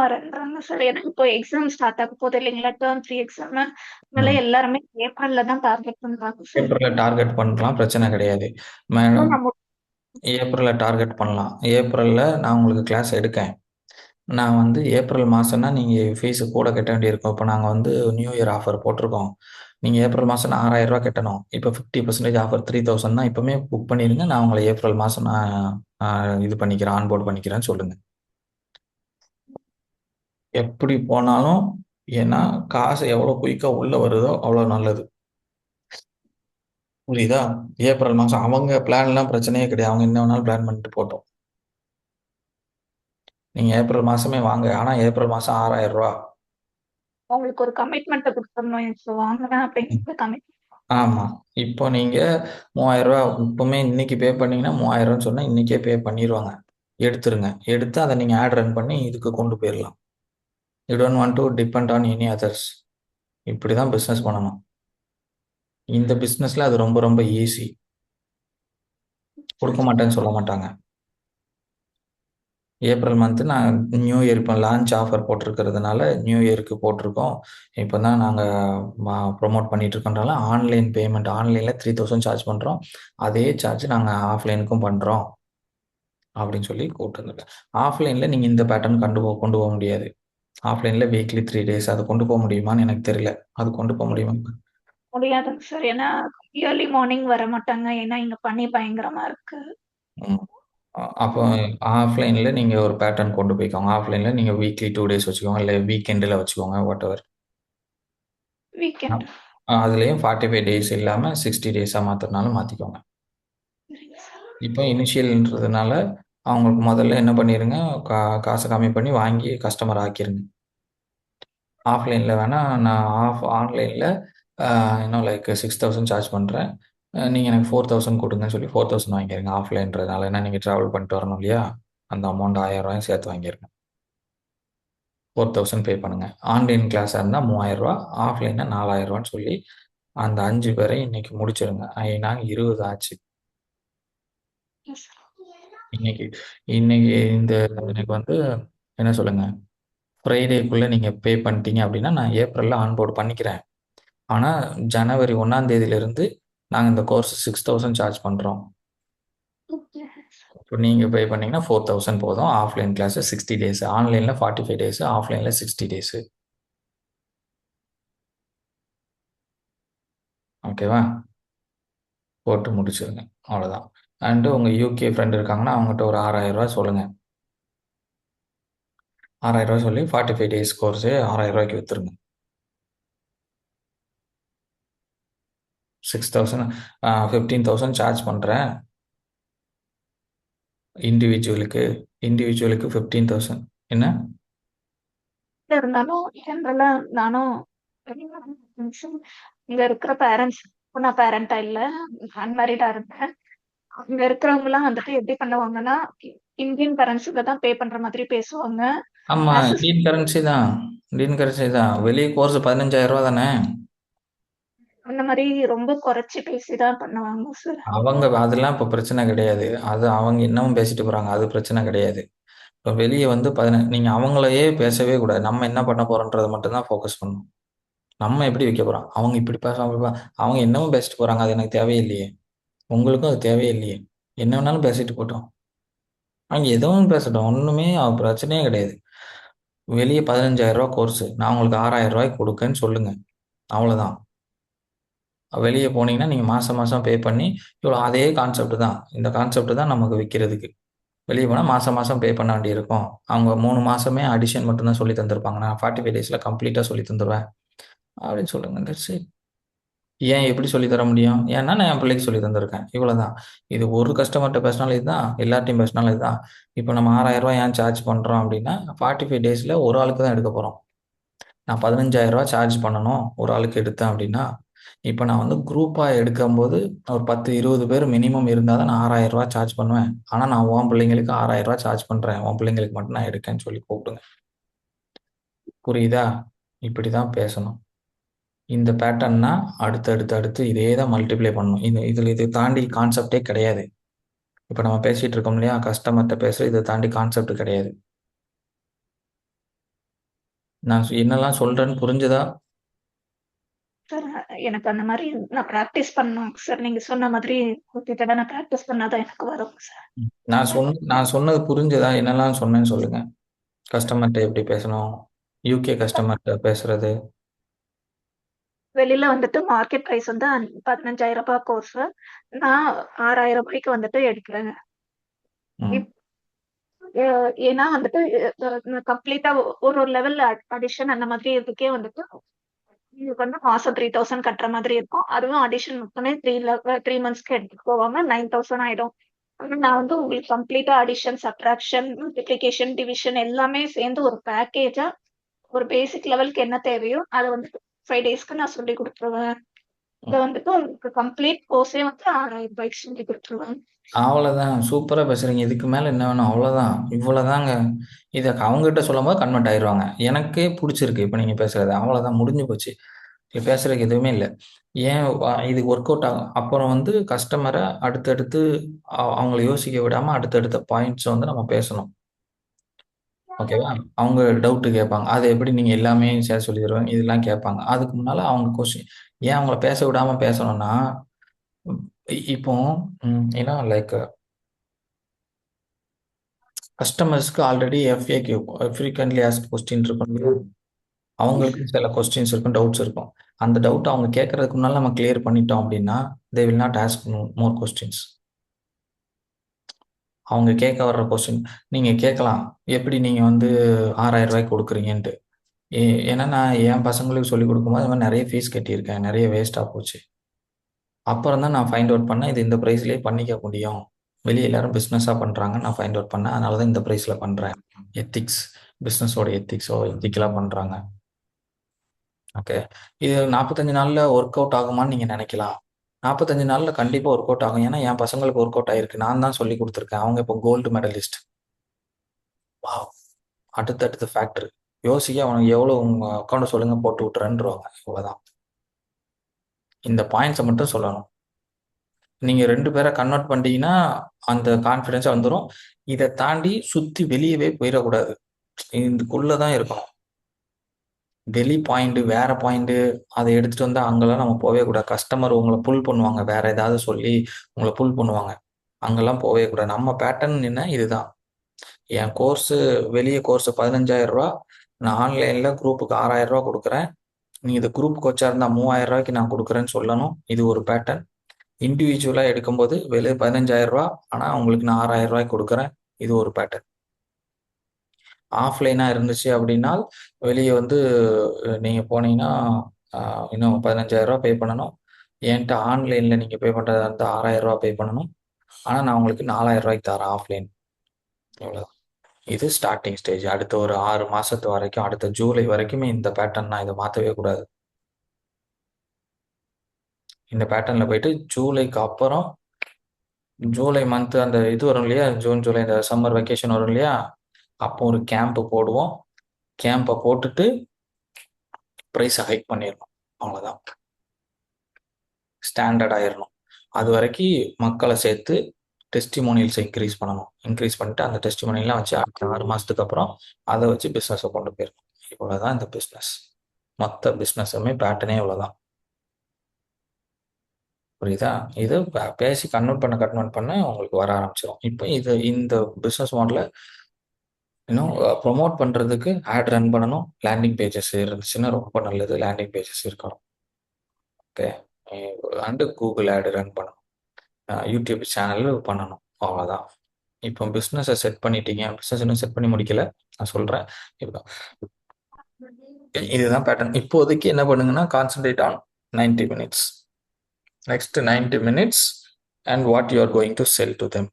வரேன்றாங்க சார். எனக்கு இப்போ எக்ஸாம் ஸ்டார்ட் ஆக போகுது இல்லைங்களா, டேர்ம் 3 எக்ஸாம். அதனால ம். எல்லாருமே ஏப்ரல்ல தான் டார்கெட் பண்றாங்க சார். ஏப்ரல்ல டார்கெட் பண்ணலாம், பிரச்சனை கிடையாது மேடம். நான் ஏப்ரல்ல டார்கெட் பண்ணலாம். ஏப்ரல்ல நான் உங்களுக்கு கிளாஸ் எடுக்கேன். நான் வந்து ஏப்ரல் மாசம்னா நீங்க ஃபீஸ் கூட கட்ட வேண்டியிருக்கும். இப்போ நாங்க வந்து நியூ இயர் ஆஃபர் போட்டிருக்கோம். நீங்க ஏப்ரல் மாசம்னா 6,000 கட்டணும். இப்போ 50% ஆஃபர் 3,000 தான். இப்பவுமே புக் பண்ணிருங்க. நான் உங்களை ஏப்ரல் மாசம் இது பண்ணிக்கிறேன், ஆன்போர்ட் பண்ணிக்கிறேன்னு சொல்லுங்க. எப்படி போனாலும், ஏன்னா காசு எவ்வளோ குயிக்கா உள்ள வருதோ அவ்வளோ நல்லது. புரியுதா? ஏப்ரல் மாசம் அவங்க பிளான்லாம் பிரச்சனையே கிடையாது. அவங்க என்ன வேணாலும் பிளான் பண்ணிட்டு போட்டோம். நீங்க ஏப்ரல் மாசமே வாங்க. ஆனா ஏப்ரல் மாசம் 6,000. உங்களுக்கு ஒரு கமிட்மெண்ட்டை கொடுத்துடணும். இப்போ வாங்குறேன் அப்படிங்கிறது கமிட்மெண்ட். ஆமா. இப்போ நீங்க ரூ. 3,000 இப்பவுமே இன்னைக்கு பே பண்ணீங்கன்னா 3,000 சொன்னா இன்னைக்கே பே பண்ணிருவாங்க. எடுத்துருங்க. எடுத்து அதை நீங்க ஆட் ரன் பண்ணி இதுக்கு கொண்டு போயிடலாம். You don't want to depend on any others. இப்படிதான் பிசினஸ் பண்ணணும். இந்த பிசினஸ்ல அது ரொம்ப ரொம்ப ஈஸி. கொடுக்க மாட்டேன்னு சொல்ல மாட்டாங்க. ஏப்ரல் மந்த் நான் நியூ இயர் இப்போ லான்ச் ஆஃபர் போட்டிருக்கிறதுனால நியூ இயருக்கு போட்டிருக்கோம். இப்போ தான் நாங்கள் ப்ரொமோட் பண்ணிட்டு இருக்கோம்னால ஆன்லைன் பேமெண்ட், ஆன்லைனில் 3,000 சார்ஜ் பண்ணுறோம். அதே சார்ஜ் நாங்கள் ஆஃப்லைனுக்கும் பண்ணுறோம் அப்படின்னு சொல்லி கூப்பிட்டுருந்தேன். ஆஃப்லைனில் நீங்கள் இந்த பேட்டர்ன் கொண்டு போக முடியாது. ஆஃப்லைனில் வீக்லி 3 days அது கொண்டு போக முடியுமான்னு எனக்கு தெரியல. அது கொண்டு போக முடியுமா? முடியாதுங்க சார். ஏன்னா இயர்லி மார்னிங் வர மாட்டாங்க. ஏன்னா இங்க பனி பயங்கரமா இருக்கு. ம். அப்போ ஆஃப்லைனில் நீங்கள் ஒரு பேட்டர்ன் கொண்டு போய்க்கோங்க. ஆஃப்லைனில் நீங்கள் வீக்லி 2 days வச்சுக்கோங்க, இல்லை வீக்கெண்டில் வச்சுக்கோங்க, வாட் எவர். வீக்கெண்ட். அதுலேயும் 45 days இல்லாமல் 60 days மாற்றினாலும் மாற்றிக்கோங்க. இப்போ இனிஷியல்ன்றதுனால அவங்களுக்கு முதல்ல என்ன பண்ணிடுங்க, காசை கம்மி பண்ணி வாங்கி கஸ்டமர் ஆக்கிருங்க. ஆஃப்லைனில் வேணால் நான் ஆன்லைனில் இன்னும் லைக் 6,000 சார்ஜ் பண்ணுறேன். நீங்கள் எனக்கு 4,000 கொடுங்கன்னு சொல்லி 4,000 வாங்கிடுங்க ஆஃப்லைன்றதுனால. ஏன்னா நீங்கள் ட்ராவல் பண்ணிட்டு வரணும் இல்லையா, அந்த அமௌண்ட் 1,000 சேர்த்து வாங்கிருங்க. 4,000 பே பண்ணுங்க. ஆன்லைன் கிளாஸாக இருந்தால் 3,000, ஆஃப்லைனாக 4,000 சொல்லி அந்த 5 பேரை இன்னைக்கு முடிச்சிருங்க. நாங்க 20 ஆச்சு இன்னைக்கு. இன்னைக்கு இந்த எனக்கு வந்து என்ன சொல்லுங்க, ஃப்ரைடேக்குள்ளே நீங்கள் பே பண்ணிட்டீங்க அப்படின்னா நான் ஏப்ரலில் ஆன்போர்ட் பண்ணிக்கிறேன். ஆனால் ஜனவரி 1 தேதியிலிருந்து நாங்கள் இந்த கோர்ஸ் 6,000 சார்ஜ் பண்ணுறோம். இப்போ நீங்கள் பே பண்ணீங்கன்னா 4,000 போதும். ஆஃப்லைன் கிளாஸ் 60 days, ஆன்லைனில் 45 days, ஆஃப்லைனில் 60 days. ஓகேவா? போட்டு முடிச்சிருங்க. அவ்வளோதான். அண்டு உங்கள் யூகே ஃப்ரெண்ட் இருக்காங்கன்னா அவங்ககிட்ட ஒரு 6,000 சொல்லுங்கள். 6,000 சொல்லி 45 days கோர்ஸு 6,000 விற்றுருங்க. 6,000 15,000 சார்ஜ் பண்ணுறேன் இண்டிவிஜுவலுக்கு. இண்டிவிஜுவலுக்கு 15,000 என்ன? இருந்தாலும் ஜென்ரலா நானும் இங்க இருக்கிற பேரண்ட்ஸ், நான் பேரண்டா இல்ல, அன்மேரிடா இருக்கேன். அங்க இருக்கிறவங்க எல்லாம் வந்துட்டு எப்படி பண்ணுவாங்கன்னா, இந்தியன் கரன்சில தான் பே பண்ற மாதிரி பேசுவாங்க. ஆமாம், As a இந்தியன் கரன்சி தான். இந்தியன் கரன்சி தான். வெளியே கோர்ஸ் 15,000 தானே. அந்த மாதிரி ரொம்ப குறைச்சு பேசிதான் பண்ணுவாங்க சார். அவங்க அதெல்லாம் இப்போ பிரச்சனை கிடையாது. அது அவங்க இன்னமும் பேசிட்டு போகிறாங்க, அது பிரச்சனை கிடையாது. இப்போ வெளியே வந்து நீங்கள் அவங்களையே பேசவே கூடாது. நம்ம என்ன பண்ண போகிறோன்றதை மட்டும்தான் ஃபோக்கஸ் பண்ணணும். நம்ம எப்படி வைக்க போகிறோம், அவங்க இப்படி பேச அவங்க என்னவும் பேசிட்டு போகிறாங்க, அது எனக்கு தேவையில்லையே. உங்களுக்கும் அது தேவையில்லையே. என்ன வேணாலும் பேசிட்டு போட்டோம். அவங்க எதுவும் பேசட்டும், ஒன்றுமே பிரச்சனையே கிடையாது. வெளியே 15,000 கோர்ஸ் நான் உங்களுக்கு 6,000 கொடுக்கேன்னு சொல்லுங்க. அவ்வளோதான். வெளியே போனீங்கன்னா நீங்கள் மாதம் மாதம் பே பண்ணி இவ்வளோ, அதே கான்செப்ட் தான். இந்த கான்செப்ட் தான் நமக்கு விற்கிறதுக்கு. வெளியே போனால் மாதம் மாதம் பே பண்ண வேண்டியிருக்கும். அவங்க 3 மாதமே அடிஷன் மட்டும்தான் சொல்லி தந்திருப்பாங்க. நான் 45 டேஸில் கம்ப்ளீட்டாக சொல்லி தந்துடுவேன் அப்படின்னு சொல்லுங்க. That's it. ஏன் எப்படி சொல்லி தர முடியும்? ஏன்னா நான் என் பிள்ளைக்கு சொல்லி தந்திருக்கேன். இவ்வளோதான். இது ஒரு கஸ்டமர்ட்ட பேசினாலும் இதுதான், எல்லார்ட்டயும் பேசினாலும் இதுதான். இப்போ நம்ம ரூ. 6,000 ஏன் சார்ஜ் பண்ணுறோம் அப்படின்னா, 45 டேஸில் ஒரு ஆளுக்கு தான் எடுக்க போகிறோம். நான் ரூ. 15,000 சார்ஜ் பண்ணணும் ஒரு ஆளுக்கு எடுத்தேன் அப்படின்னா, இப்போ நான் வந்து குரூப்பாக எடுக்கும்போது ஒரு 10, 20 பேர் மினிமம் இருந்தால் தான் நான் ரூ. 6,000 சார்ஜ் பண்ணுவேன். ஆனால் நான் உன் பிள்ளைங்களுக்கு ரூ. 6,000 சார்ஜ் பண்ணுறேன். உன் பிள்ளைங்களுக்கு மட்டும் நான் எடுக்கேன்னு சொல்லி கூப்பிடுங்க. புரியுதா? இப்படி தான் பேசணும். இந்த பேட்டர்ன்னா அடுத்து அடுத்து அடுத்து இதே தான் மல்டிப்ளை பண்ணணும். இதில் இதை தாண்டி கான்செப்டே கிடையாது. இப்போ நம்ம பேசிட்டு இருக்கோம் இல்லையா, கஸ்டமர்கிட்ட பேசுகிற இதை தாண்டி கான்செப்ட் கிடையாது. நான் என்னெல்லாம் சொல்கிறேன்னு புரிஞ்சுதா? சார் எனக்கு அந்த மாதிரி நான் ப்ராக்டிஸ் பண்ணணும் சார். நீங்க சொன்ன மாதிரி ரிப்பீட்டடா நான் ப்ராக்டிஸ் பண்ணாதான் எனக்கு வரும் சார். நான் சொன்னது புரிஞ்சுதா? என்னெல்லாம் சொன்னேன்னு சொல்லுங்க. கஸ்டமர்கிட்ட எப்படி பேசணும், யூகே கஸ்டமர்கிட்ட பேசுறது. வெளியில வந்துட்டு மார்க்கெட் பிரைஸ் வந்து 15,000 கோர்ஸ், நான் 6,000 வந்துட்டு எடுக்கிறேன். ம். ஏன்னா வந்துட்டு கம்ப்ளீட்டா ஒரு ஒரு லெவல் அடிஷன் அந்த மாதிரி இதுக்கே வந்துட்டு உங்களுக்கு வந்து மாசம் 3,000 கட்டுற மாதிரி இருக்கும். அதுவும் அடிஷன் மட்டுமே 3 மந்த்ஸ்க்கு எடுத்துட்டு போவாம 9,000 ஆயிடும். ஆனா நான் வந்து உங்களுக்கு கம்ப்ளீட்டா அடிஷன், சப்ட்ராக்ஷன், மல்டிப்ளிகேஷன், டிவிஷன் எல்லாமே சேர்ந்து ஒரு பேக்கேஜா ஒரு பேசிக் லெவலுக்கு என்ன தேவையோ அதை வந்துட்டு 5 டேஸ்க்கு நான் சொல்லி கொடுத்துருவேன். இதை ம். வந்துட்டு உங்களுக்கு கம்ப்ளீட் கோர்ஸே வந்து 6,000 சொல்லி கொடுத்துருவேன். அவ்வளோதான். சூப்பரா பேசுறீங்க. இதுக்கு மேல என்ன வேணும்? அவ்வளோதான். இவ்வளோதாங்க. இத அவங்ககிட்ட சொல்லும்போது கன்வெர்ட் ஆயிருவாங்க. எனக்கே புடிச்சிருக்கு இப்ப நீங்க பேசுறது. அவ்வளோதான் முடிஞ்சு போச்சு. இங்க பேசுறதுக்கு எதுவுமே இல்ல. ஏன் இது ஒர்க் அவுட் ஆகும். அப்புறம் வந்து கஸ்டமர அடுத்தடுத்து அவங்கள யோசிக்க விடாம அடுத்தடுத்த பாயிண்ட்ஸ் வந்து நம்ம பேசணும். ஓகேவா? அவங்க டவுட் கேட்பாங்க. அது எப்படி நீங்க எல்லாமே சொல்லி தருவீங்க? இதெல்லாம் கேட்பாங்க. அதுக்கு முன்னால அவங்க கொஸ்டின் ஏன் அவங்கள பேச விடாம பேசணும்னா, இப்போ ஏன்னா லைக் கஸ்டமர்ஸ்க்கு already FAQ frequently asked question இருக்கும் இல்லையா? அவங்களுக்கு சில கொஸ்டின்ஸ் இருக்கும், டவுட்ஸ் இருக்கும். அந்த டவுட் அவங்க கேட்கறதுக்கு முன்னால நம்ம கிளியர் பண்ணிட்டோம் அப்படின்னா, they will not ask more questions. அவங்க கேட்க வர்ற கொஸ்டின் நீங்க கேட்கலாம். எப்படி நீங்க வந்து ரூ. 6,000 கொடுக்குறீங்கன்ட்டு. ஏ ஏன்னா நான் என் பசங்களுக்கு சொல்லிக் கொடுக்கும்போது இந்த மாதிரி நிறைய ஃபீஸ் கட்டியிருக்கேன். நிறைய வேஸ்ட்டா போச்சு. அப்புறம் தான் நான் ஃபைண்ட் அவுட் பண்ணேன். இது இந்த பிரைஸ்லயே பண்ணிக்க முடியும். வெளிய எல்லாரும் பிசினஸா பண்றாங்க. நான் ஃபைண்ட் அவுட் பண்ணேன். அதனால தான் இந்த பிரைஸ்ல பண்றேன். எத்திக்ஸ், பிசினஸோட எத்திக்ஸோ எத்திக்கலா பண்றாங்க. ஓகே. இது 45 நாள்ல ஒர்க் அவுட் ஆகுமான்னு நீங்க நினைக்கலாம். 45 நாள்ல கண்டிப்பா ஒர்க் அவுட் ஆகும். ஏன்னா என் பசங்களுக்கு ஒர்க் அவுட் ஆயிருக்கு. நான் தான் சொல்லிக் கொடுத்துருக்கேன். அவங்க இப்போ கோல்டு மெடலிஸ்ட். வாவ்! அடுத்தடுத்த ஃபேக்டர். யோசிக்க அவனுக்கு எவ்வளோ உங்க அக்கவுண்ட் சொல்லுங்க போட்டு விட்டுறேன்ருவாங்க. இவ்வளவுதான். இந்த பாயிண்ட்ஸ மட்டும் சொல்லணும். நீங்க 2 பேர கன்வெர்ட் பண்ணிட்டீங்கன்னா, அந்த கான்ஃபிடன்ஸா வந்துரும். இத தாண்டி சுத்தி வெளியவே போயிறக்கூடாது. இதுக்குள்ள தான் இருக்கணும். வெளி பாயிண்ட், வேற பாயிண்ட் அத எடுத்துட்டு வந்தா அங்கலாம் நம்ம போவே கூடாது. கஸ்டமர் உங்கள புல் பண்ணுவாங்க. வேற ஏதாவது சொல்லி உங்கள புல் பண்ணுவாங்க. அங்கலாம் போவே கூடாது. நம்ம பேட்டர்ன் என்ன இதுதான். என் வெளிய கோர்ஸ் ரூ. 15,000 நான் ஆன்லைன்ல குரூப்புக்கு ரூ. 6,000 குடுக்குறேன். நீ இது குரூப் கோச்சா இருந்தா ரூ. 3,000க்கு நான் குடுக்குறேன்னு சொல்லணும். இது ஒரு பேட்டர்ன். இண்டிவிஜுவலா எடுக்கும்போது விலை ரூ. 15,000 ஆனா உங்களுக்கு நான் ரூ. 6,000 குடுக்குறேன். இது ஒரு பேட்டர்ன். ஆஃப்லைனா இருந்துச்சு அப்படின்னா, வெளிய வந்து நீங்க போனீங்கன்னா, அ இன்னும் ரூ. 15,000 பே பண்ணணும். என்ட்ட ஆன்லைன்ல நீங்க பே பண்றதா இருந்தா ரூ. 6,000 பே பண்ணணும். ஆனா நான் உங்களுக்கு ரூ. 4,000க்கு தரேன் ஆஃப்லைன். இவ்வளவுதான். இது ஸ்டார்ட்டிங் ஸ்டேஜ். அடுத்த ஒரு 6 மாசத்து வரைக்கும், அடுத்த ஜூலை வரைக்குமே இந்த பேட்டர்ன் நான் இத மாத்தவே கூடாது. இந்த பேட்டர்ன்ல போயிட்டு ஜூலைக்கு அப்புறம் ஜூலை மந்த் அந்த இது வரும் இல்லையா? ஜூன், ஜூலை இந்த சம்மர் வெக்கேஷன் வரும் இல்லையா? அப்போ ஒரு கேம்ப் போடுவோம். கேம்ப போட்டுட்டு பிரைஸ ஹைக் பண்ணிரணும். அவ்வளோதான். ஸ்டாண்டர்ட் ஆயிரணும். அதுவரைக்கி மக்கள சேர்த்து டெஸ்டிமோனியல்ஸ இன்கிரீஸ் பண்ணணும். இன்கிரீஸ் பண்ணிட்டு அந்த டெஸ்டிமோனியல்லாம் வச்சு அடுத்த 6 மாசத்துக்கு அப்புறம் அத வச்சு பிசினஸ கொண்டு போயிரணும். இவ்வளவுதான் இந்த பிசினஸ். மொத்த பிசினஸுமே பேட்டர்னே இவ்வளவுதான். புரியுதா? இது பேசி கன்வெர்ட் பண்ண உங்களுக்கு வர ஆரம்பிச்சிரும். இப்ப இந்த பிசினஸ் மாடல இன்னும் ப்ரமோட் பண்றதுக்கு ஆட் ரன் பண்ணணும். லேண்டிங் பேஜஸ் இருந்துச்சுன்னா ரொம்ப நல்லது. லேண்டிங் பேஜஸ் இருக்கணும். Okay. And Google ad run பண்ணணும். யூடியூப் சேனல் பண்ணணும். அவ்வளோதான். இப்போ பிஸ்னஸை செட் பண்ணிட்டீங்க. பிஸ்னஸ் இன்னும் செட் பண்ணி முடிக்கல. நான் சொல்றேன். இப்போ இதுதான் பேட்டர்ன். இப்போதைக்கு என்ன பண்ணுங்கன்னா, concentrate on 90 minutes. Next 90 minutes and what you are going to sell to them.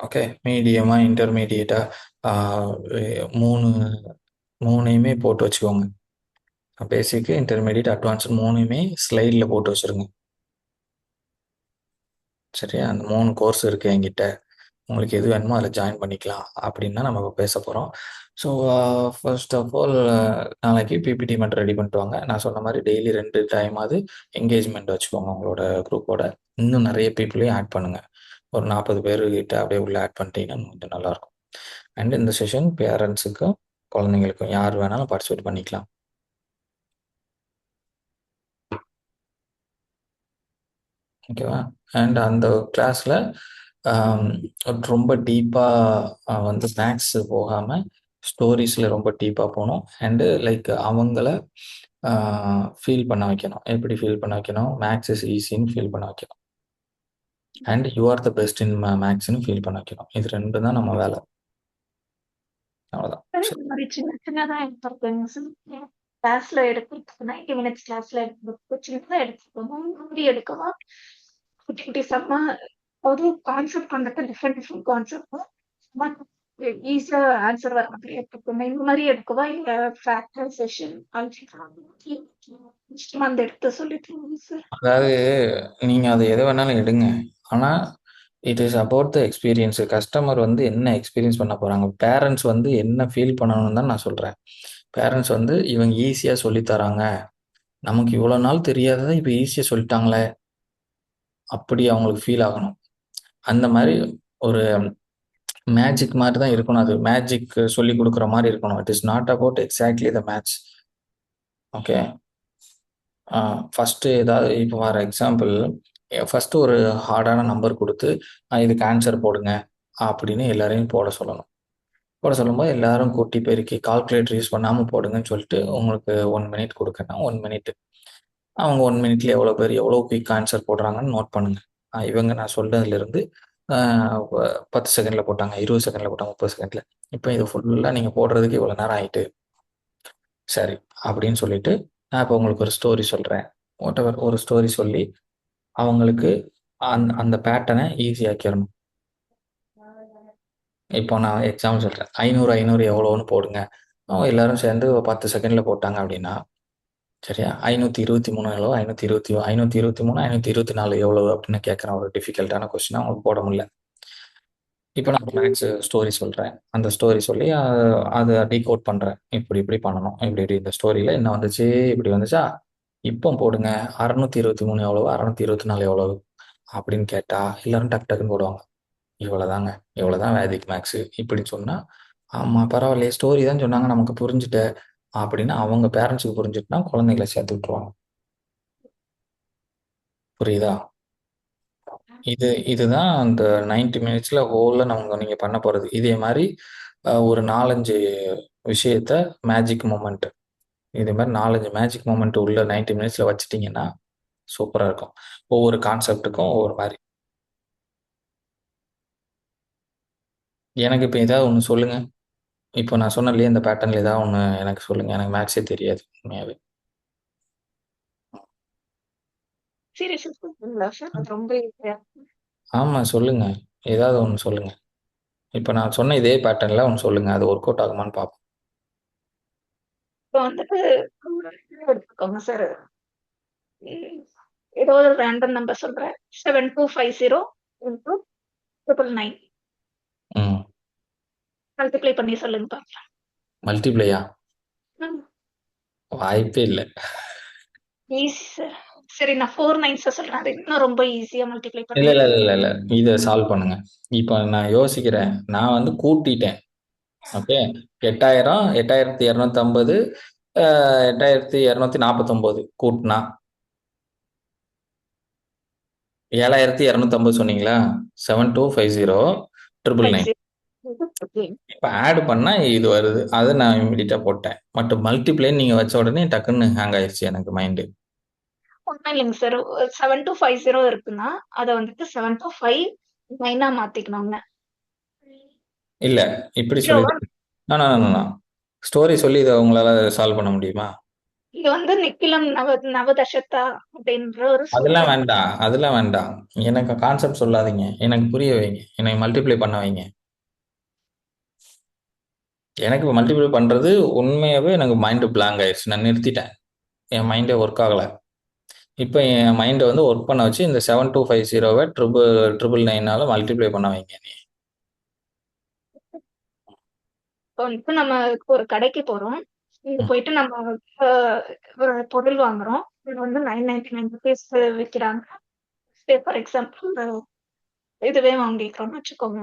Okay, மீடியமா, இன்டர்மீடியட்டா, மூணு மூணையுமே போட்டு வச்சுக்கோங்க. பேசிக்கு, இன்டர்மீடியட், அட்வான்ஸ் மூணுமே ஸ்லைடில் போட்டு வச்சுருங்க. சரியா? அந்த 3 கோர்ஸ் இருக்கு என்கிட்ட. உங்களுக்கு எது வேணுமோ அதில் ஜாயின் பண்ணிக்கலாம் அப்படின்னு தான் நம்ம இப்போ பேச போகிறோம். ஸோ ஃபர்ஸ்ட் ஆஃப் ஆல் நாளைக்கு பிபிடி மட்டும் ரெடி பண்ணிட்டு வாங்க. நான் சொன்ன மாதிரி டெய்லி 2 டைமாவது என்கேஜ்மெண்ட் வச்சுக்கோங்க உங்களோட குரூப்போட. இன்னும் நிறைய பீப்புளையும் ஆட் பண்ணுங்கள். ஒரு 40 பேர்கிட்ட அப்படியே உள்ள ஆட் பண்ணிட்டீங்கன்னா கொஞ்சம் நல்லாயிருக்கும். அண்ட் இந்த செஷன் பேரண்ட்ஸுக்கும் குழந்தைங்களுக்கும் யார் வேணாலும் பார்ட்டிசிபேட் பண்ணிக்கலாம். ஓகேவா? அண்ட் அந்த கிளாஸில் ரொம்ப டீப்பாக வந்து மேக்ஸ் போகாமல் ஸ்டோரிஸில் ரொம்ப டீப்பாக போகணும். அண்டு லைக் அவங்கள ஃபீல் பண்ண வைக்கணும். எப்படி ஃபீல் பண்ண வைக்கணும்? மேக்ஸ் இஸ் ஈஸின்னு ஃபீல் பண்ண வைக்கணும். And you are the best in மேக்ஸ்ன்னு ஃபீல் பண்ண வைக்கணும். இது 2 தான் நம்ம வேலை. அவ்வளோதான். இந்த மாதிரி சின்ன சின்னதா எடுத்துருக்கேங்க சார். கிளாஸ்ல எடுக்கிறதுக்கு 90 மினிட்ஸ் கிளாஸ்ல எடுக்கிறதுக்கு சின்னதா எடுத்துக்கணும். மாதிரி எடுக்கவா? குட்டி குட்டி சம்மா, ஒரு கான்செப்ட் வந்துட்டு டிஃப்ரெண்ட் கான்செப்ட் பட் ஈஸியா ஆன்சர் வர மாதிரி எடுத்துக்கணும். இந்த மாதிரி எடுக்கவா இல்ல ஃபேக்டரைசேஷன் வந்து எடுத்து சொல்லிட்டு சார்? அதாவது நீங்கள் அதை எது வேணாலும் எடுங்க. ஆனால் it is about the experience. Customer வந்து என்ன எக்ஸ்பீரியன்ஸ் பண்ண போகிறாங்க, பேரண்ட்ஸ் வந்து என்ன ஃபீல் பண்ணணும்னு தான் நான் சொல்கிறேன். பேரண்ட்ஸ் வந்து இவங்க ஈஸியாக சொல்லித்தராங்க, நமக்கு இவ்வளோ நாள் தெரியாததை இப்போ ஈஸியாக சொல்லிட்டாங்களே, அப்படி அவங்களுக்கு ஃபீல் ஆகணும். அந்த மாதிரி ஒரு மேஜிக் மாதிரி தான் இருக்கணும். அது மேஜிக் சொல்லி கொடுக்குற மாதிரி இருக்கணும். It is not about exactly the match. Okay, first ஏதாவது இப்போ ஃபார் எக்ஸாம்பிள் ஃபஸ்ட்டு ஒரு ஹார்டான நம்பர் கொடுத்து இதுக்கு ஆன்சர் போடுங்க அப்படின்னு எல்லாரையும் போட சொல்லணும். போட சொல்லும்போது எல்லாரும் கூட்டி பெருக்கி கால்குலேட்டர் யூஸ் பண்ணாமல் போடுங்கன்னு சொல்லிட்டு உங்களுக்கு 1 மினிட் கொடுக்கறேன்னா 1 மினிட் அவங்க 1 மினிட்ல எவ்வளோ பேர் எவ்வளோ குயிக் ஆன்சர் போடுறாங்கன்னு நோட் பண்ணுங்க. இவங்க நான் சொல்றதுலேருந்து 10 செகண்டில் போட்டாங்க, 20 செகண்டில் போட்டாங்க, 30 செகண்டில். இப்போ இது ஃபுல்லாக நீங்கள் போடுறதுக்கு இவ்வளோ நேரம் ஆயிட்டு, சரி அப்படின்னு சொல்லிட்டு நான் இப்போ உங்களுக்கு ஒரு ஸ்டோரி சொல்கிறேன். ஒரு ஸ்டோரி சொல்லி அவங்களுக்கு அந்த பேட்டர்னை ஈஸியாக்கிடணும். இப்போ நான் எக்ஸாம்பிள் சொல்கிறேன். 500 500 எவ்வளோன்னு போடுங்க. எல்லாரும் சேர்ந்து 10 செகண்டில் போட்டாங்க அப்படின்னா, சரியா? 523 எவ்வளோ, 523 524 எவ்வளோ அப்படின்னு கேட்குறேன். ஒரு டிஃபிகல்ட்டான கொஸ்டினாக அவங்களுக்கு போட முடியல. இப்போ நான் மேக்ஸ் ஸ்டோரி சொல்கிறேன். அந்த ஸ்டோரி சொல்லி அதை டீகோட் பண்ணுறேன். இப்படி இப்படி பண்ணணும், இப்படி இப்படி இந்த ஸ்டோரியில் என்ன வந்துச்சு, இப்படி வந்துச்சா, இப்போ போடுங்க 623 எவ்வளவு, 624 எவ்வளவு அப்படின்னு கேட்டால் எல்லாரும் டக்கு டக்குன்னு போடுவாங்க. இவ்வளோதாங்க, இவ்வளோதான் வேதிக் மேக்ஸு இப்படின்னு சொன்னால், ஆமாம் பரவாயில்லையே ஸ்டோரி தான் சொன்னாங்க நமக்கு புரிஞ்சுட்ட அப்படின்னு அவங்க பேரண்ட்ஸுக்கு புரிஞ்சுட்டுனா குழந்தைகளை சேர்த்து விட்டுருவாங்க. புரியுதா? இதுதான் அந்த 90 மினிட்ஸில் ஹோலில் நீங்கள் பண்ண போகிறது. இதே மாதிரி ஒரு 4-5 விஷயத்த மேஜிக் மூமெண்ட், இதே மாதிரி 4-5 மேஜிக் மூமெண்ட் உள்ள 90 மினிட்ஸில் வச்சுட்டிங்கன்னா சூப்பராக இருக்கும். ஒவ்வொரு கான்செப்ட்டுக்கும் ஒவ்வொரு மாதிரி. எனக்கு இப்போ ஏதாவது ஒன்று சொல்லுங்கள். இப்போ நான் சொன்னலையே இந்த பேட்டர்னில் ஏதாவது ஒன்று எனக்கு சொல்லுங்கள். எனக்கு மேக்ஸே தெரியாது உண்மையாகவே. ரொம்ப ஈஸியா ஆமாம் சொல்லுங்கள், ஏதாவது ஒன்று சொல்லுங்கள். இப்போ நான் சொன்ன இதே பேட்டர்னில் ஒன்று சொல்லுங்கள், அது ஒர்க் அவுட் ஆகுமான்னு பார்ப்போம். இப்போ வந்துட்டு எடுத்துக்கோங்க சார். ஏதோ ஒரு ரேண்டம் நம்பர் சொல்றேன். 7250 into 999 ம் மல்டிப்ளை பண்ணி சொல்லுங்க பாக்கலாம். மல்டிப்ளையா? வாய்ப்பே இல்லை. Easy sir. சரி, நான் 4 9s சொல்றேன். அது இன்னும் ரொம்ப ஈஸியா மல்டிப்ளை இல்லை பண்ணி இல்லை இல்லை இல்லை இதை சால்வ் பண்ணுங்க. இப்போ நான் யோசிக்கிறேன், நான் வந்து கூட்டிட்டேன். ஓகே, 8000 8250 8249 கூட்டினா 7250 சொன்னீங்களா? 7250 999. இப்போ ஆட் பண்ணா இது வருது, அதை நான் இமிடியட்டா போட்டேன். மட்டும் மல்டிப்ளைன்னு நீங்க வச்ச உடனே டக்குன்னு ஹேங் ஆயிடுச்சு எனக்கு மைண்டு. ஒண்ணும் இல்லைங்க சார். 7250 இருக்குன்னா, அத வந்துட்டு 7259 மாத்திக்கணுங்க. இல்ல இப்படி சொல்லி 0 ஸ்டோரி சொல்லி இதை உங்களால சால்வ் பண்ண முடியுமா? இது வந்து நிக்கிலம் நவதசத்தா அப்படின்ற ஒரு அதெல்லாம் சூத்திரம். வேண்டாம், அதெல்லாம் வேண்டாம். எனக்கு கான்செப்ட் சொல்லாதீங்க, எனக்கு புரிய வைங்க, எனக்கு மல்டிப்ளை பண்ண வைங்க. எனக்கு மல்டிப்ளை பண்றது உண்மையாவே எனக்கு மைண்டு பிளாங்க் ஆயிடுச்சு, நான் நிறுத்திட்டேன். என் மைண்டே ஒர்க் ஆகல. இப்போ என் மைண்டை வந்து ஒர்க் பண்ண வச்சு இந்த 7250 ட்ரிபிள் நைனால மல்டிப்ளை பண்ண வைங்க நீ. இப்போ வந்துட்டு நம்ம ஒரு கடைக்கு போறோம். இங்க ம். போயிட்டு நம்ம அஹ், ஒரு பொருள் வாங்குறோம். இது வந்து 999 விற்கிறாங்க. ஃபார் எக்ஸாம்பிள் இதுவே வாங்கிக்கிறோம்னு வச்சுக்கோங்க.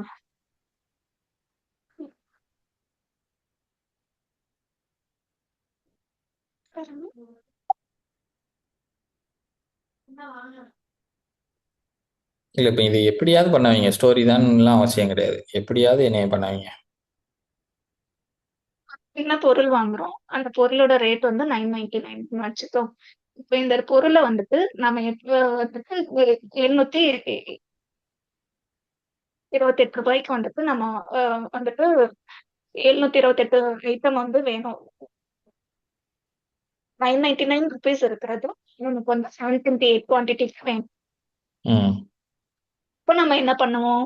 இல்ல இப்போ இது எப்படியாவது பண்ண வைங்க, ஸ்டோரி தான்லாம் அவசியம் கிடையாது, எப்படியாவது என்னைய பண்ண வைங்க. என்ன பொருள் வாங்குறோம், அந்த பொருளோட ரேட் வந்து 999 வச்சுக்கோ. இப்ப இந்த பொருளை வந்துட்டு நம்ம வந்துட்டு 728 ரூபாய்க்கு வந்துட்டு நம்ம வந்துட்டு 728 ஐட்டம் வந்து வேணும். 999 இருக்கிறது நமக்கு வந்து 728 குவான்டிட்டிக்கு வேணும். ம். இப்போ நம்ம என்ன பண்ணுவோம்?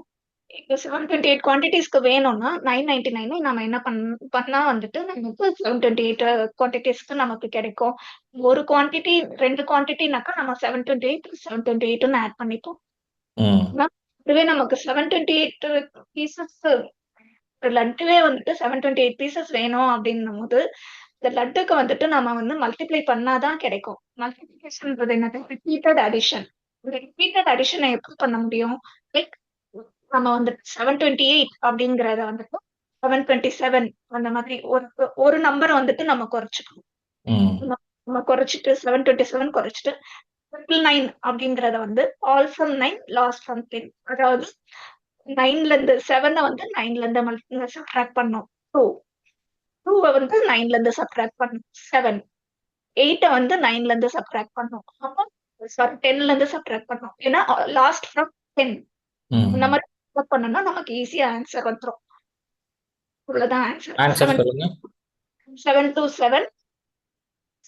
இப்போ 728 குவான்டிட்டிஸ்க்கு வேணும்னா 999 நம்ம என்ன பண்ணா வந்துட்டு நமக்கு 728 குவான்டிட்டிஸ்க்கு நமக்கு கிடைக்கும். ஒரு குவான்டிட்டி 2 குவான்டிட்டினாக்கா நம்ம 728 ஆட் பண்ணிப்போம். ம். ஆனா, இதுவே நமக்கு 728 பீசஸ் லட்டுவே வந்துட்டு 728 பீசஸ் வேணும் அப்படின்னும் போது இந்த லட்டுக்கு வந்துட்டு நம்ம வந்து மல்டிப்ளை பண்ணாதான் கிடைக்கும். மல்டிபிளிகேஷன்ன்றது என்னது? Repeated addition. இந்த ரிப்பீட்டட் அடிஷனை எப்படி பண்ண முடியும்? லைக் நம்ம வந்துட்டு 728 அப்படிங்கறத வந்துட்டு 727 அந்த மாதிரி ஒரு ஒரு நம்பர் வந்துட்டு நம்ம குறைச்சிக்கணும். ம். நம்ம குறைச்சிட்டு 727 குறைச்சிட்டு 999 அப்படிங்கறத வந்து ஆல் ஃப்ரம் 9 லாஸ்ட் ஃப்ரம் 10. அதாவது 9ல இருந்து 7 வந்து 9ல இருந்து சப்ட்ராக்ட் பண்ணோம். 2 2 வந்து 9ல இருந்து சப்ட்ராக்ட் பண்ணோம். 7 8 வந்து 9ல இருந்து சப்ட்ராக்ட் பண்ணோம். அப்போ சாரி 10ல இருந்து சப்ட்ராக்ட் பண்ணோம். ஏன்னா லாஸ்ட் ஃப்ரம் 10 இந்த ம். மாதிரி பண்ணோம்னா நமக்கு ஈஸியா ஆன்சர் வந்துரும். இவ்வளவுதான் ஆன்சர். ஆன்சர் சொல்லுங்க. 7 to 7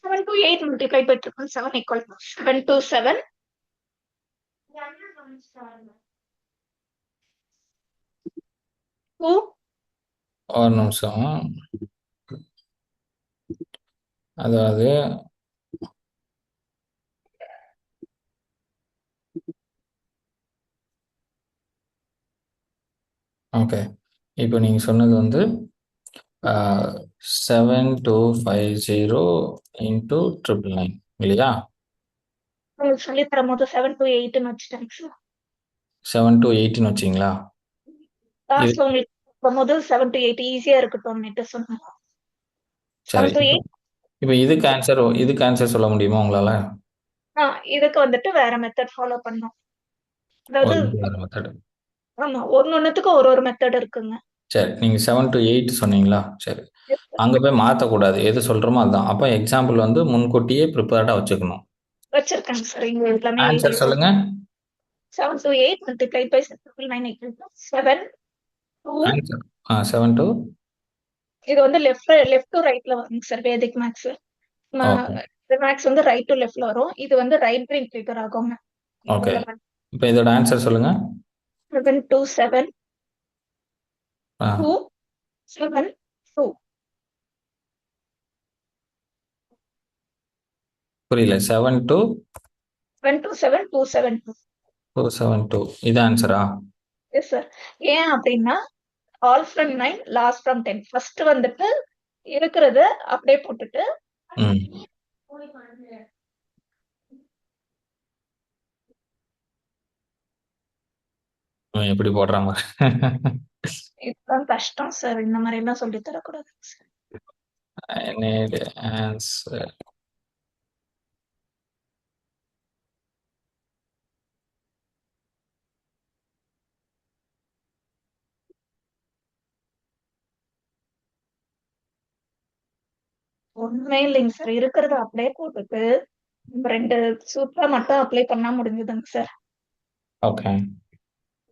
7 to 8 multiplied by 777 equal to 7 to 7 2 ஒரு நிமிஷம். அதாவது ஓகே, இப்போ நீங்க சொன்னது வந்து 7250 இன்டூ 999 இல்லையா? உங்களுக்கு சொல்லி தரும் போது 7 to 8ன்னு வச்சுட்டேன் சார். 7 to 8ன்னு வச்சிங்களா? இது லாஸ்ட்ல உங்களுக்கு முதல் 7 to 8 ஈஸியா இருக்கட்டும்னுட்டு சொன்னேன். சரி. 7 to இப்போ 8 இப்போ இதுக்கு ஆன்சர் சொல்ல முடியுமா உங்களால? இதுக்கு வந்துட்டு வேற மெத்தட் ஃபாலோ பண்ணோம். அதாவது இது வேற மெத்தட். ஆமா ஒன்னொன்னுத்துக்கு ஒரு ஒரு மெத்தட் இருக்குங்க. சரி, நீங்க 7 to 8 சொன்னீங்களா? சரி, அங்க போய் மாத்தக்கூடாது, எது சொல்றோமோ அதுதான். அப்போ எக்ஸாம்பிள் வந்து முன்கூட்டியே ப்ரிப்பேர்டா வச்சுக்கணும். வச்சிருக்கேங்க சார். இங்க எல்லாமே எழுதி ஆன்சர் வச்சிருக்கேன். சொல்லுங்க. 7 to 8 multiplied by 999 equal to 7 2. Answer 7 to இது வந்து லெஃப்ட் டு ரைட்ல வருங்க சார் வேதிக் மேக்ஸ். ஓகே. மேக்ஸ் வந்து ரைட் டு லெஃப்ட்ல வரும். இது வந்து ரைட் பிரெயின் ட்ரிகர் ஆகுங்க. ஓகே, இப்போ இதோட ஆன்சர் சொல்லுங்க. 7 to 7 ஆ, 2 7 2 புரியல. 7 to 7 to 7 272. 272 இது ஆன்சரா? Yes sir. ஏன் அப்படின்னா all from 9 last from 10 first வந்துட்டு இருக்கிறத அப்படியே போட்டுட்டு ம். எப்படி போடுறாங்க? இதுதான் கஷ்டம் சார். இந்த மாதிரி எல்லாம் சொல்லி தரக்கூடாது சார். I need answer. ஒண்ணுமே இல்லைங்க சார். இருக்கிறத அப்படியே போட்டுட்டு 2 சூப்பரா மட்டும் அப்ளை பண்ணா முடிஞ்சதுங்க சார். ஓகே.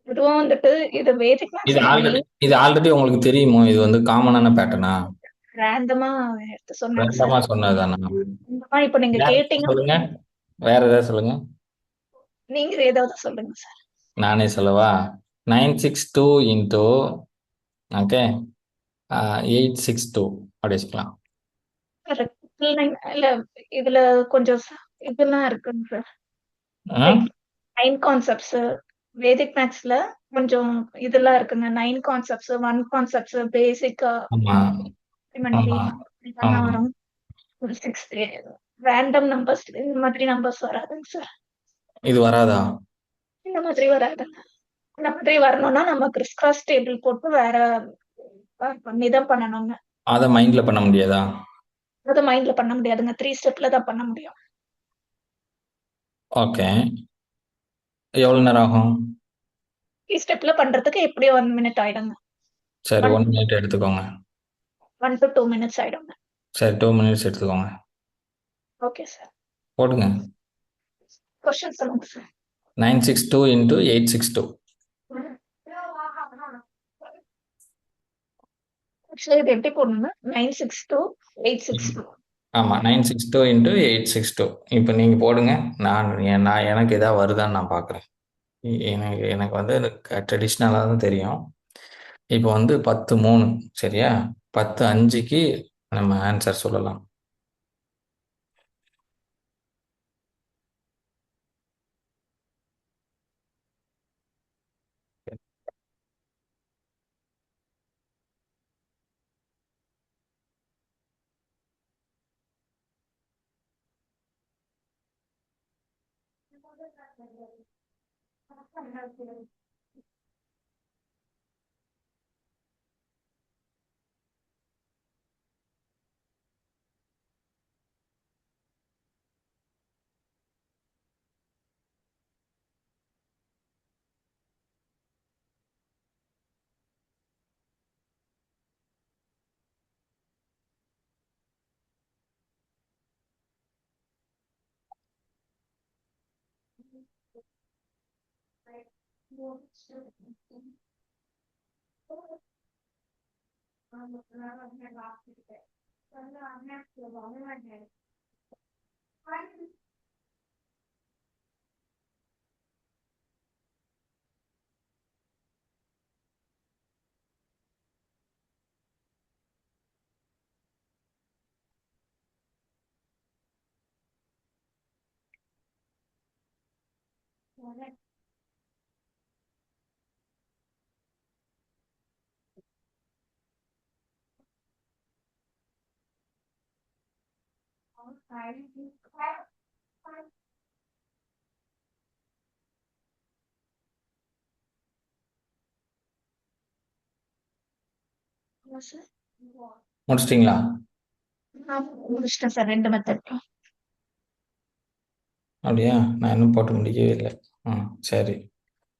இதுவும் வந்துட்டு இது வேதிக் இது மேத்ஸ்ல ஆல்ரெடி மெயின் இது ஆல்ரெடி உங்களுக்கு தெரியுமோ? இது வந்து காமனான பேட்டர்னா? ரேண்டமா எடுத்து சொன்னேங்க சார். ரேண்டமா சொன்னதுதானா? இந்த மாரி இப்ப நீங்க வேற ஏதாவது கேட்டீங்க. சொல்லுங்க. வேற ஏதாவது சொல்லுங்க. நீங்க ஏதாவது சொல்லுங்க சார். நானே சொல்லவா? 962 இன்டூ ஓகே 862 அப்படி வச்சுக்கலாம். சார் இல்ல இதுல கொஞ்சம் இதெல்லாம் இருக்குங்க சார். ஆ? லைக் 9 கான்செப்ட்ஸ் வேதிக் மேத்ஸ்ல கொஞ்சம் இதெல்லாம் இருக்குங்க. 9 கான்செப்ட்ஸ், 1 கான்செப்ட்ஸ், பேசிக், ஆமா எலிமெண்டரி ஆமா இதெல்லாம் ஆமா. வரும். ஒரு 6 ரேண்டம் நம்பர்ஸ் இந்த மாதிரி நம்பர்ஸ் வராதுங்க சார். இது வராதா? இந்த மாதிரி வராதுங்க. இந்த மாதிரி வரணும்னா நம்ம கிறிஸ் கிராஸ் டேபிள் போட்டு வேற பண்ணி தான் பண்ணணுங்க. அதை மைண்ட்ல பண்ண முடியாதா? அது மைண்ட்ல பண்ண முடியாதுங்க. 3 ஸ்டெப்ல தான் பண்ண முடியும். ஓகே. எவ்வளவு நேரம் ஆகும்? 3 ஸ்டெப்ல பண்றதுக்கு எப்படியும் 1 மினிட் ஆயிடுங்க. சரி 1 1 மினிட் எடுத்துக்கோங்க. 1 to 2 மினிட்ஸ் ஆயிடுங்க. சரி 2 மினிட்ஸ் எடுத்துக்கோங்க. Okay sir. போடுங்க. கொஸ்டின் சொல்லுங்க சார். 962 இன்டூ 862. ஆக்சுவலி இது எப்படி போடணும்னா 962 862. ஆமா 962 இன்டூ 862. இப்போ நீங்க போடுங்க. நான் எனக்கு ஏதாவது வருதான்னு நான் பார்க்குறேன். எனக்கு எனக்கு வந்து ட்ரெடிஷ்னலாக தான் தெரியும். இப்போ வந்து 10 3 சரியா? 10 5க்கு நம்ம ஆன்சர் சொல்லலாம். சார் முடிச்சிட்டிங்களா? நான் முடிச்சிட்டேன் சார் 2 மெத்தட். அப்படியா? நான் இன்னும் போட்டு முடிக்கவே இல்லை. சரி.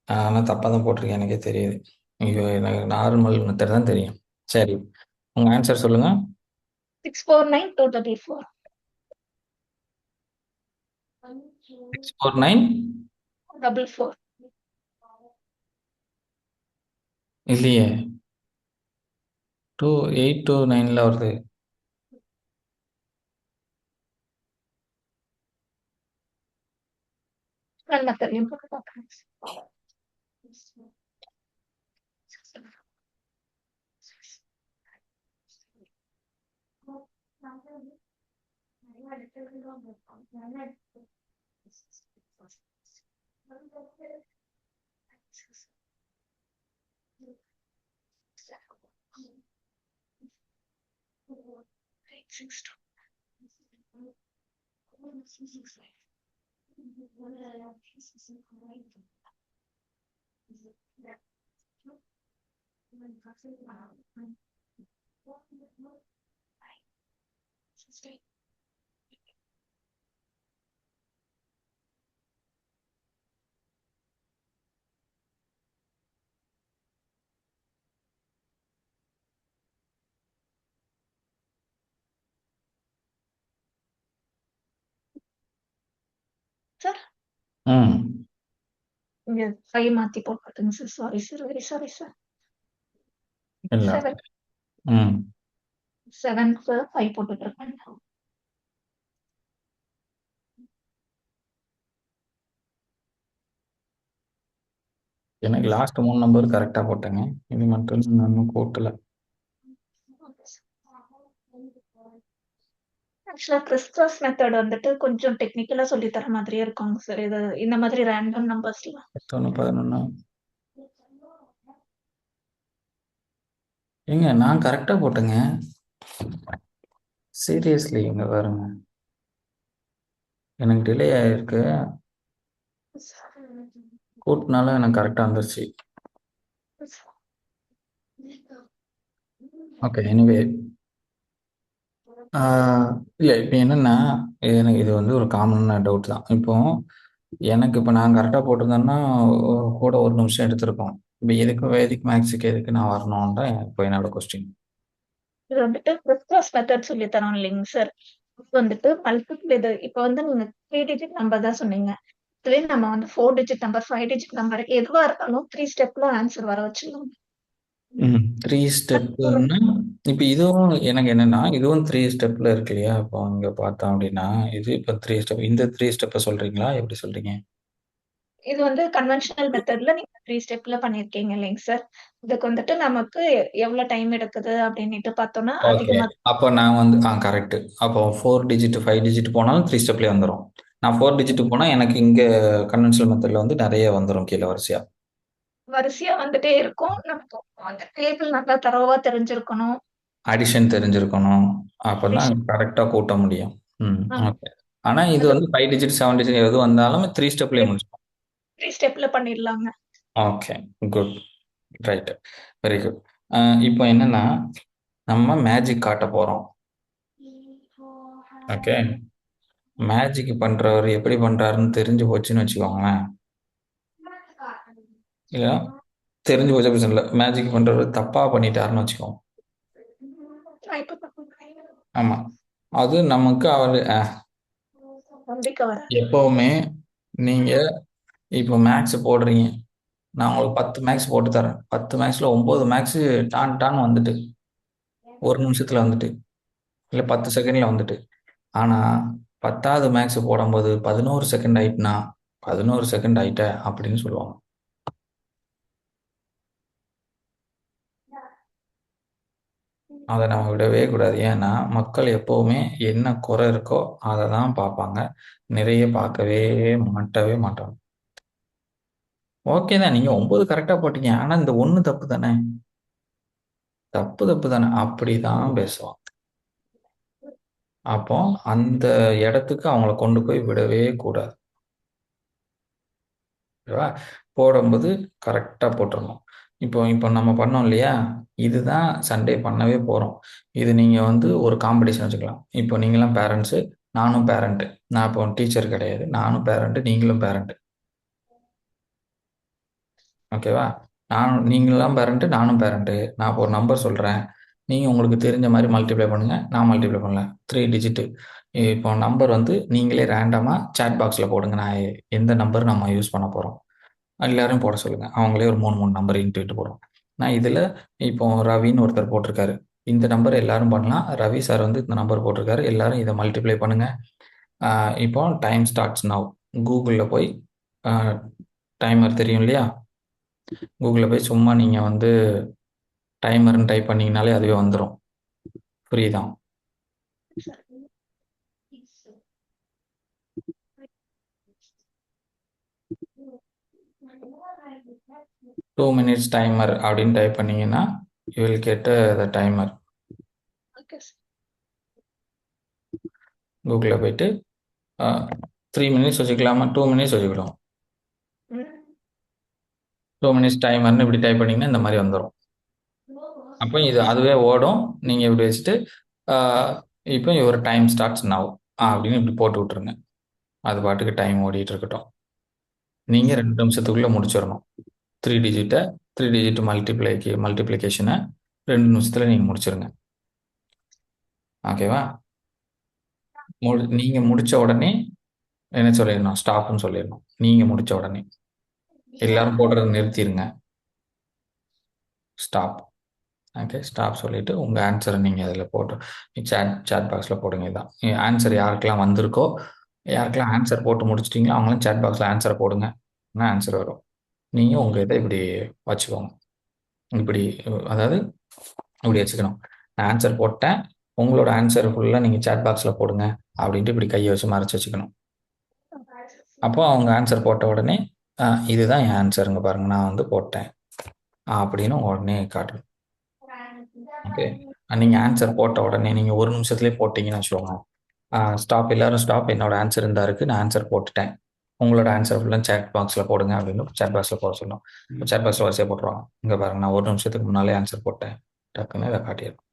ஆனால் தப்பாக தான் போட்டிருக்கேன், எனக்கே தெரியுது. ஐயோ, எனக்கு நார்மல் மெத்தட் தான் தெரியும். சரி, உங்கள் ஆன்சர் சொல்லுங்கள். 649 244. 649 44. இல்லையே, 2829 வருது. நான் மெத்தட்லயும் போட்டு பார்க்குறேன். ம். இங்க 5 மாத்தி போட்டுருங்க sir. Sorry sir. Very sorry sir. இல்ல. 7 ம். 7க்கு 5 போட்டுட்டு இருக்கேன். எனக்கு லாஸ்ட் 3 நம்பர் கரெக்ட்டா போட்டேங்க. இது மட்டும் நான் இன்னும் கூட்டல. ஆக்சுவலா கிறிஸ்துமஸ் மெத்தட் வந்துட்டு கொஞ்சம் டெக்னிக்கலா சொல்லி தர மாதிரியே இருக்குங்க சார். இது இந்த மாதிரி ரேண்டம் நம்பர்ஸ்லாம். 11, 11 ஏங்க நான் கரெக்டா போட்டேங்க. சீரியஸ்லி இங்க பாருங்க. எனக்கு டிலே ஆயிருக்கு. கூட்டினாலும் எனக்கு கரெக்டா வந்துருச்சு. ஓகே எனிவே இல்லை இப்போ என்னென்னா எனக்கு இது வந்து ஒரு காமனான டவுட் தான். இப்போ எனக்கு இப்போ நான் கரெக்டாக போட்டிருந்தேன்னா கூட ஒரு நிமிஷம் எடுத்திருக்கோம். இப்போ எதுக்கு வேதிக் மேக்ஸுக்கு எதுக்கு நான் வரணும்ன்ற இப்போ என்னோட கொஸ்டின். இது வந்துட்டு கிறிஸ்துமஸ் மெத்தட் சொல்லி தரோம் இல்லைங்க சார். இது வந்துட்டு மல்டிபிள் இது இப்போ வந்து நீங்க 3 டிஜிட் நம்பர் தான் சொன்னீங்க. இதுவே நம்ம வந்து 4 டிஜிட் நம்பர் 5 டிஜிட் நம்பர் எதுவா இருந்தாலும் 3 ஸ்டெப்ல ஆன்சர் வர வச்சிடலாம். 3 ஸ்டெப்புன்னா இப்போ இதுவும் எனக்கு என்னென்னா இதுவும் 3 ஸ்டெப்பில் இருக்கு இல்லையா? இப்போ அங்கே பார்த்தோம் அப்படின்னா இது இப்போ 3 ஸ்டெப் இந்த 3 ஸ்டெப்பை சொல்கிறீங்களா எப்படி சொல்கிறீங்க? இது வந்து கன்வென்ஷனல் மெத்தட்ல நீங்க 3 ஸ்டெப்ல பண்ணியிருக்கீங்க இல்லைங்க சார். இதுக்கு வந்துட்டு நமக்கு எவ்வளவு டைம் எடுக்குது அப்படின்னுட்டு பார்த்தோம்னா ஓகே. அதிகமா அப்போ நான் வந்து கரெக்ட். அப்போ 4 டிஜிட் 5 டிஜிட் போனாலும் 3 ஸ்டெப்லேயே வந்துடும். நான் 4 டிஜிட் போனால் எனக்கு இங்கே கன்வென்ஷனல் மெத்தடில் வந்து நிறைய வந்துடும் கீழே வரிசையா. வரிசையா வந்துட்டே இருக்கும். நமக்கு அந்த டேபிள் நல்லா தரோவா தெரிஞ்சிருக்கணும். அடிஷன் தெரிஞ்சிருக்கணும். அப்போ தான் Addition, கரெக்டாக கூட்ட முடியும். ம். ஆ, ஓகே. ஆனால் இது அது வந்து 5 டிஜிட் 7 டிஜிட் எது வந்தாலும் 3 ஸ்டெப்லேயே முடிச்சிடும். 3 ஸ்டெப்ல பண்ணிடலாங்க. Okay good. Right. Very good. இப்போ என்னன்னா நம்ம மேஜிக் காட்ட போகிறோம். ஓகே. மேஜிக் பண்ணுறவர் எப்படி பண்ணுறாருன்னு தெரிஞ்சு போச்சுன்னு வச்சுக்கோங்களேன். இல்லையா தெரிஞ்சு போச்ச பிரச்சனை இல்லை. மேஜிக் பண்ணுறவர் தப்பாக பண்ணிட்டாருன்னு வச்சுக்கோங்க. நான் இப்ப ஆமாம். அது நமக்கு அவர் நம்பிக்கை வர எப்போவுமே நீங்கள் இப்போ மேக்ஸ் போடுறீங்க. நான் உங்களுக்கு 10 மேக்ஸ் போட்டு தரேன். 10 மேக்ஸில் 9 மேக்ஸு டான் டான் வந்துட்டு ஒரு நிமிஷத்தில் வந்துட்டு இல்லை 10 செகண்டில் வந்துட்டு. ஆனால் 10வது மேக்ஸ் போடும்போது 11 செகண்ட் ஆயிட்டுனா 11 செகண்ட் ஆயிட்ட அப்படின்னு சொல்லுவாங்க. அதை நம்ம விடவே கூடாது. ஏன்னா மக்கள் எப்போவுமே என்ன குறை இருக்கோ அதை தான் பார்ப்பாங்க. நிறைய பார்க்கவே மாட்டாங்க. ஓகே தான் நீங்கள் 9 கரெக்டாக போட்டீங்க. ஆனால் இந்த 1 தப்பு தானே. தப்பு தானே அப்படி தான் பேசுவாங்க. அப்போ அந்த இடத்துக்கு அவங்கள கொண்டு போய் விடவே கூடாது. ஓகேவா? போடும்போது கரெக்டாக போட்டுறணும். இப்போ இப்போ நம்ம பண்ணோம் இல்லையா? இதுதான் சண்டே பண்ணவே போகிறோம். இது நீங்கள் வந்து ஒரு காம்படிஷன் வச்சுக்கலாம். இப்போ நீங்களாம் பேரண்ட்ஸு, நானும் பேரண்ட்டு. நான் இப்போ டீச்சர் கிடையாது. நானும் பேரண்ட்டு, நீங்களும் பேரண்ட்டு. ஓகேவா? நீங்களாம் பேரண்ட்டு, நானும் பேரண்ட்டு. நான் இப்போ ஒரு நம்பர் சொல்கிறேன். நீங்கள் உங்களுக்கு தெரிஞ்ச மாதிரி மல்டிப்ளை பண்ணுங்கள். நான் மல்டிப்ளை பண்ணல. 3 டிஜிட்டு. இப்போ நம்பர் வந்து நீங்களே ரேண்டமாக சாட் பாக்ஸில் போடுங்க. நான் எந்த நம்பர் நம்ம யூஸ் பண்ண போகிறோம். எல்லாரும் போட சொல்லுங்கள். அவங்களே ஒரு 3 நம்பர் இன்ட்டு போடுவோம். நான் இதில் இப்போ ரவின்னு ஒருத்தர் போட்டிருக்காரு. இந்த நம்பர் எல்லாரும் பண்ணலாம். ரவி சார் வந்து இந்த நம்பர் போட்டிருக்காரு. எல்லாரும் இதை மல்டிப்ளை பண்ணுங்கள். இப்போ டைம் ஸ்டார்ட்ஸ் நவ். கூகுளில் போய் டைமர் தெரியும் இல்லையா? கூகுளில் போய் சும்மா நீங்கள் வந்து டைமர்னு டைப் பண்ணிங்கனாலே அதுவே வந்துடும். புரியுதா? 2 minutes டைமர் அப்படின்னு டைப் பண்ணீங்கன்னா you will get the timer. கூகுளில் போயிட்டு 3 மினிட்ஸ் வச்சுக்கலாமா 2 மினிட்ஸ் வச்சுக்கலாம். 2 மினிட்ஸ் டைமர்னு இப்படி டைப் பண்ணிங்கன்னா இந்த மாதிரி வந்துடும். அப்போ இது அதுவே ஓடும். நீங்கள் இப்படி வச்சுட்டு இப்போ ஒரு டைம் ஸ்டார்ட்ஸ் நவ் அப்படின்னு இப்படி போட்டு விட்ருங்க. அது பாட்டுக்கு டைம் ஓடிட்டு இருக்கட்டும். நீங்கள் 2 நிமிஷத்துக்குள்ளே முடிச்சிடணும். 3 டிஜிட் மல்டிப்ளிகேஷனை 2 நிமிஷத்தில் நீங்கள் முடிச்சிருங்க. ஓகேவா? நீங்கள் முடித்த உடனே என்ன சொல்லிடணும், ஸ்டாப்னு சொல்லிடணும் நீங்க முடிச்ச உடனே. எல்லாரும் போடுறத நிறுத்திடுங்க, ஸ்டாப். ஓகே, ஸ்டாப் சொல்லிட்டு உங்கள் ஆன்சரை நீங்கள் அதில் போட்டு சேட் பாக்ஸில் போடுங்க. இதான் ஆன்சர் யாருக்கெல்லாம் வந்திருக்கோ, யாருக்கெல்லாம் ஆன்சர் போட்டு முடிச்சிட்டிங்களோ அவங்களாம் சேட் பாக்ஸில் ஆன்சரை போடுங்க, ஆன்சர் வரும். நீங்கள் உங்கள் இதை இப்படி வச்சுக்கோங்க, இப்படி, அதாவது இப்படி வச்சுக்கணும். நான் ஆன்சர் போட்டேன், உங்களோட ஆன்சர் ஃபுல்லாக நீங்கள் சேட் பாக்ஸில் போடுங்க அப்படின்ட்டு இப்படி கையை வச்சு மறைச்சு வச்சுக்கணும். அப்போ அவங்க ஆன்சர் போட்ட உடனே இதுதான் என் ஆன்சருங்க பாருங்க, நான் வந்து போட்டேன் அப்படின்னு உடனே காட்டணும். ஓகே, நீங்கள் ஆன்சர் போட்ட உடனே நீங்கள் ஒரு நிமிஷத்துலேயே போட்டிங்கன்னு வச்சுக்கோங்க. ஸ்டாப், எல்லாரும் ஸ்டாப், என்னோட ஆன்சர் இருந்தா இருக்கு, நான் ஆன்சர் போட்டுட்டேன், உங்களோட ஆன்சர் ஃபுல்லாக சேட் பாக்ஸில் போடுங்க அப்படின்னு சேட் பாக்ஸில் போட சொல்லணும். சேட் பாக்ஸில் வரிசையாக போட்டுருவாங்க. இங்கே பாருங்க, நான் ஒரு நிமிஷத்துக்கு முன்னாலே ஆன்சர் போட்டேன், டக்குன்னு இதை காட்டிடும்.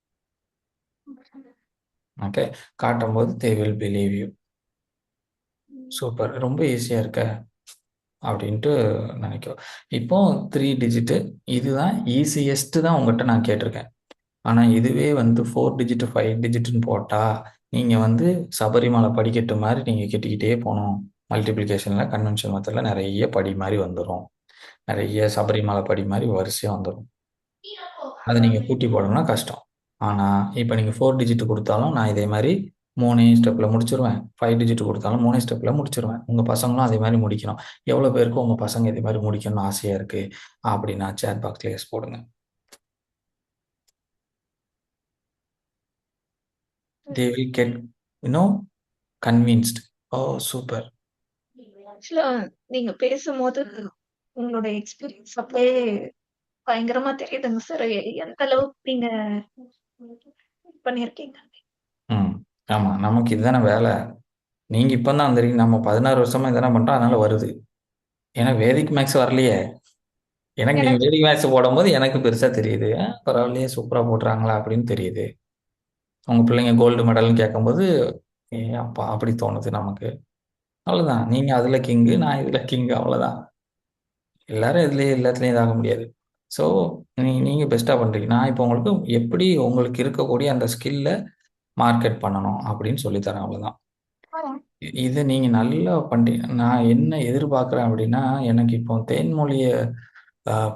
ஓகே, காட்டும்போது they will believe you. Super, ரொம்ப ஈஸியாக இருக்க அப்படின்ட்டு நினைக்கிறோம். இப்போ 3 டிஜிட்டு இதுதான் ஈஸியஸ்ட்டு தான் உங்கள்கிட்ட நான் கேட்டிருக்கேன். ஆனால் இதுவே வந்து 4 டிஜிட் 5 டிஜிட்னு போட்டால் நீங்கள் வந்து சபரிமலை படிக்கட்டு மாதிரி நீங்கள் கட்டிக்கிட்டே போகணும். மல்டிப்ளிகேஷனில் கன்வென்ஷன் மெத்தடில் நிறைய படி மாதிரி வந்துடும், நிறைய சபரிமலை படி மாதிரி வரிசையாக வந்துடும். அதை நீங்கள் கூட்டி போடணும்னா கஷ்டம். ஆனால் இப்போ நீங்கள் 4 டிஜிட் கொடுத்தாலும் நான் இதே மாதிரி 3 ஸ்டெப்பில் முடிச்சிருவேன், 5 டிஜிட் கொடுத்தாலும் 3 ஸ்டெப்பில் முடிச்சிருவேன். உங்கள் பசங்களும் அதே மாதிரி முடிக்கணும். எவ்வளோ பேருக்கு உங்கள் பசங்க இதே மாதிரி முடிக்கணும்னு ஆசையாக இருக்குது அப்படின்னா சேட் பாக்ஸில் எஸ் போடுங்க. They will get, convinced. Oh super. ஆக்சுவலா நீங்க பேசும்போது உங்களோட எக்ஸ்பீரியன்ஸ் அப்படியே பயங்கரமா தெரியுதுங்க சார். எந்த அளவுக்கு நீங்க பண்ணியிருக்கீங்க. ம், ஆமாம், நமக்கு இதுதானே வேலை. நீங்கள் இப்போ தான் வந்துருக்கீங்க, நம்ம 16 வருஷமாக இதுதானே பண்ணுறோம், அதனால் வருது. ஏன்னா வேதிக் மேக்ஸ் வரலையே, எனக்கு நீங்கள் எனக்கு வேதிக் மேக்ஸ் போடும்போது எனக்கு பெருசாக தெரியுது, பரவாயில்லையே சூப்பராக போடுறாங்களா அப்படின்னு தெரியுது. உங்கள் பிள்ளைங்க கோல்டு மெடல்னு கேட்கும்போது ஏ அப்பா அப்படி தோணுது நமக்கு. அவ்வளோதான், நீங்கள் அதில் கிங்கு, நான் இதில் கிங்கு, அவ்வளோதான். எல்லாரும் இதுலேயே எல்லாத்துலேயும் இதாக முடியாது. ஸோ நீங்கள் பெஸ்ட்டாக பண்ணுறீங்க. நான் இப்போ உங்களுக்கு எப்படி உங்களுக்கு இருக்கக்கூடிய அந்த ஸ்கில்லை மார்க்கெட் பண்ணணும் அப்படின்னு சொல்லித்தரேன், அவ்வளோதான். இதை நீங்கள் நல்லா பண்ணுறீங்க. நான் என்ன எதிர்பார்க்குறேன் அப்படின்னா, எனக்கு இப்போ தேன்மொழியை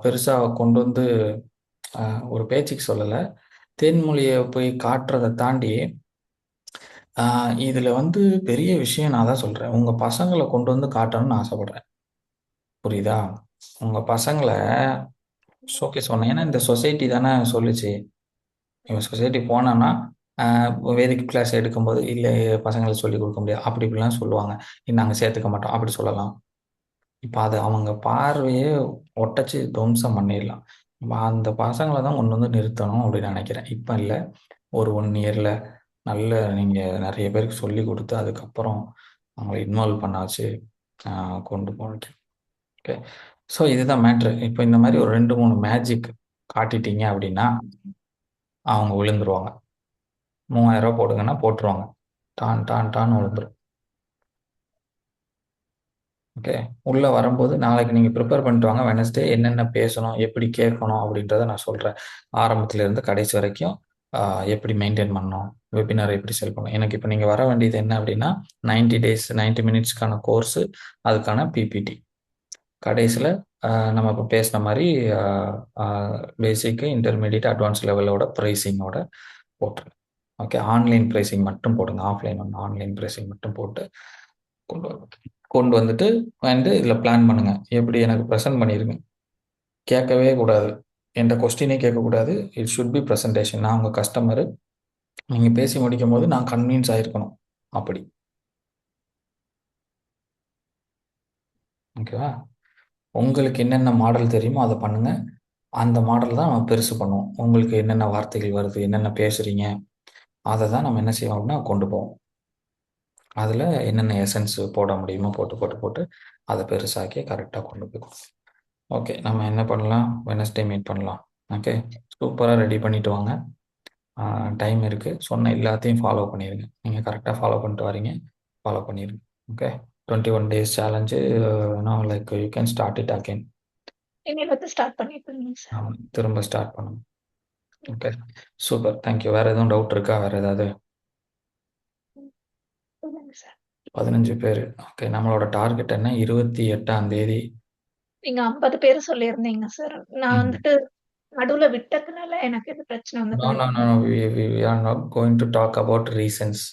பெருசாக கொண்டு வந்து ஒரு பேச்சுக்கு சொல்லலை, தேன்மொழியை போய் காட்டுறதை தாண்டி இதில் வந்து பெரிய விஷயம் நான் தான் சொல்கிறேன், உங்கள் பசங்களை கொண்டு வந்து காட்டணும்னு ஆசைப்பட்றேன். புரியுதா? உங்கள் பசங்களை ஷோகேஸ் பண்ணேன். ஏன்னா இந்த சொசைட்டி தானே சொல்லுச்சு, இவன் சொசைட்டி போனான்னா வேதிக் கிளாஸ் எடுக்கும்போது இல்லை பசங்களுக்கு சொல்லிக் கொடுக்க முடியாது அப்படி இப்படிலாம் சொல்லுவாங்க, நாங்கள் சேர்த்துக்க மாட்டோம் அப்படி சொல்லலாம். இப்போ அது அவங்க பார்வையே ஒட்டச்சு துவம்சம் பண்ணிடலாம். அந்த பசங்களை தான் கொண்டு வந்து நிறுத்தணும் அப்படின்னு நினைக்கிறேன். இப்போ இல்லை, ஒரு 1 இயரில் நல்ல நீங்கள் நிறைய பேருக்கு சொல்லி கொடுத்து அதுக்கப்புறம் அவங்கள இன்வால்வ் பண்ணாச்சு கொண்டு போனது. ஓகே, ஸோ இதுதான் மேட்ரு. இப்போ இந்த மாதிரி ஒரு 2-3 மேஜிக் காட்டிட்டீங்க அப்படின்னா அவங்க விழுந்துருவாங்க. 3000 ரூபா போடுங்கன்னா போட்டுருவாங்க, டான் டான் டான்னு விழுந்துரும். ஓகே, உள்ளே வரும்போது நாளைக்கு நீங்கள் ப்ரிப்பேர் பண்ணிட்டு வாங்க. வெனஸ்டே என்னென்ன பேசணும், எப்படி கேட்கணும் அப்படின்றத நான் சொல்கிறேன். ஆரம்பத்துலேருந்து கடைசி வரைக்கும் எப்படி மெயின்டைன் பண்ணணும், வெபினார் எப்படி செல் பண்ணணும். எனக்கு இப்போ நீங்கள் வர வேண்டியது என்ன அப்படின்னா 90 டேஸ் 90 மினிட்ஸ்க்கான கோர்ஸு, அதுக்கான பிபிடி. கடைசியில் நம்ம இப்போ பேசின மாதிரி பேசிக்கு இன்டர்மீடியட் அட்வான்ஸ் லெவலோட ப்ரைஸிங்கோட போட்டுருங்க. ஓகே, ஆன்லைன் ப்ரைஸிங் மட்டும் போடுங்க, ஆஃப்லைன் ஒன்று, ஆன்லைன் ப்ரைஸிங் மட்டும் போட்டு கொண்டு வந்துட்டு இதில் பிளான் பண்ணுங்கள். எப்படி எனக்கு ப்ரெசென்ட் பண்ணிடுங்க, கேட்கவே கூடாது, என்கிட்ட கொஸ்டினே கேட்கக்கூடாது. It should be presentation. நான் உங்கள் கஸ்டமரு, நீங்கள் பேசி முடிக்கும் போது நான் கன்வின்ஸ் ஆகிருக்கணும் அப்படி. ஓகேவா? உங்களுக்கு என்னென்ன மாடல் தெரியுமோ அதை பண்ணுங்கள். அந்த மாடல் தான் நம்ம பெருசு பண்ணுவோம். உங்களுக்கு என்னென்ன வார்த்தைகள் வருது, என்னென்ன பேசுகிறீங்க, அதை தான் நம்ம என்ன செய்வோம் அப்படின்னா கொண்டு போவோம். அதில் என்னென்ன எசன்ஸ் போட முடியுமோ போட்டு போட்டு போட்டு அதை பெருசாக்கி கரெக்டாக கொண்டு போய். ஓகே, நம்ம என்ன பண்ணலாம், வெனஸ்டே மீட் பண்ணலாம். ஓகே, சூப்பராக ரெடி பண்ணிட்டு வாங்க. டைம் இருக்குது, சொன்ன எல்லாத்தையும் ஃபாலோ பண்ணிடுங்க. நீங்கள் கரெக்டாக ஃபாலோ பண்ணிட்டு வரீங்க, ஃபாலோ பண்ணிடுங்க. Okay, 21 days challenge, like you can start it again. இனிமேல் வந்து ஸ்டார்ட் பண்ணிட்டு சார். திரும்ப ஸ்டார்ட் பண்ணணும். Okay, super, thank you. வேறு எதுவும் டவுட் இருக்கா, வேறு ஏதாவது? சொல்லுங்க சார். 15 பேரு. ஓகே. நம்மளோட டார்கெட் என்ன? 28ஆம் தேதி. நீங்க 50 பேரு சொல்லியிருந்தீங்க சார். நான் ம். வந்துட்டு நடுவுல விட்டதுனால எனக்கு இது பிரச்சனை நோ, வந்தது. No, no. We are not going to talk about reasons.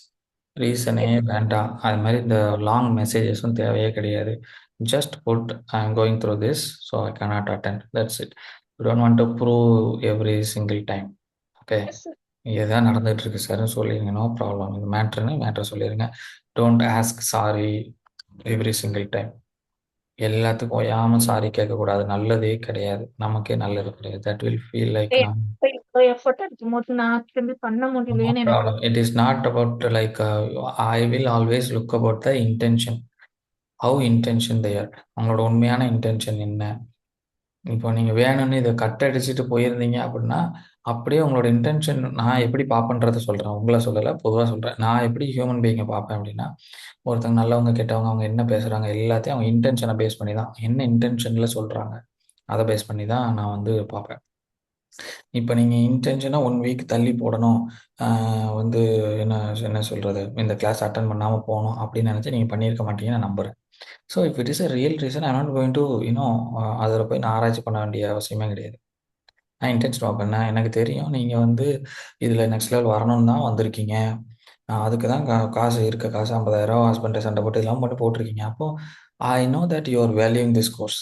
ரீசனே வேண்டாம். அது மாரி இந்த லாங் மெசேஜஸும் தேவையே கிடையாது. Just put I am going through this, so I cannot attend. That's it. You don't want to prove every single time. Okay. Yes sir. இதுதான் நடந்துட்டு இருக்கு சார்ன்னு சொல்லிடுங்க. No problem. இது மேட்ருன்னு மேட்ரை சொல்லிடுங்க. Don't ask sorry every single time. எல்லாத்துக்கும் ஓயாம சாரி கேட்கக்கூடாது. நல்லதே கிடையாது. நமக்கே நல்லது கிடையாது. தட் வில் ஃபீல் லைக் நான் இவ்வளோ எஃபோர்ட் எடுக்கும்போது நான் திரும்பி பண்ண நோ முடியலையேன்னு எனக்கு problem. It is not about like I will always look about the intention. How intention there. உங்களோட உண்மையான இன்டென்ஷன் என்ன? இப்போ நீங்க வேணும்னு இத கட் அடிச்சுட்டு போயிருந்தீங்க அப்படின்னா, அப்படியே உங்களோட இன்டென்ஷன் நான் எப்படி பார்ப்பேன்றத சொல்றேன். உங்கள சொல்லல, பொதுவா சொல்றேன். நான் எப்படி ஹியூமன் பீயிங்க பார்ப்பேன் அப்படின்னா, ஒருத்தங்க நல்லவங்க, கெட்டவங்க, அவங்க என்ன பேசுறாங்க எல்லாத்தையும் அவங்க இன்டென்ஷன பேஸ் பண்ணி தான். என்ன இன்டென்ஷன்ல சொல்றாங்க? அத பேஸ் பண்ணி தான் நான் வந்து பார்ப்பேன். இப்ப நீங்க இன்டென்ஷனா 1 வீக் தள்ளி போடணும். ஆ வந்து என்ன என்ன சொல்றது? இந்த கிளாஸ் அட்டெண்ட் பண்ணாம போணும் அப்படின்னு நெனச்சு நீங்க பண்ணியிருக்க மாட்டீங்கன்னு நான் நம்புறேன். So if it is a real reason I am not going to அதில போய் நான் ஆராய்ச்சி பண்ண வேண்டிய அவசியமே கிடையாது. நான் இன்டென்ஷன் பார்ப்பேன். எனக்கு தெரியும் நீங்க வந்து இதில நெக்ஸ்ட் லெவல் வரணும்னு தான் வந்திருக்கீங்க. அதுக்கு தான் காசு இருக்க காசு ரூ. 50,000 ஹஸ்பண்ட்ட சண்டை போட்டு இதெல்லாம் மட்டும் போட்டிருக்கீங்க. அப்போ I know that you are valuing this course.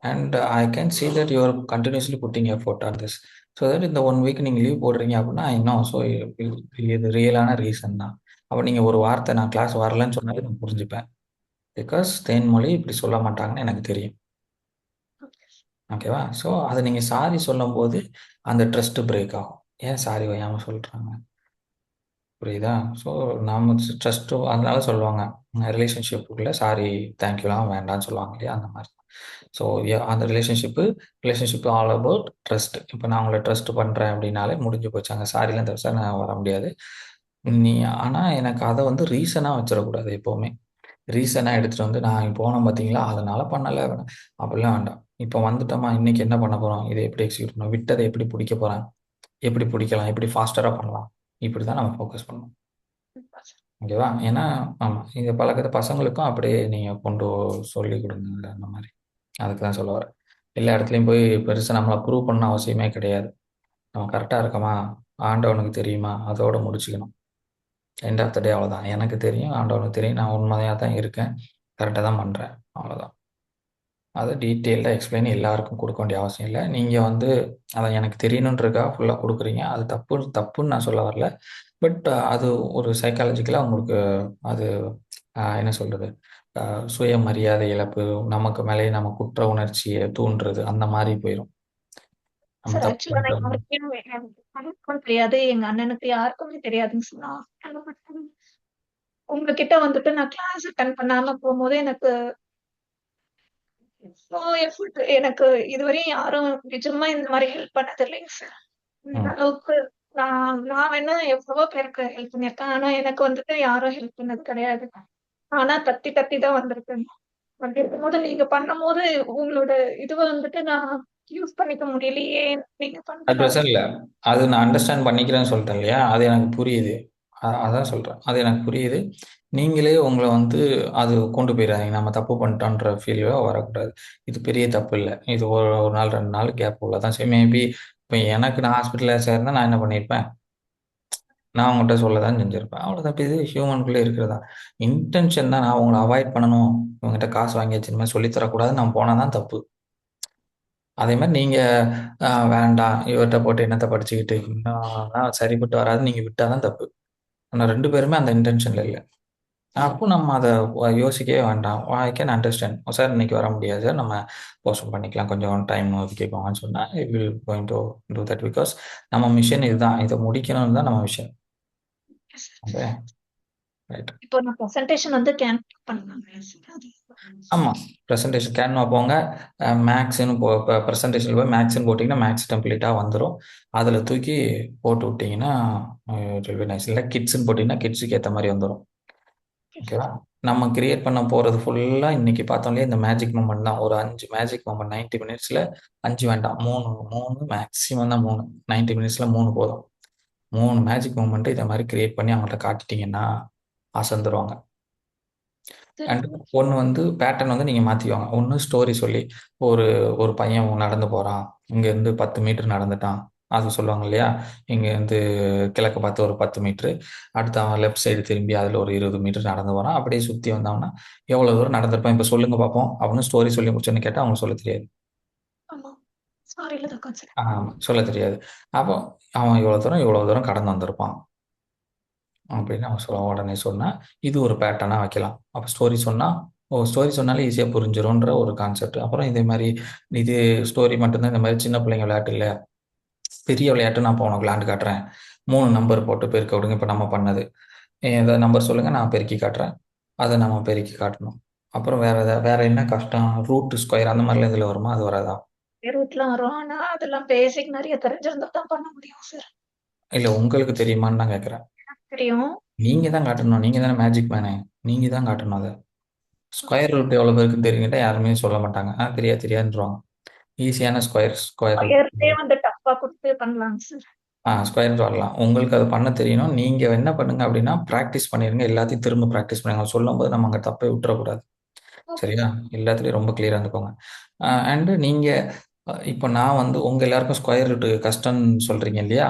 And I can see that you are continuously putting effort on this. So that இந்த 1 வீக் நீங்க லீவ் போடுறீங்க அப்படின்னா, ஐ நோ. ஸோ இது ரியலான ரீசன் தான். அப்ப நீங்க ஒரு வார்த்தை நான் கிளாஸ் வரலன்னு சொன்னாலே நான் புரிஞ்சுப்பேன். பிகாஸ் தேன்மொழி இப்படி சொல்ல மாட்டாங்கன்னு எனக்கு தெரியும். ஓகேவா? ஸோ அத நீங்க சாரி சொல்லும்போது அந்த ட்ரஸ்ட் பிரேக் ஆகும். ஏன் சாரி ஓயாம சொல்றாங்க? புரியுதா? ஸோ நாம ட்ரஸ்ட்டு அதனால சொல்லுவாங்க. ரிலேஷன்ஷிப்புக்குள்ள சாரி, தேங்க்யூலாம் வேண்டான்னு சொல்லுவாங்க இல்லையா? அந்த மாரி. ஸோ அந்த ரிலேஷன்ஷிப் ஆல் அபவுட் ட்ரஸ்ட். இப்போ நான் உங்கள ட்ரஸ்ட் பண்றேன் அப்படின்னாலே முடிஞ்சு போச்சு. அங்க சாரிலாம் பெருசா நான் வர முடியாது. நீ ஆனா எனக்கு அத வந்து ரீசனா வச்சிடக்கூடாது எப்பவுமே. ரீசனா எடுத்துட்டு வந்து நான் போனேன் பார்த்தீங்களா? அதனால பண்ணல. அப்படிலாம் வேண்டாம். இப்போ வந்துட்டோமா, இன்னைக்கு என்ன பண்ண போறோம்? இத எப்படி எக்ஸிக்யூட் பண்ணணும்? விட்டத எப்படி புடிக்க போறேன்? எப்படி புடிக்கலாம்? எப்படி ஃபாஸ்டரா பண்ணலாம்? இப்படி தான் நம்ம ஃபோக்கஸ் பண்ணணும். ஓகேவா? ஏன்னா ஆமா. இந்த பழக்கத்த பசங்களுக்கும் அப்படியே நீங்க சொல்லிக் குடுங்க அந்த மாரி. அதுக்கு தான் சொல்ல வரேன். எல்லா இடத்துலயும் போய் பெருசா நம்மள ப்ரூவ் பண்ண அவசியமே கிடையாது. நம்ம கரெக்ட்டா இருக்கோமா? ஆண்டவனுக்கு தெரியுமா? அதோட முடிச்சுக்கணும். எண்ட் ஆஃப் த டே அவ்வளோதான். எனக்கு தெரியும், ஆண்டவனுக்கு தெரியும். நான் உண்மையா தான் இருக்கேன். கரெக்ட்டா தான் பண்றேன். அவ்வளோதான். அத டீட்டெயில்டா எக்ஸ்ப்ளைன் எல்லாருக்கும் குடுக்க வேண்டிய அவசியம் இல்ல. நீங்க வந்து அத எனக்கு தெரியணுன்றதுக்காக ஃபுல்லா குடுக்குறீங்க. அது தப்புன்னு நான் சொல்ல வரல. பட் அது ஒரு சைக்காலஜிக்கலா உங்களுக்கு அது என்ன சொல்றது? அ சுயமரியாதை இழப்பு, நமக்கு மேலேயே நம்ம குற்ற உணர்ச்சிய தூண்டுறது, அந்த மாரி போயிரும். நம்ம சார் தப்பு ஆக்சுவலா நான் பண்ணிட்டோம். யாருக்கும் எனக்கும் தெரியாது. எங்க அண்ணனுக்கு யாருக்குமே தெரியாதுங்க சார். நான் உங்ககிட்ட வந்துட்டு நான் கிளாஸ் அட்டெண்ட் பண்ணாம போம்போது எனக்கு இவ்ளோ எஃபோர்ட் எனக்கு இதுவரையும் யாரும் நிஜமா இந்த மாரி ஹெல்ப் பண்ணது இல்லைங்க சார். இந்த ம். அளவுக்கு நான் வேணா எவ்வளவோ பேருக்கு ஹெல்ப் பண்ணியிருக்கேன். ஆனா எனக்கு வந்துட்டு யாரும் ஹெல்ப் பண்ணது கிடையாது. ஆனா தத்தி தத்தி தான் வந்திருக்கேன். அப்படி இருக்கும்போது நீங்க பண்ணும்போது உங்களோட இதுவ வந்துட்டு நான் யூஸ் பண்ணிக்க முடியலையே! நீங்க அது பண்ற பிரச்சனை இல்ல. அது நான் அண்டர்ஸ்டாண்ட் பண்ணிக்கிறேன்னு சொல்லிட்டேன் இல்லையா? அது எனக்கு புரியுது. அதான் சொல்றேன். அது எனக்கு புரியுது. நீங்களே உங்கள வந்து அது கொண்டு போயிறாதீங்க. நம்ம தப்பு பண்ணிட்டோன்ற ஃபீலே வரக்கூடாது. இது பெரிய தப்பு இல்ல. இது ஒரு 1 நாள், 2 நாள் கேப் உள்ளதான் செய்யும். மேபி இப்ப எனக்கு நான் ஹாஸ்பிட்டல்ல சேர்ந்தா நான் என்ன பண்ணியிருப்பேன்? நான் உங்கள்ட்ட சொல்ல தான் செஞ்சிருப்பேன். அவ்வளோதான். இப்ப இது ஹியூமனுக்குள்ள இருக்கிறது தான். இன்டென்ஷன் தான் நான் உங்கள அவாய்ட் பண்ணணும். இவங்ககிட்ட காசு வாங்கியாச்சு இனிமே சொல்லி தரக்கூடாதுன்னு நான் போனா தான் தப்பு. அதே மாரி நீங்க வேண்டாம் இவர்ட்ட போட்டு என்னத்த படிச்சுக்கிட்டு, அதெல்லாம் சரிப்பட்டு வராதுன்னு நீங்க விட்டா தான் தப்பு. ஆனா 2 பேருமே அந்த இன்டென்ஷன்ல இல்ல. அப்போ நம்ம அத யோசிக்கவே வேண்டாம். I can understand. சார் இன்னைக்கு வர முடியாது சார். நம்ம போஸ்ட்போன் பண்ணிக்கலாம். கொஞ்சம் டைம் ஒதுக்கிக்கோங்கன்னு சொன்னா, I will going to do that. Because நம்ம மிஷன் இதுதான். இத முடிக்கணும்னு தான் நம்ம மிஷன். ஓகே. ரைட். இப்போ நான் பிரசன்டேஷன் வந்து கேன்சல் பண்ணலாங்களா சார்? அது ஆமா. பிரசன்டேஷன் கேன்வா போங்க. மேக்ஸ்ன்னு பிரசன்டேஷன்ல போய் மேக்ஸ்ன்னு போட்டீங்கன்னா, மேக்ஸ் டெம்ப்ளேட்டா வந்துரும். அதுல தூக்கி போட்டு விட்டீங்கன்னா, இட் வில் பி நைஸ். இல்ல கிட்ஸ்ன்னு போட்டீங்கன்னா, கிட்ஸுக்கு ஏத்த மாரி வந்துரும். ஓகேவா? நம்ம கிரியேட் பண்ண போறது ஃபுல்லா இன்னைக்கு பார்த்தோம் இல்லையா, இந்த மேஜிக் மொமெண்ட் தான். ஒரு 5 மேஜிக் மொமெண்ட் 90 மினிட்ஸ்ல 5 வேண்டாம். 3 மேக்ஸிமம் தான் 3. 90 மினிட்ஸ்ல 3 போதும். 3 மேஜிக் மொமெண்ட் இத மாரி கிரியேட் பண்ணி அவங்கள்ட்ட காட்டிட்டீங்கன்னா, அசந்துருவாங்க. சரிங்க அண்ட் ஒன்று வந்து பேட்டர்ன் வந்து நீங்கள் மாற்றிக்குவாங்க. ஒன்று ஸ்டோரி சொல்லி ஒரு ஒரு பையன் நடந்து போகிறான், இங்கேருந்து 10 மீட்டர் நடந்துட்டான், அது சொல்லுவாங்க இல்லையா? இங்கேருந்து கிழக்கு பார்த்து ஒரு 10 மீட்ரு, அடுத்து அவன் லெஃப்ட் சைடு திரும்பி அதில் ஒரு 20 மீட்டர் நடந்து போகிறான், அப்படியே சுற்றி வந்தவனா எவ்வளோ தூரம் நடந்திருப்பான் இப்போ சொல்லுங்க பார்ப்போம் அப்படின்னு ஸ்டோரி சொல்லி முடிச்சோன்னு கேட்டால் அவங்களுக்கு சொல்ல தெரியாது. ஆமா. சாரில தான் உட்காந்து. சொல்ல தெரியாது. அப்போ அவன் இவ்வளோ தூரம் கடந்து வந்திருப்பான் அப்படின்னு அவன் சொல்லுவான். உடனே சொன்னா, இது ஒரு பேட்டர்னா வைக்கலாம். அப்ப ஸ்டோரி சொன்னா, ஸ்டோரி சொன்னாலே ஈஸியா புரிஞ்சிரும்ன்ற ஒரு கான்செப்ட். அப்புறம் இதே மாரி, இது ஸ்டோரி மட்டும் தான் இந்த மாரி சின்ன பிள்ளைங்க விளையாட்டு இல்ல. பெரிய விளையாட்டு நான் இப்ப உனக்கு விளையாண்டு காட்டுறேன். 3 நம்பர் போட்டு பெருக்க விடுங்க. இப்ப நம்ம பண்ணது. ஏதாவது நம்பர் சொல்லுங்க, நான் பெருக்கி காட்டுறேன். அத நம்ம பெருக்கி காட்டணும். அப்புறம் வேற என்ன கஷ்டம்? ரூட், ஸ்கொயர் அந்த மாரிலாம் இதுல வருமா? அது வராதா? ரூட்லாம் வரும். ஆனா அதெல்லாம் பேசிக் நெறைய தெரிஞ்சிருந்தா தான் பண்ண முடியும் சார். இல்ல உங்களுக்கு தெரியுமான்னு தான் கேட்கிறேன். தெரியும். நீங்க தான் காட்டணும். நீங்க தானே மேஜிக் மேனு. நீங்க தான் காட்டணும் அத. ஸ்கொயர் ரூட் எவ்வளோ பேருக்கு தெரியும் கேட்டா யாருமே சொல்ல மாட்டாங்க. தெரியாது தெரியாதுன்றுவாங்க. ஈஸியான ஸ்கொயர் ரூட். ஸ்கொயர்லயே வந்து டஃப்பா குடுத்து பண்ணலாங்க சார். ஸ்கொயர் ரூட் வரலாம். உங்களுக்கு அது பண்ண தெரியணும். நீங்க என்ன பண்ணுங்க அப்படின்னா, பிராக்டிஸ் பண்ணிருங்க. எல்லாத்தையும் திரும்ப பிராக்டிஸ் பண்ணுங்க. சொல்லும்போது நம்ம அங்க தப்பே விட்டுறக்கூடாது. ஓகே சரியா? சார். எல்லாத்துலயும் ரொம்ப கிளியரா இருந்துக்கோங்க. அண்ட் நீங்க இப்ப நான் வந்து உங்க எல்லாருக்கும் ஸ்கொயர் ரூட் கஷ்டம்னு சொல்றீங்க இல்லையா?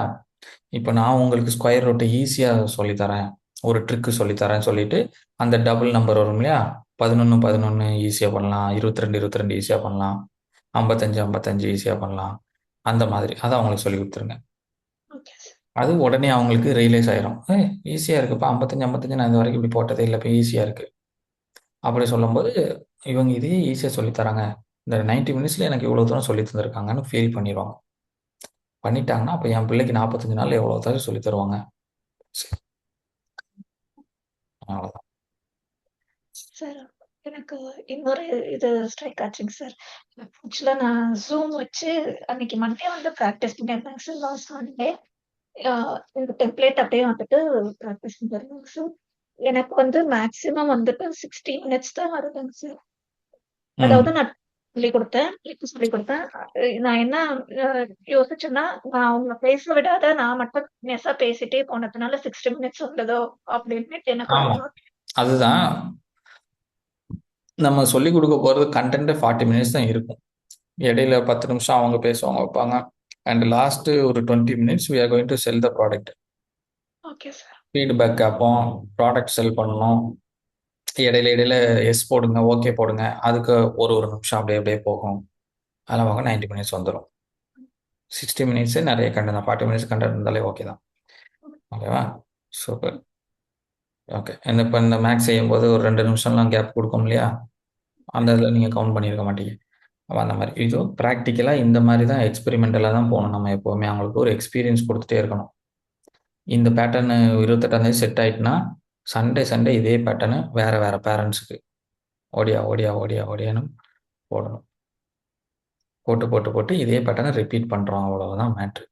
இப்ப நான் உங்களுக்கு ஸ்கொயர் ரூட் ஈஸியா சொல்லி தரேன். ஒரு ட்ரிக் சொல்லி தரேன்னு சொல்லிட்டு, அந்த டபுள் நம்பர் வரும் இல்லையா? 11, 11 ஈஸியா பண்ணலாம். 22, 22 ஈஸியா பண்ணலாம். 55, 55 ஈஸியா பண்ணலாம். அந்த மாதிரி. அத அவங்களுக்கு சொல்லிக் குடுத்துருங்க. Okay sir. அது உடனே அவங்களுக்கு ரியலைஸ் ஆயிரும். ஈஸியா இருக்குப்பா. 55, 55 நான் இதுவரைக்கும் இப்படி போட்டதே இல்ல. இப்ப ஈஸியா இருக்கு. அப்படி சொல்லும்போது, இவங்க இதையே ஈஸியா சொல்லி தராங்க. இந்த 90 மினிட்ஸ்ல எனக்கு இவ்வளவு தூரம் சொல்லி தந்திருக்காங்கன்னு ஃபீல் பண்ணிருவாங்க. பண்ணிட்டாங்கன்னா, அப்ப என் பிள்ளைக்கு 45 நாள்ல எவ்வளவு தூரம் சொல்லி தருவாங்க. அவ்வளவுதான். சார் எனக்கு இன்னொரு இது ஸ்ட்ரைக் ஆச்சுங்க சார். ஆக்சுவலா நான் Zoom வச்சு அன்னைக்கு மண்டே வந்து பிராக்டிஸ் பண்ணியிருந்தேங்க சார். Last Monday. ஆ இந்த டெம்ப்ளேட் அப்படியே வந்துட்டு பிராக்டிஸ் பண்ணியிருந்தேங்க சார். எனக்கு வந்து மேக்ஸிமம் வந்துட்டு 60 மினிட்ஸ் தான் வருதுங்க சார். அதாவது ம். நான் சொல்லிக் குடுத்தேன். ட்ரிக் சொல்லிக் குடுத்தேன். நான் என்ன அ யோசிச்சேன்னா, நான் அவங்கள பேச விடாத நான் மட்டும் கன்டினியூஸா பேசிட்டே போனதுனால 60 மினிட்ஸ் வந்ததோ! அப்டின்னுட்டு எனக்கு ஒரு ஆமா. தாட். அதுதான் நம்ம சொல்லிக் குடுக்க போறது கன்டென்ட் 40 மினிட்ஸ் தான் இருக்கும். இடையில 10 நிமிஷம் அவங்க பேசுவாங்க, வைப்பாங்க. அண்ட் லாஸ்ட் ஒரு 20 minutes we are going to sell the product. Okay sir. Feedback கேட்போம். ப்ராடக்ட் செல் பண்ணணும். இடையில எஸ் போடுங்க, ஓகே போடுங்க. அதுக்கு ஒரு நிமிஷம் அப்படியே அப்படியே போகும். அதெல்லாம் போக 90 மினிட்ஸ் வந்துரும். 60 மினிட்ஸ் நிறைய கண்டென்ட் தான். 40 மினிட்ஸ் கண்டென்ட் இருந்தாலே ஓகே தான். ஓகேவா? சூப்பர். ஓகே. இப்ப இந்த மேக்ஸ் செய்யும்போது ஒரு 2 நிமிஷம்லாம் கேப் குடுக்கும் இல்லையா? அந்த இதில நீங்க கவுண்ட் பண்ணியிருக்க மாட்டீங்க. அப்ப அந்த மாரி. இது பிராக்டிகலா இந்த மாரி தான் எக்ஸ்பெரிமென்டலா தான் போணும் நம்ம எப்பவுமே. அவங்களுக்கு ஒரு எக்ஸ்பீரியன்ஸ் குடுத்துட்டே இருக்கணும். இந்த பேட்டர்ன் 28ஆம் தேதி செட் ஆயிட்டுனா, சண்டே இதே பேட்டர்ன் வேற வேற பேரண்ட்ஸ்க்கு ஓடியான்னு போடணும். போட்டு இதே பேட்டர்ன ரிப்பீட் பண்றோம். அவ்வளவுதான் மேட்ரு.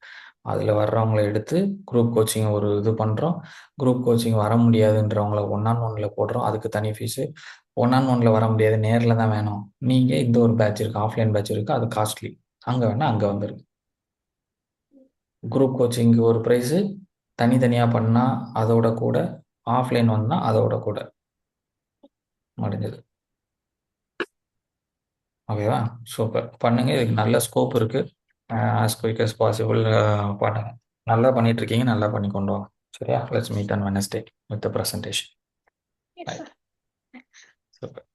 அதுல வர்றவங்கள எடுத்து குரூப் கோச்சிங் ஒரு இது பண்றோம். குரூப் கோச்சிங் வர முடியாதுன்றவங்கள ஒன் ஆன் ஒன்ல போடுறோம். அதுக்கு தனி ஃபீஸு. ஒன் ஆன் ஒன்ல வர முடியாது. நேர்ல தான் வேணும். நீங்க இந்த ஒரு பேட்ச் இருக்கு. ஆஃப்லைன் பேட்ச் இருக்கு. அது காஸ்ட்லி. அங்க வேணா அங்க வந்துருங்க. குரூப் கோச்சிங்க்கு ஒரு பிரைஸு. தனித்தனியா பண்ணா அதோட கூட. ஆஃப்லைன் வந்தா அதோட கூட. முடிஞ்சது. ஓகேவா? சூப்பர். பண்ணுங்க. இதுக்கு நல்ல ஸ்கோப் இருக்கு. ஆஸ் குயிக் அஸ் பாசிபிள் பண்ணுங்க. நல்லா பண்ணிட்டு இருக்கீங்க. நல்லா பண்ணி கொண்டு வாங்க. சரியா? Let's meet on Wednesday with the presentation. S right. Sir. Super.